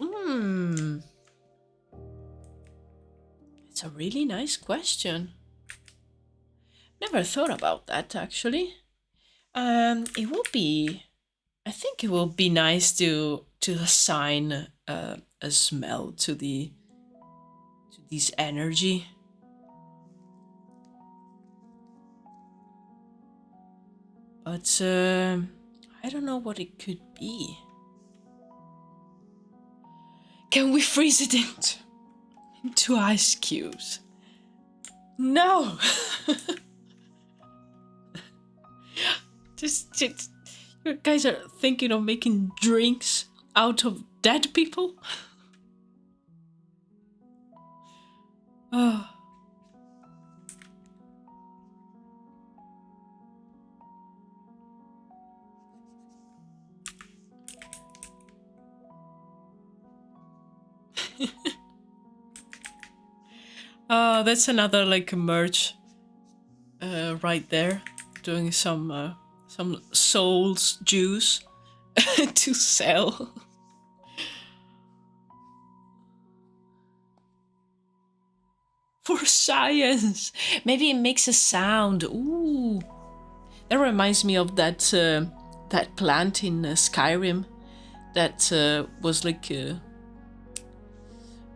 It's a really nice question. Never thought about that actually. It will be. I think it will be nice to assign a smell to this energy. But I don't know what it could be. Can we freeze it into ice cubes? No! just you guys are thinking of making drinks out of dead people? Oh. That's another like merch right there. Doing some souls juice to sell. For science. Maybe it makes a sound. Ooh. That reminds me of that that plant in Skyrim that was like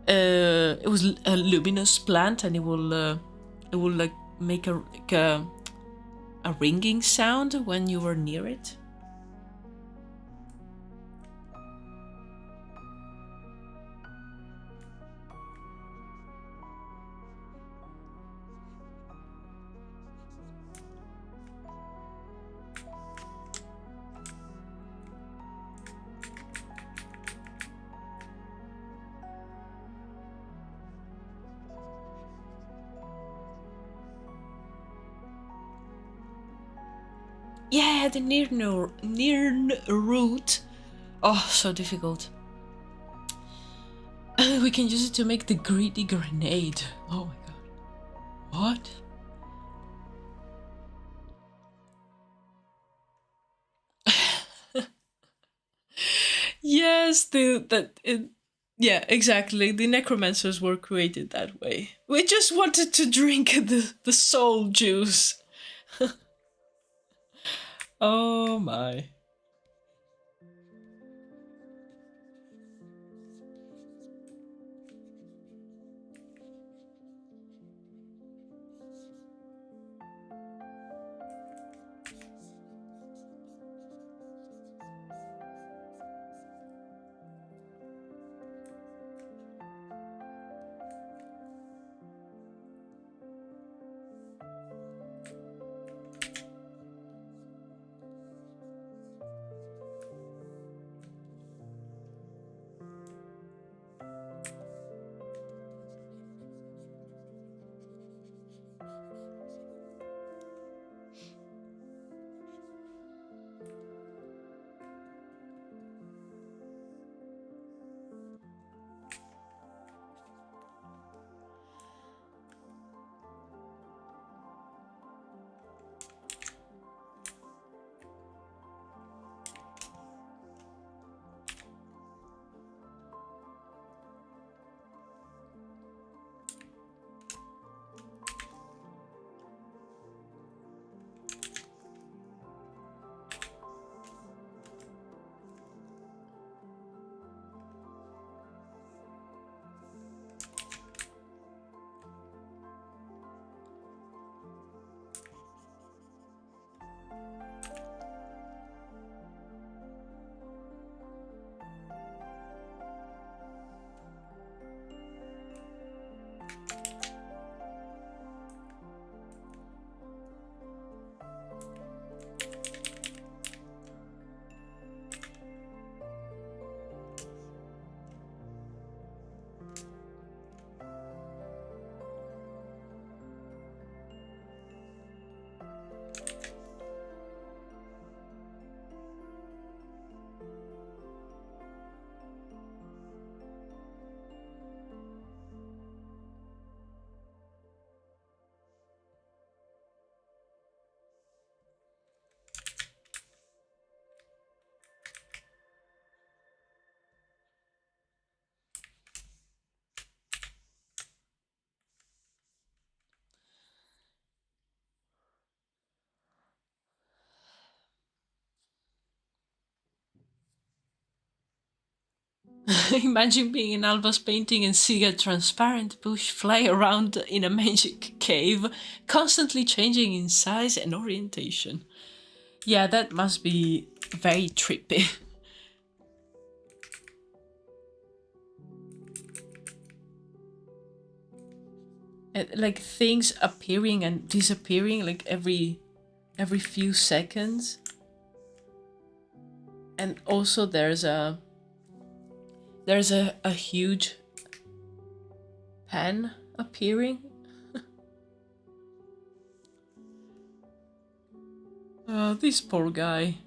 it was a luminous plant, and it will like make a ringing sound when you were near it. Yeah, the Nirn root. Oh, so difficult. We can use it to make the greedy grenade. Oh my god. What? Yes, yeah, exactly. The necromancers were created that way. We just wanted to drink the soul juice. Oh my. Imagine being in Alba's painting and seeing a transparent bush fly around in a magic cave, constantly changing in size and orientation. Yeah, that must be very trippy. Like things appearing and disappearing like every few seconds. And also there's a huge pen appearing. Oh, this poor guy.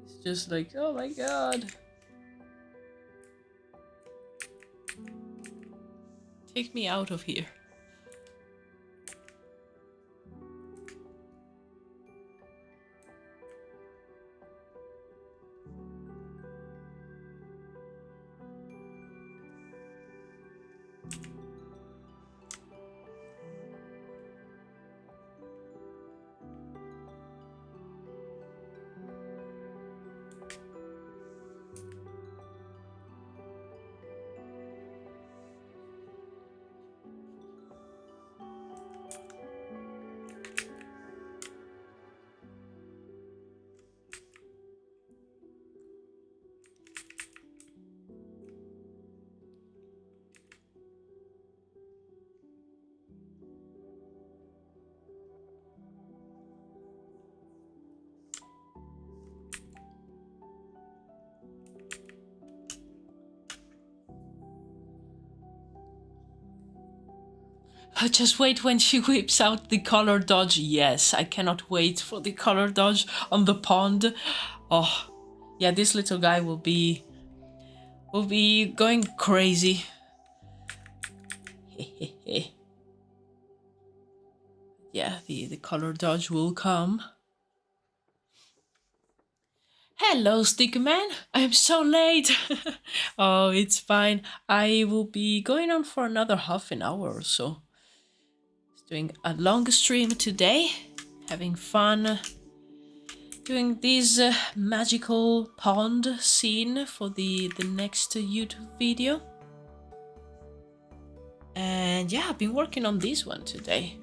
He's just like, oh my god. Take me out of here. Just wait when she whips out the color dodge. Yes, I cannot wait for the color dodge on the pond. Oh, yeah, this little guy will be going crazy. Yeah, the color dodge will come. Hello, Stickman. I'm so late. Oh, it's fine. I will be going on for another half an hour or so. Doing a long stream today, having fun doing this magical pond scene for the next YouTube video. And yeah, I've been working on this one today.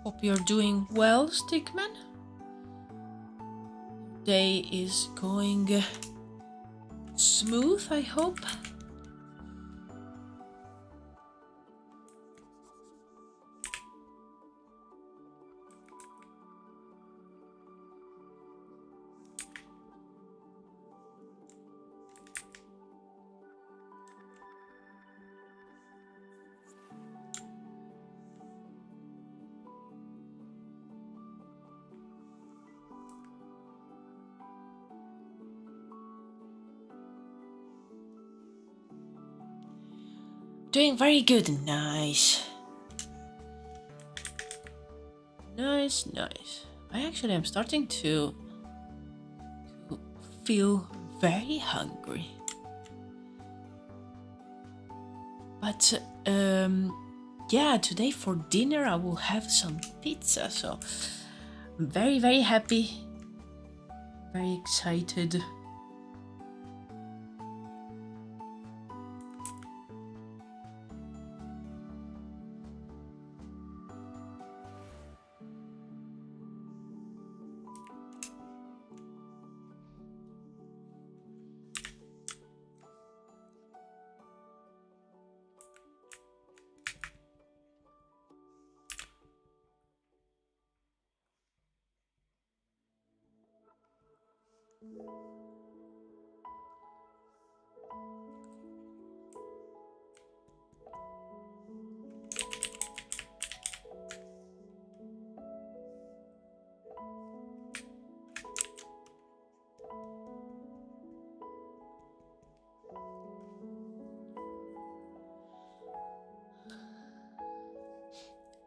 Hope you're doing well, Stickman. Day is going smooth, I hope. Doing very good. Nice. Nice, nice. I actually am starting to feel very hungry. But yeah, today for dinner I will have some pizza, so I'm very, very happy. Very excited.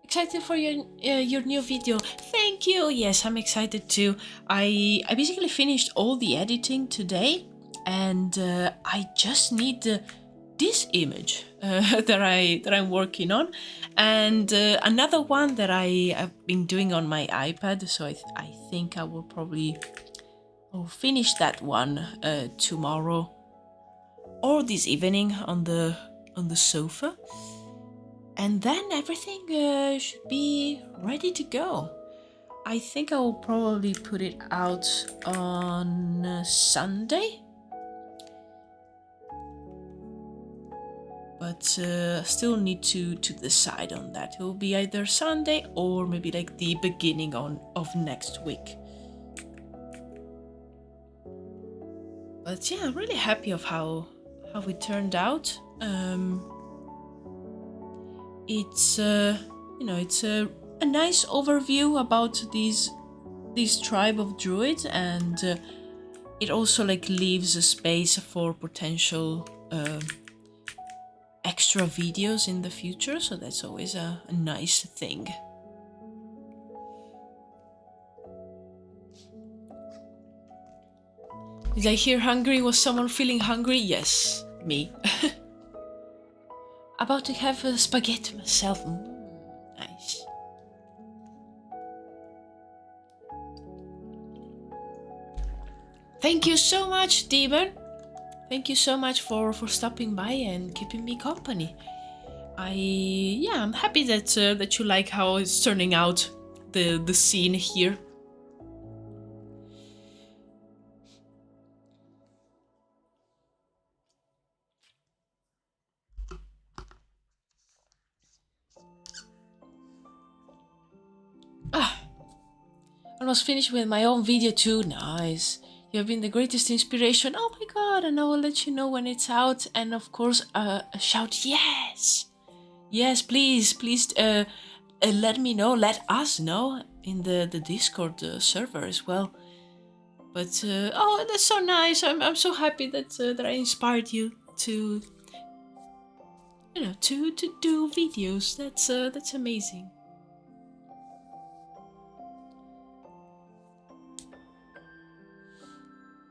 Excited for your new video. Thank you. Yes, I'm excited too. I basically finished all the editing today, and I just need this image that I'm working on, and another one that I have been doing on my iPad. So I think I will probably finish that one tomorrow or this evening on the sofa, and then everything should be ready to go. I think I will probably put it out on Sunday, but still need to decide on that. It will be either Sunday or maybe like the beginning of next week. But yeah, I'm really happy of how it turned out. It's it's a nice overview about this tribe of druids, and it also like leaves a space for potential extra videos in the future, so that's always a nice thing. Did I hear hungry? Was someone feeling hungry? Yes, me. About to have a spaghetti myself. Nice. Thank you so much, Demon. Thank you so much for stopping by and keeping me company. I'm happy that you like how it's turning out, the scene here. Almost finished with my own video too. Nice. You have been the greatest inspiration. Oh my god, and I will let you know when it's out. And of course, shout yes. Yes, please let me know, let us know in the Discord server as well. But oh, that's so nice. I'm so happy that I inspired you to to do videos. That's amazing.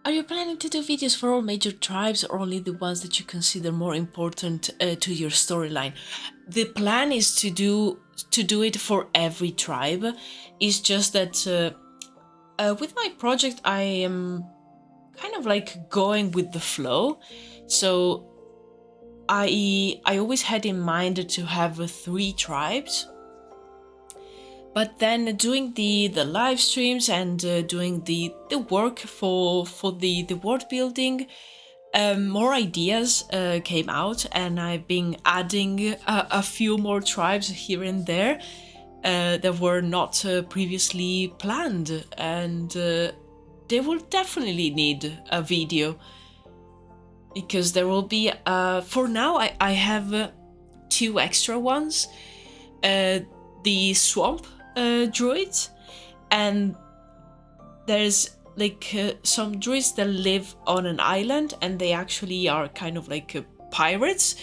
Are you planning to do videos for all major tribes or only the ones that you consider more important to your storyline? The plan is to do it for every tribe. It's just that with my project I am kind of like going with the flow. So I always had in mind to have 3 tribes. But then doing the live streams and doing the work for the world building, more ideas came out, and I've been adding a few more tribes here and there that were not previously planned, and they will definitely need a video, because there will be for now I have 2 extra ones, the swamp druids, and there's like some druids that live on an island, and they actually are kind of like pirates,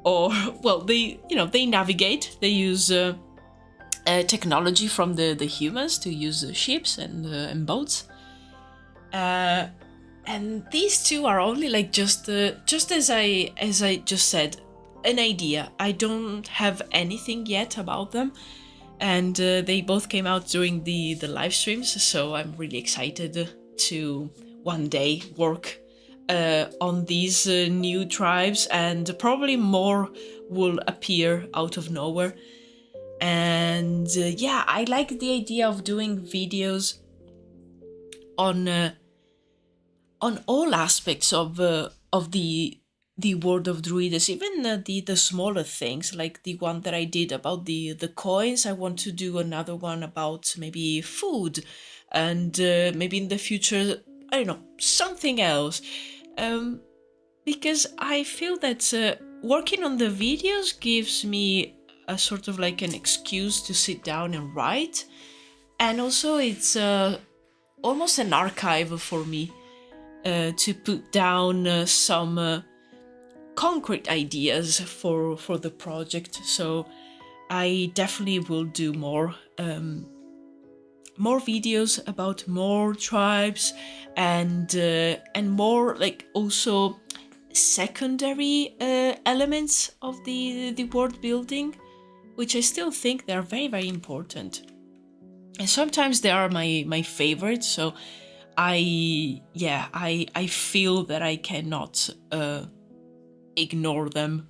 or well, they navigate. They use technology from the humans to use ships and boats. And these 2 are only like just as I just said, an idea. I don't have anything yet about them. And they both came out during the live streams, so I'm really excited to one day work on these new tribes, and probably more will appear out of nowhere. And I like the idea of doing videos on all aspects of the world of Druides, even the smaller things, like the one that I did about the coins. I want to do another one about maybe food, and maybe in the future, I don't know, something else. Because I feel that working on the videos gives me a sort of like an excuse to sit down and write, and also it's almost an archive for me to put down some concrete ideas for the project. So I definitely will do more more videos about more tribes and more like also secondary elements of the world building, which I still think they are very, very important. And sometimes they are my favorites. So I feel that I cannot ignore them.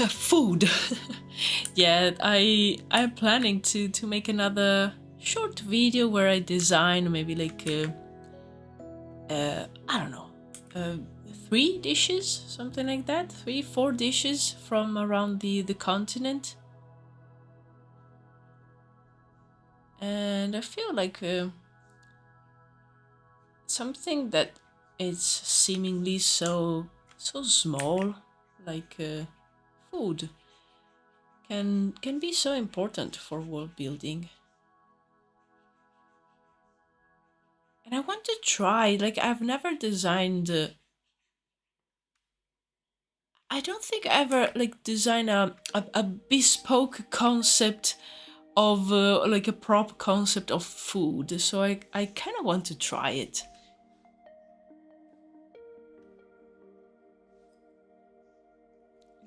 Food. Yeah, I'm planning to make another short video where I design maybe like I don't know, 3 dishes, something like that, 4 dishes from around the continent. And I feel like something that is seemingly so small, like food, can be so important for world building. And I want to try, like I've never designed I don't think I ever like design a bespoke concept of like a prop concept of food, so I kind of want to try it.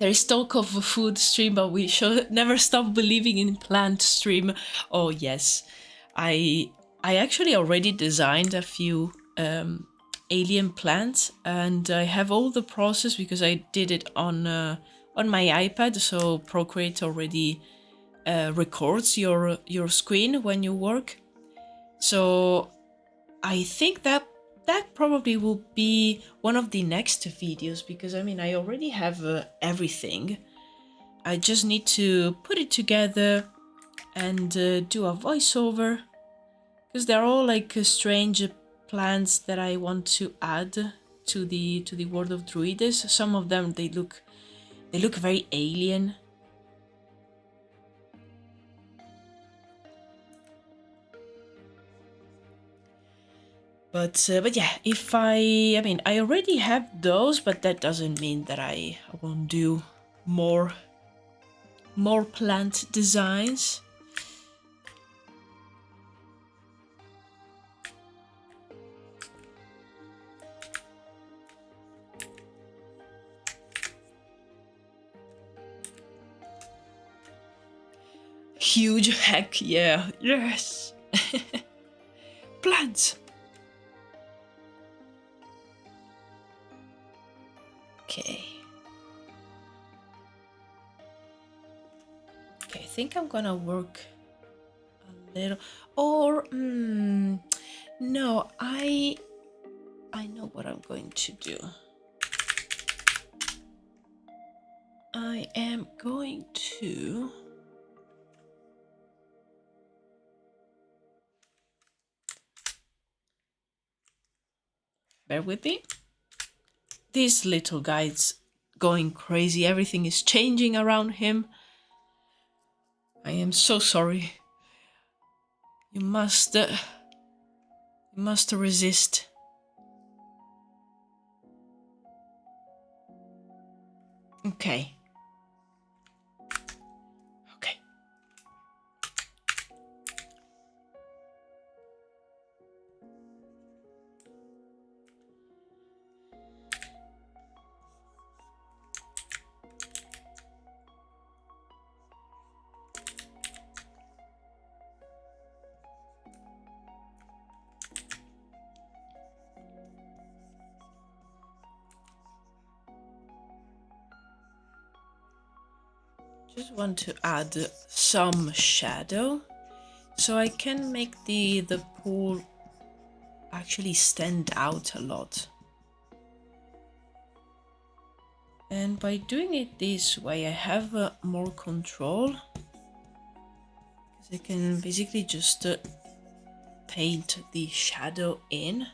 There is talk of a food stream, but we should never stop believing in plant stream. Oh yes, I actually already designed a few alien plants, and I have all the process because I did it on my iPad. So Procreate already records your screen when you work. So I think that probably will be one of the next videos, because I mean I already have everything. I just need to put it together and do a voiceover, because they're all like strange plants that I want to add to the world of Druides. Some of them they look very alien. But yeah, if I mean, I already have those, but that doesn't mean that I won't do more plant designs. Huge, heck yeah, yes. Plants. Okay. Okay, I think I'm gonna work a little, or no, I know what I'm going to do. I am going to bear with me. This little guy's going crazy. Everything is changing around him. I am so sorry. You must resist. Okay. Okay. just want to add some shadow so I can make the pool actually stand out a lot. And by doing it this way, I have more control, because I can basically just paint the shadow in.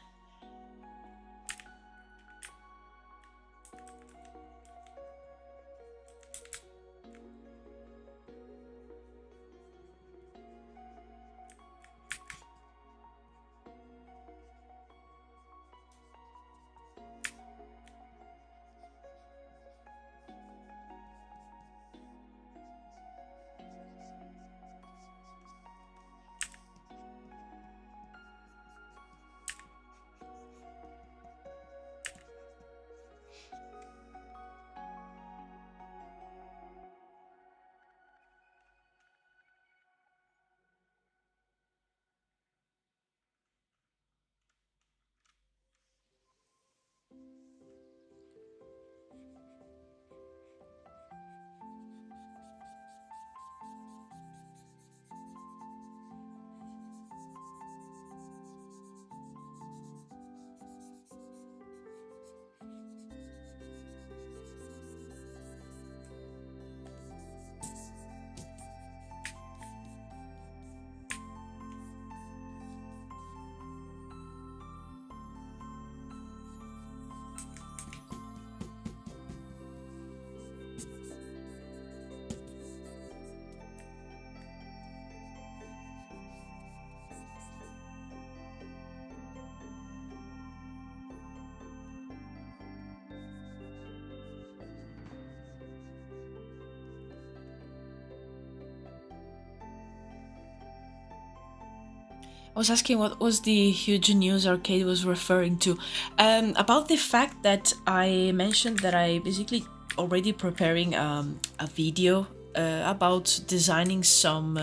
I was asking what was the huge news Arcade was referring to. About the fact that I mentioned that I basically already preparing a video about designing some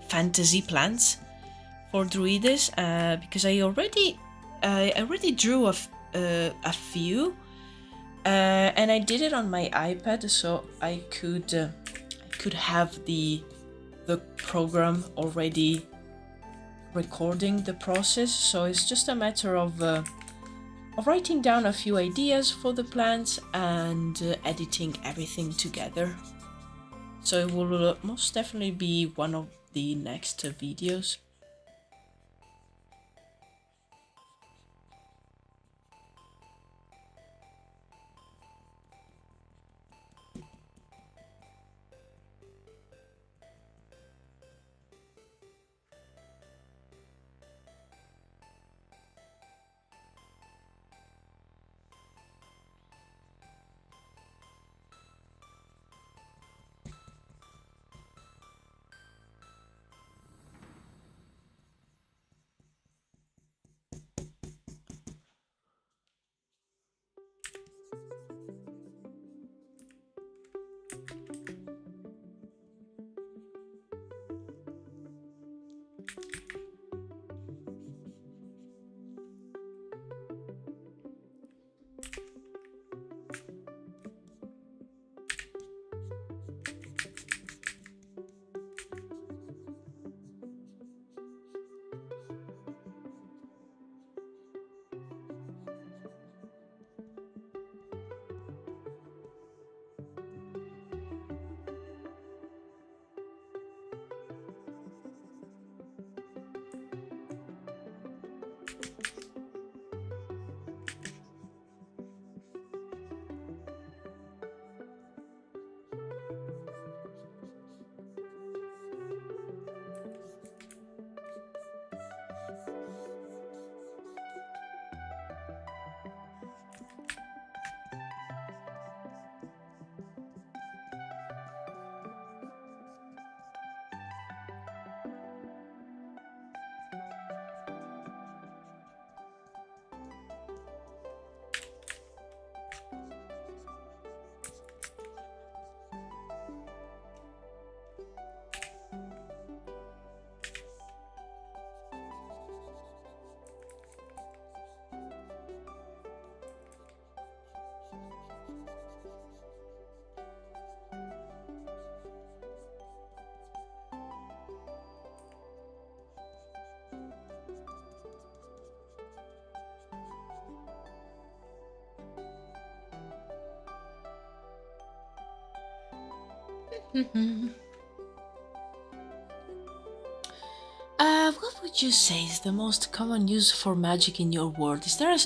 fantasy plants for Druides, because I already drew a few, and I did it on my iPad, so I could have the program already recording the process. So it's just a matter of writing down a few ideas for the plants and editing everything together. So it will most definitely be one of the next videos. What would you say is the most common use for magic in your world? Is there a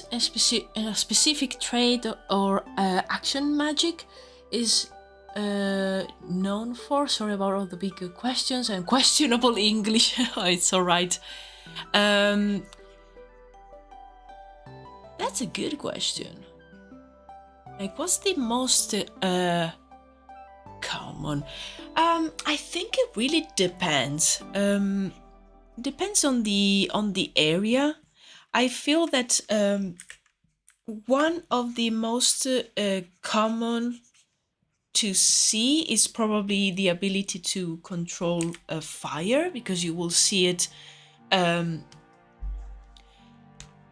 specific trait or action magic is known for? Sorry about all the big questions and questionable English. It's alright. That's a good question. Like, what's the most common? I think it really depends. Depends on the area. I feel that one of the most common to see is probably the ability to control fire, because you will see it.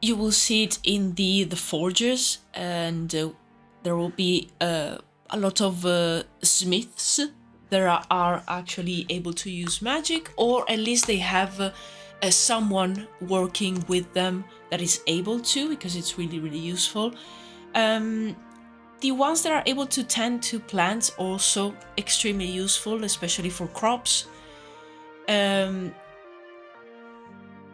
You will see it in the forges, and there will be a lot of smiths that are actually able to use magic, or at least they have someone working with them that is able to, because it's really, really useful. The ones that are able to tend to plants also extremely useful, especially for crops.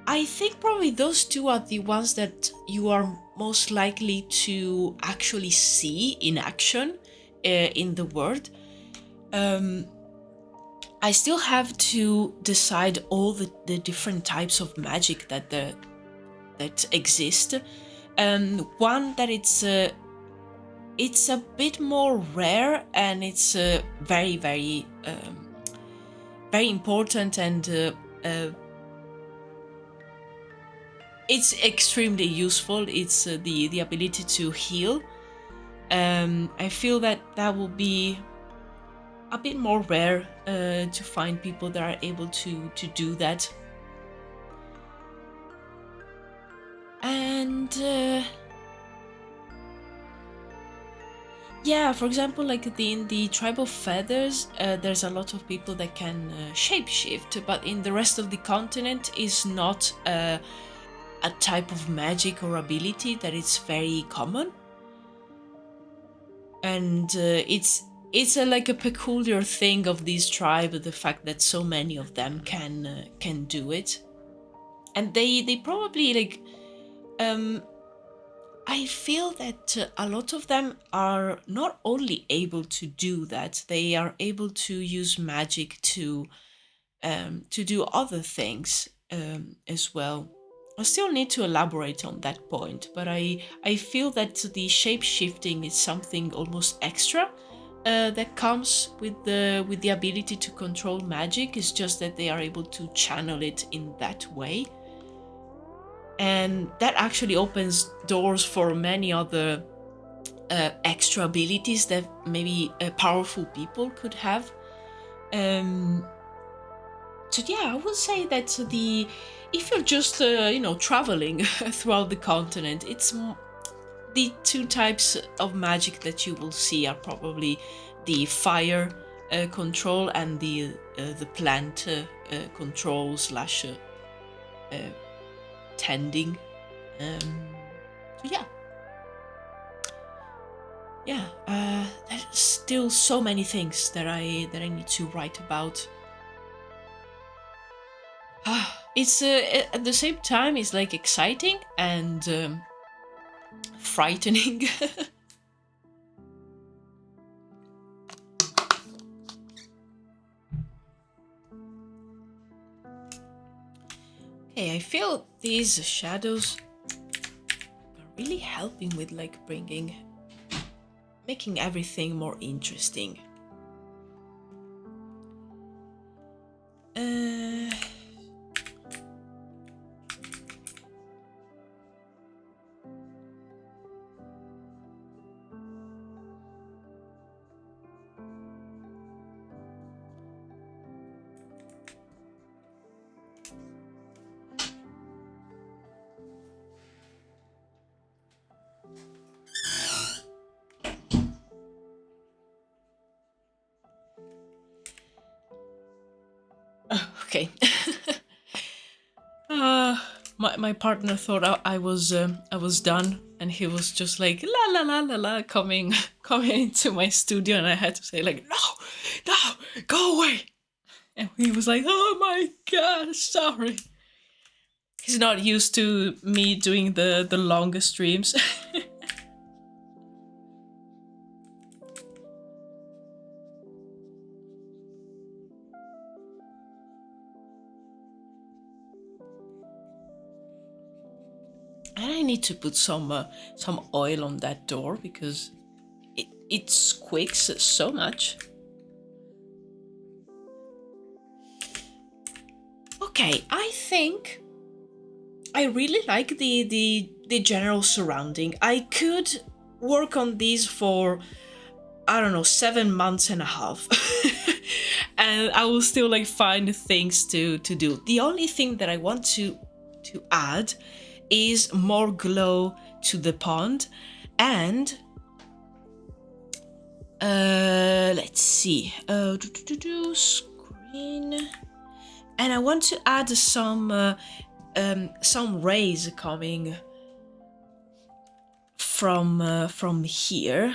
I think probably those two are the ones that you are most likely to actually see in action in the world. I still have to decide all the different types of magic that exist. One that it's a bit more rare, and it's very, very, very important, and it's extremely useful. It's the ability to heal. I feel that will be a bit more rare to find people that are able to do that. And yeah, for example, like in the tribe of feathers, there's a lot of people that can shapeshift, but in the rest of the continent is not a type of magic or ability that is very common. And it's like a peculiar thing of this tribe, the fact that so many of them can do it. And they probably like I feel that a lot of them are not only able to do that, they are able to use magic to do other things as well. I still need to elaborate on that point, but I feel that the shape-shifting is something almost extra that comes with the ability to control magic. It's just that they are able to channel it in that way. And that actually opens doors for many other extra abilities that maybe powerful people could have. So yeah, I would say that if you're just traveling throughout the continent, it's the two types of magic that you will see are probably the fire control and the plant control slash tending. So yeah, there's still so many things that I need to write about. It's at the same time, it's like exciting and frightening. Okay, I feel these shadows are really helping with like making everything more interesting. Okay. My partner thought I was done, and he was just like la la la la la coming coming into my studio, and I had to say like, no, go away. And he was like, oh my god, sorry. He's not used to me doing the longest streams. And I need to put some oil on that door because it squeaks so much. Okay, I think I really like the general surrounding. I could work on these for, I don't know, 7 months and a half. And I will still like find things to do. The only thing that I want to add is more glow to the pond, and let's see, screen, and I want to add some rays coming from here.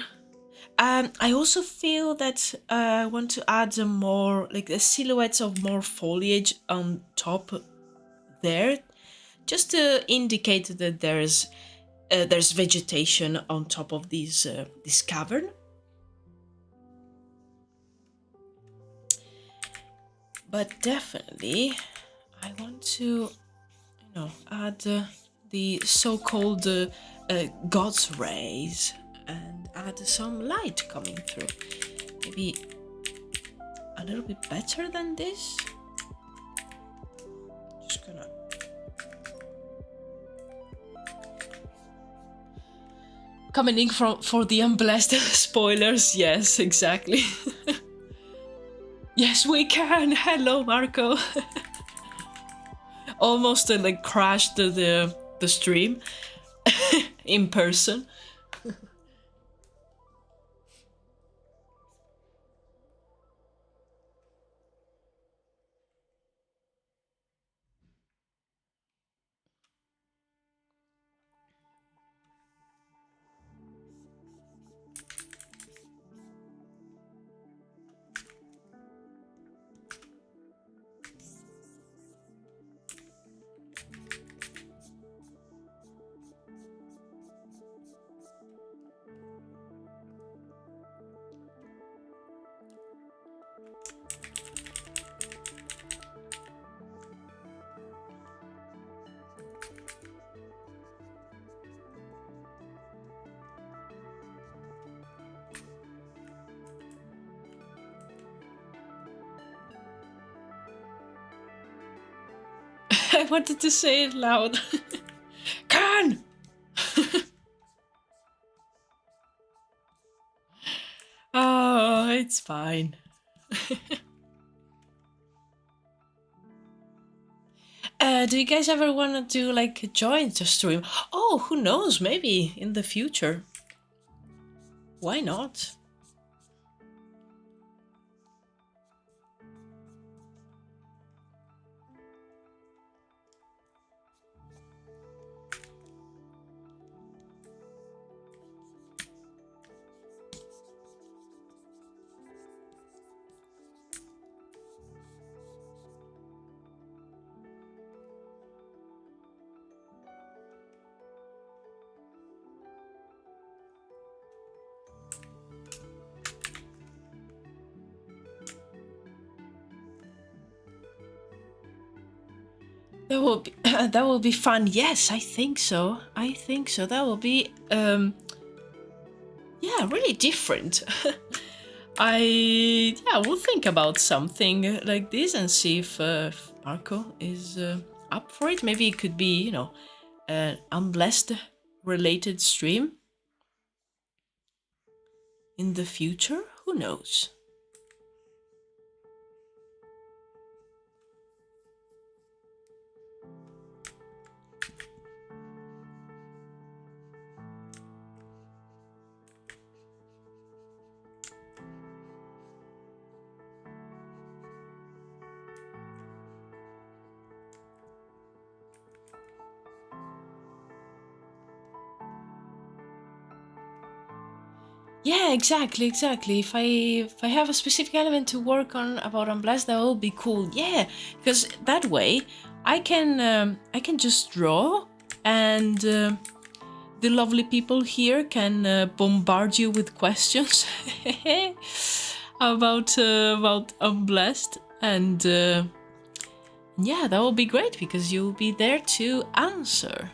I also feel that I want to add more like the silhouettes of more foliage on top there, just to indicate that there's vegetation on top of this cavern. But definitely, I want to, add the so-called God's rays and add some light coming through. Maybe a little bit better than this. Just gonna. Coming in for the unblessed spoilers, yes, exactly. Yes, we can. Hello, Marco. Almost like crashed the stream in person. I wanted to say it loud. Can! Oh, it's fine. Do you guys ever want to do like join the stream? Oh, who knows? Maybe in the future. Why not? That will be that will be fun. Yes, I think so. I think so. That will be yeah, really different. We'll think about something like this and see if Marco is up for it. Maybe it could be, an unblessed related stream in the future. Who knows? Yeah, exactly, exactly. If I have a specific element to work on about Unblessed, that will be cool. Yeah, because that way I can just draw, and the lovely people here can bombard you with questions about Unblessed, and yeah, that will be great because you'll be there to answer.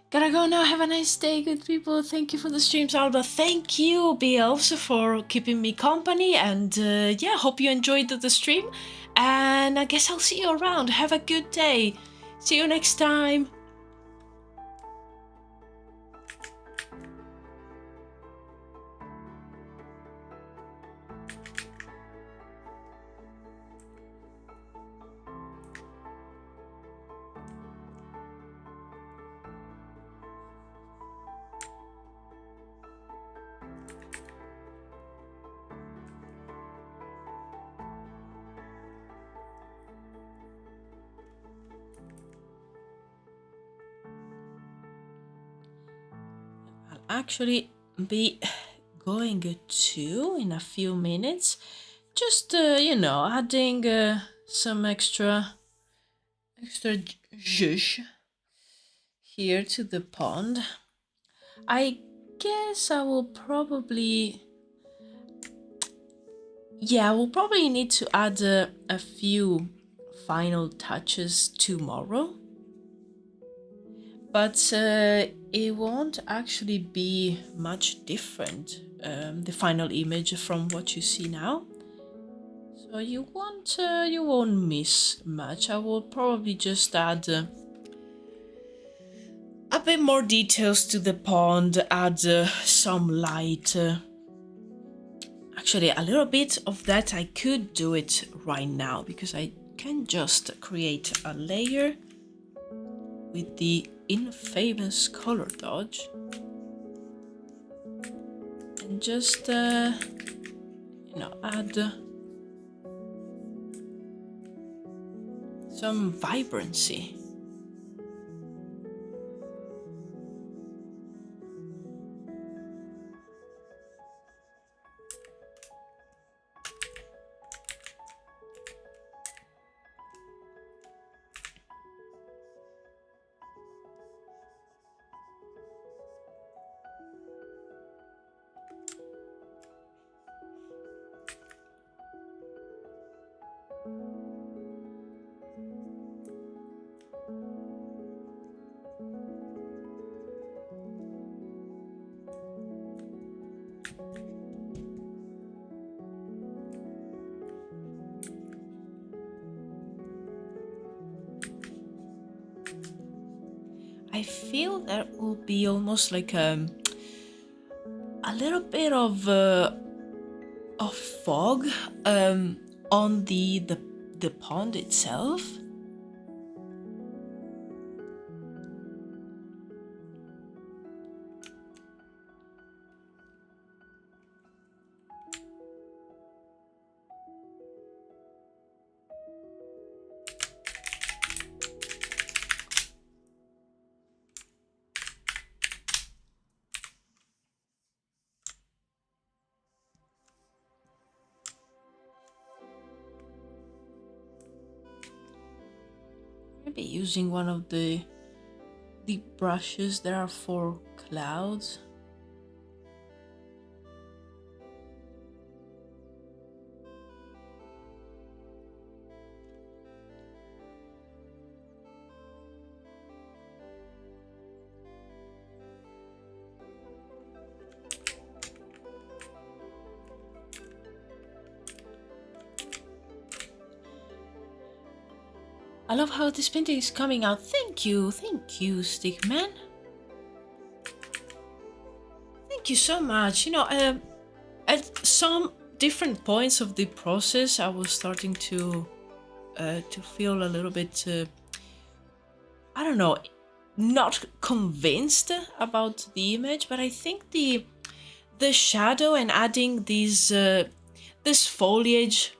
Gotta go now. Have a nice day, good people. Thank you for the streams, Alba. Thank you, B also, for keeping me company. And yeah, hope you enjoyed the stream. And I guess I'll see you around. Have a good day. See you next time. I'll actually be going to in a few minutes. Just, you know, adding some extra zhuzh here to the pond. I guess I will probably... Yeah, we'll probably need to add a few final touches tomorrow. But it won't actually be much different, the final image from what you see now. So you won't miss much. I will probably just add a bit more details to the pond, add some light. Actually, a little bit of that I could do it right now because I can just create a layer with the infamous color dodge and just you know, add some vibrancy. I feel there will be almost like a little bit of fog on the pond itself. Maybe using one of the brushes that are for clouds. I love how this painting is coming out. Thank you, Stickman. Thank you so much. You know, at some different points of the process, I was starting to feel a little bit, I don't know, not convinced about the image, but I think the shadow and adding these this foliage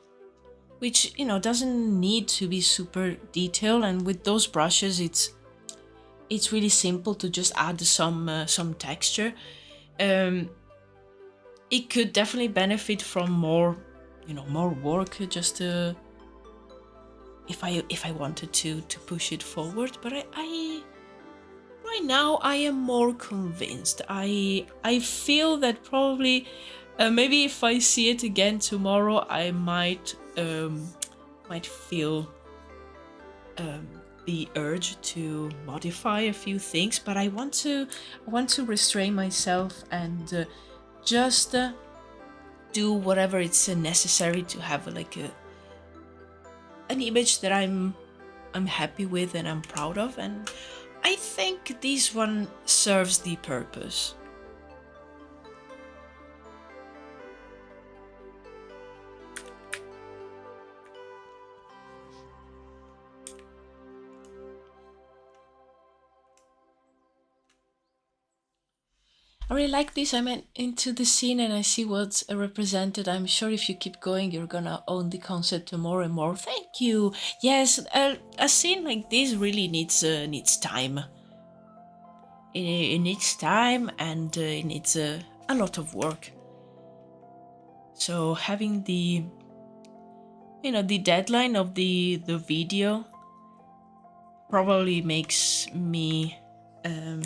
which, you know, doesn't need to be super detailed. And with those brushes, it's really simple to just add some texture. It could definitely benefit from more, you know, more work, just to, if I wanted to push it forward. But I right now I am more convinced. I feel that probably maybe if I see it again tomorrow, I might feel the urge to modify a few things, but I want to restrain myself and just do whatever it's necessary to have like an image that I'm happy with and I'm proud of, and I think this one serves the purpose. I really like this. I went into the scene and I see what's represented. I'm sure if you keep going, you're gonna own the concept more and more. Thank you. Yes, a scene like this really needs time. It needs time, and it needs a lot of work. So having the, you know, the deadline of the video probably makes me a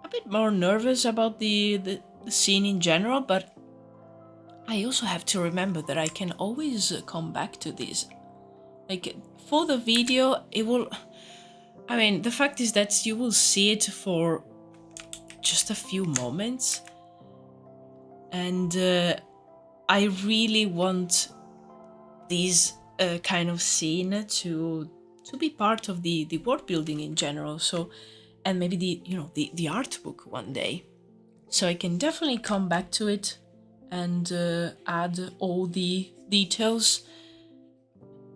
bit more nervous about the scene in general, but I also have to remember that I can always come back to this. Like, for the video, it will, I mean, the fact is that you will see it for just a few moments, and I really want this kind of scene to be part of the world building in general. So, and maybe the art book one day. So I can definitely come back to it and add all the details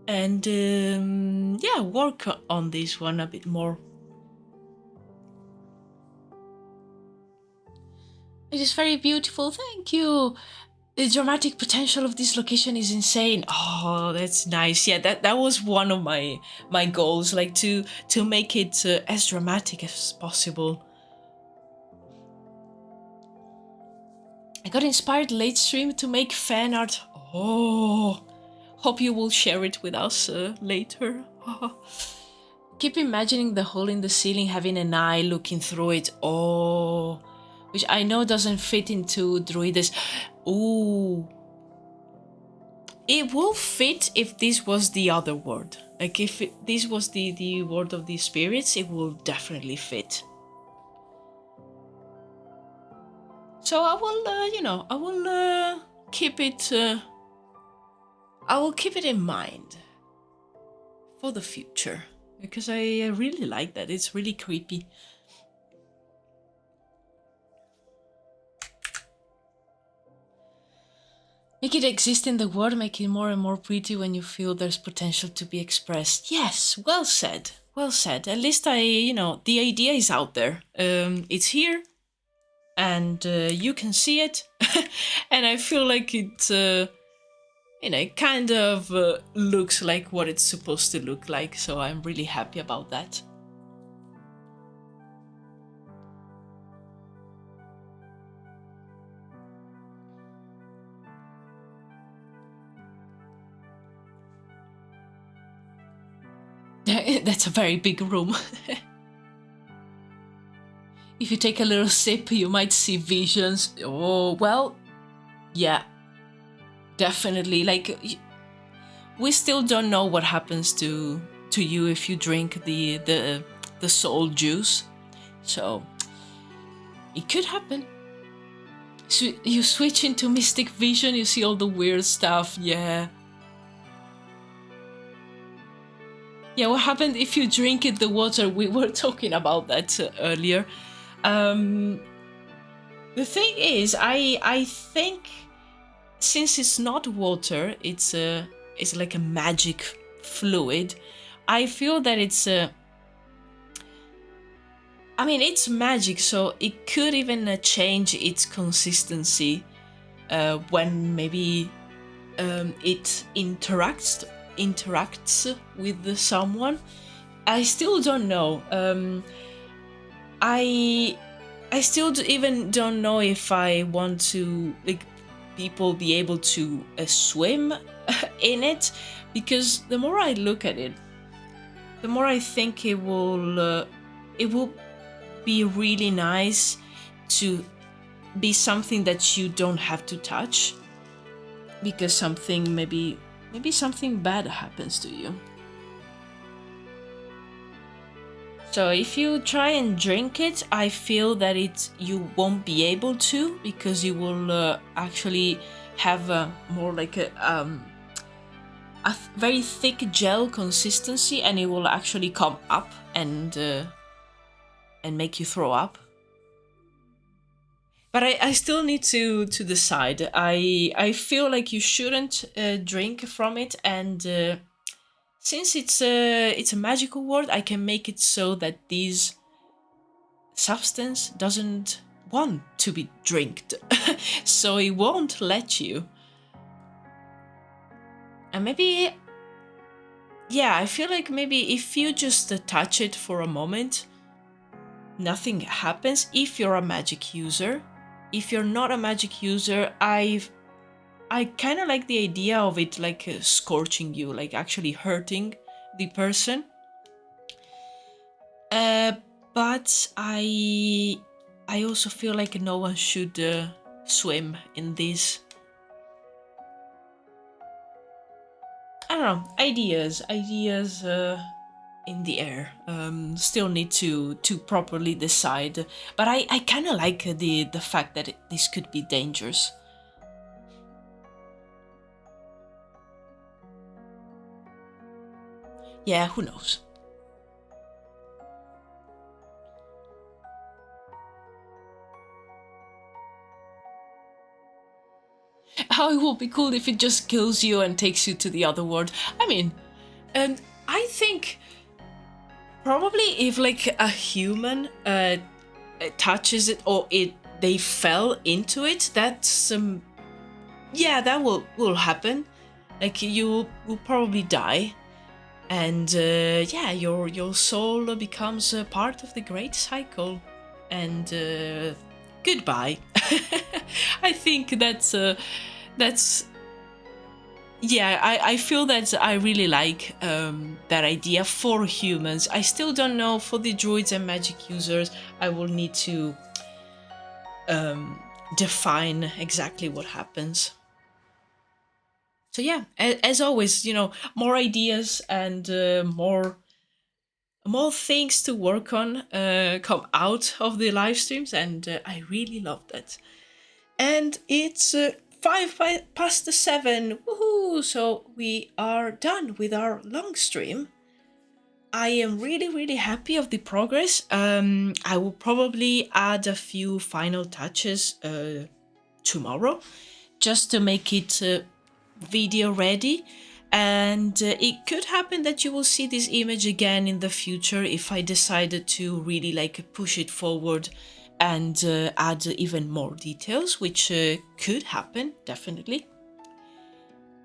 and yeah, work on this one a bit more. It is very beautiful, thank you. The dramatic potential of this location is insane. Oh, that's nice. Yeah, that was one of my goals, like to make it as dramatic as possible. I got inspired late stream to make fan art. Oh, hope you will share it with us later. Keep imagining the hole in the ceiling having an eye looking through it. Oh, which I know doesn't fit into Druwides. Ooh. It will fit if this was the other word. Like if this was the word of the spirits, it will definitely fit. So I will, I will keep it. I will keep it in mind for the future because I really like that. It's really creepy. Make it exist in the world, make it more and more pretty when you feel there's potential to be expressed. Yes, well said, well said. At least the idea is out there. It's here, and you can see it, and I feel like it, it kind of looks like what it's supposed to look like, so I'm really happy about that. That's a very big room. If you take a little sip, you might see visions. Oh, well, yeah, definitely. Like, we still don't know what happens to you if you drink the soul juice. So, it could happen. So you switch into mystic vision, you see all the weird stuff, yeah. Yeah, what happened if you drink it, the water? We were talking about that earlier. The thing is, I think since it's not water, it's like a magic fluid. I feel that it's I mean, it's magic, so it could even change its consistency when maybe it interacts with someone. I still don't know. I still even don't know if I want to like people be able to swim in it, because the more I look at it, the more I think it will be really nice to be something that you don't have to touch, because something maybe something bad happens to you. So if you try and drink it, I feel that you won't be able to, because you will actually have more like a very thick gel consistency, and it will actually come up and make you throw up. But I still need to decide. I feel like you shouldn't drink from it, and since it's a magical word, I can make it so that this substance doesn't want to be drinked, so it won't let you. And maybe, yeah, I feel like maybe if you just touch it for a moment, nothing happens if you're a magic user. If you're not a magic user, I kind of like the idea of it like scorching you, like actually hurting the person. But I also feel like no one should swim in this. I don't know, ideas in the air. Still need to properly decide. But I kind of like the fact that this could be dangerous. Yeah, who knows? How it would be cool if it just kills you and takes you to the other world. I mean, I think probably if like a human touches it, or they fell into it, that's yeah, that will happen. Like you will probably die, and yeah, your soul becomes a part of the great cycle, and goodbye. I think that's yeah, I feel that I really like that idea for humans. I still don't know for the druids and magic users. I will need to define exactly what happens. So yeah, as always, more ideas and more things to work on come out of the live streams, and I really love that. And it's 7:05. Woohoo! So we are done with our long stream. I am really happy of the progress. I will probably add a few final touches tomorrow, just to make it video ready. And it could happen that you will see this image again in the future if I decided to really like push it forward and add even more details, which could happen, definitely.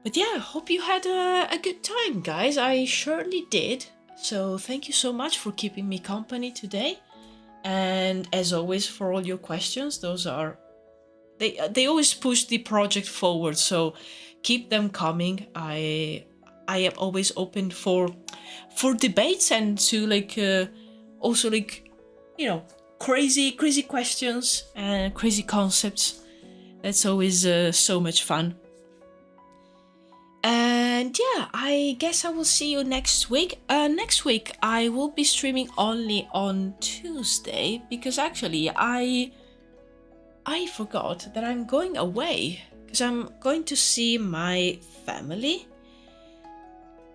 But yeah, hope you had a good time, guys. I surely did. So thank you so much for keeping me company today. And as always, for all your questions, those are... They always push the project forward, so keep them coming. I am always open for debates and to like also like crazy questions and crazy concepts. That's always so much fun. And yeah, I guess I will see you next week. Next week I will be streaming only on Tuesday, because actually I forgot that I'm going away, because I'm going to see my family.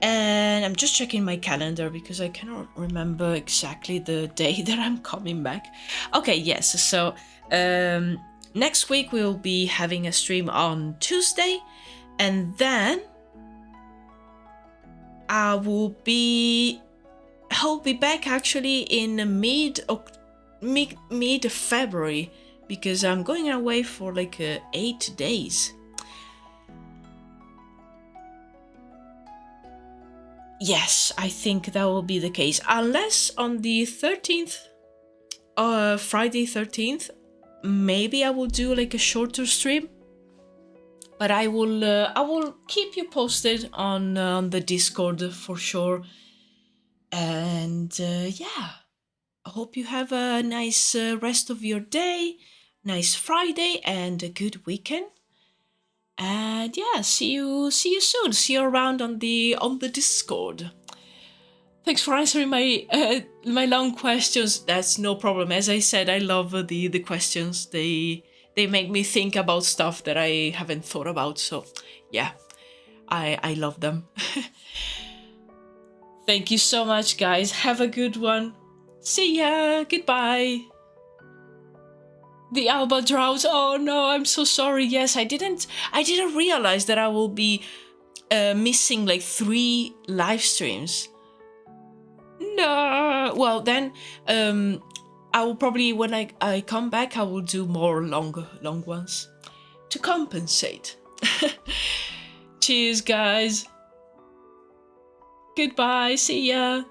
And I'm just checking my calendar because I cannot remember exactly the day that I'm coming back. Okay, yes, so next week we'll be having a stream on Tuesday, and then I'll be back actually in mid February, because I'm going away for like 8 days. yes, I think that will be the case. Unless on the 13th, Friday 13th, maybe I will do like a shorter stream. But I will keep you posted on the Discord for sure. And yeah, I hope you have a nice rest of your day, nice Friday, and a good weekend. And yeah, see you soon. See you around on the Discord. Thanks for answering my long questions. That's no problem. As I said, I love the questions. They make me think about stuff that I haven't thought about. So yeah, I love them. Thank you so much, guys. Have a good one. See ya. Goodbye. The Alba drought. Oh no, I'm so sorry. Yes, I didn't realize that I will be missing like 3 live streams. No. Well, then I will probably, when I come back, I will do more long ones to compensate. Cheers, guys. Goodbye. See ya.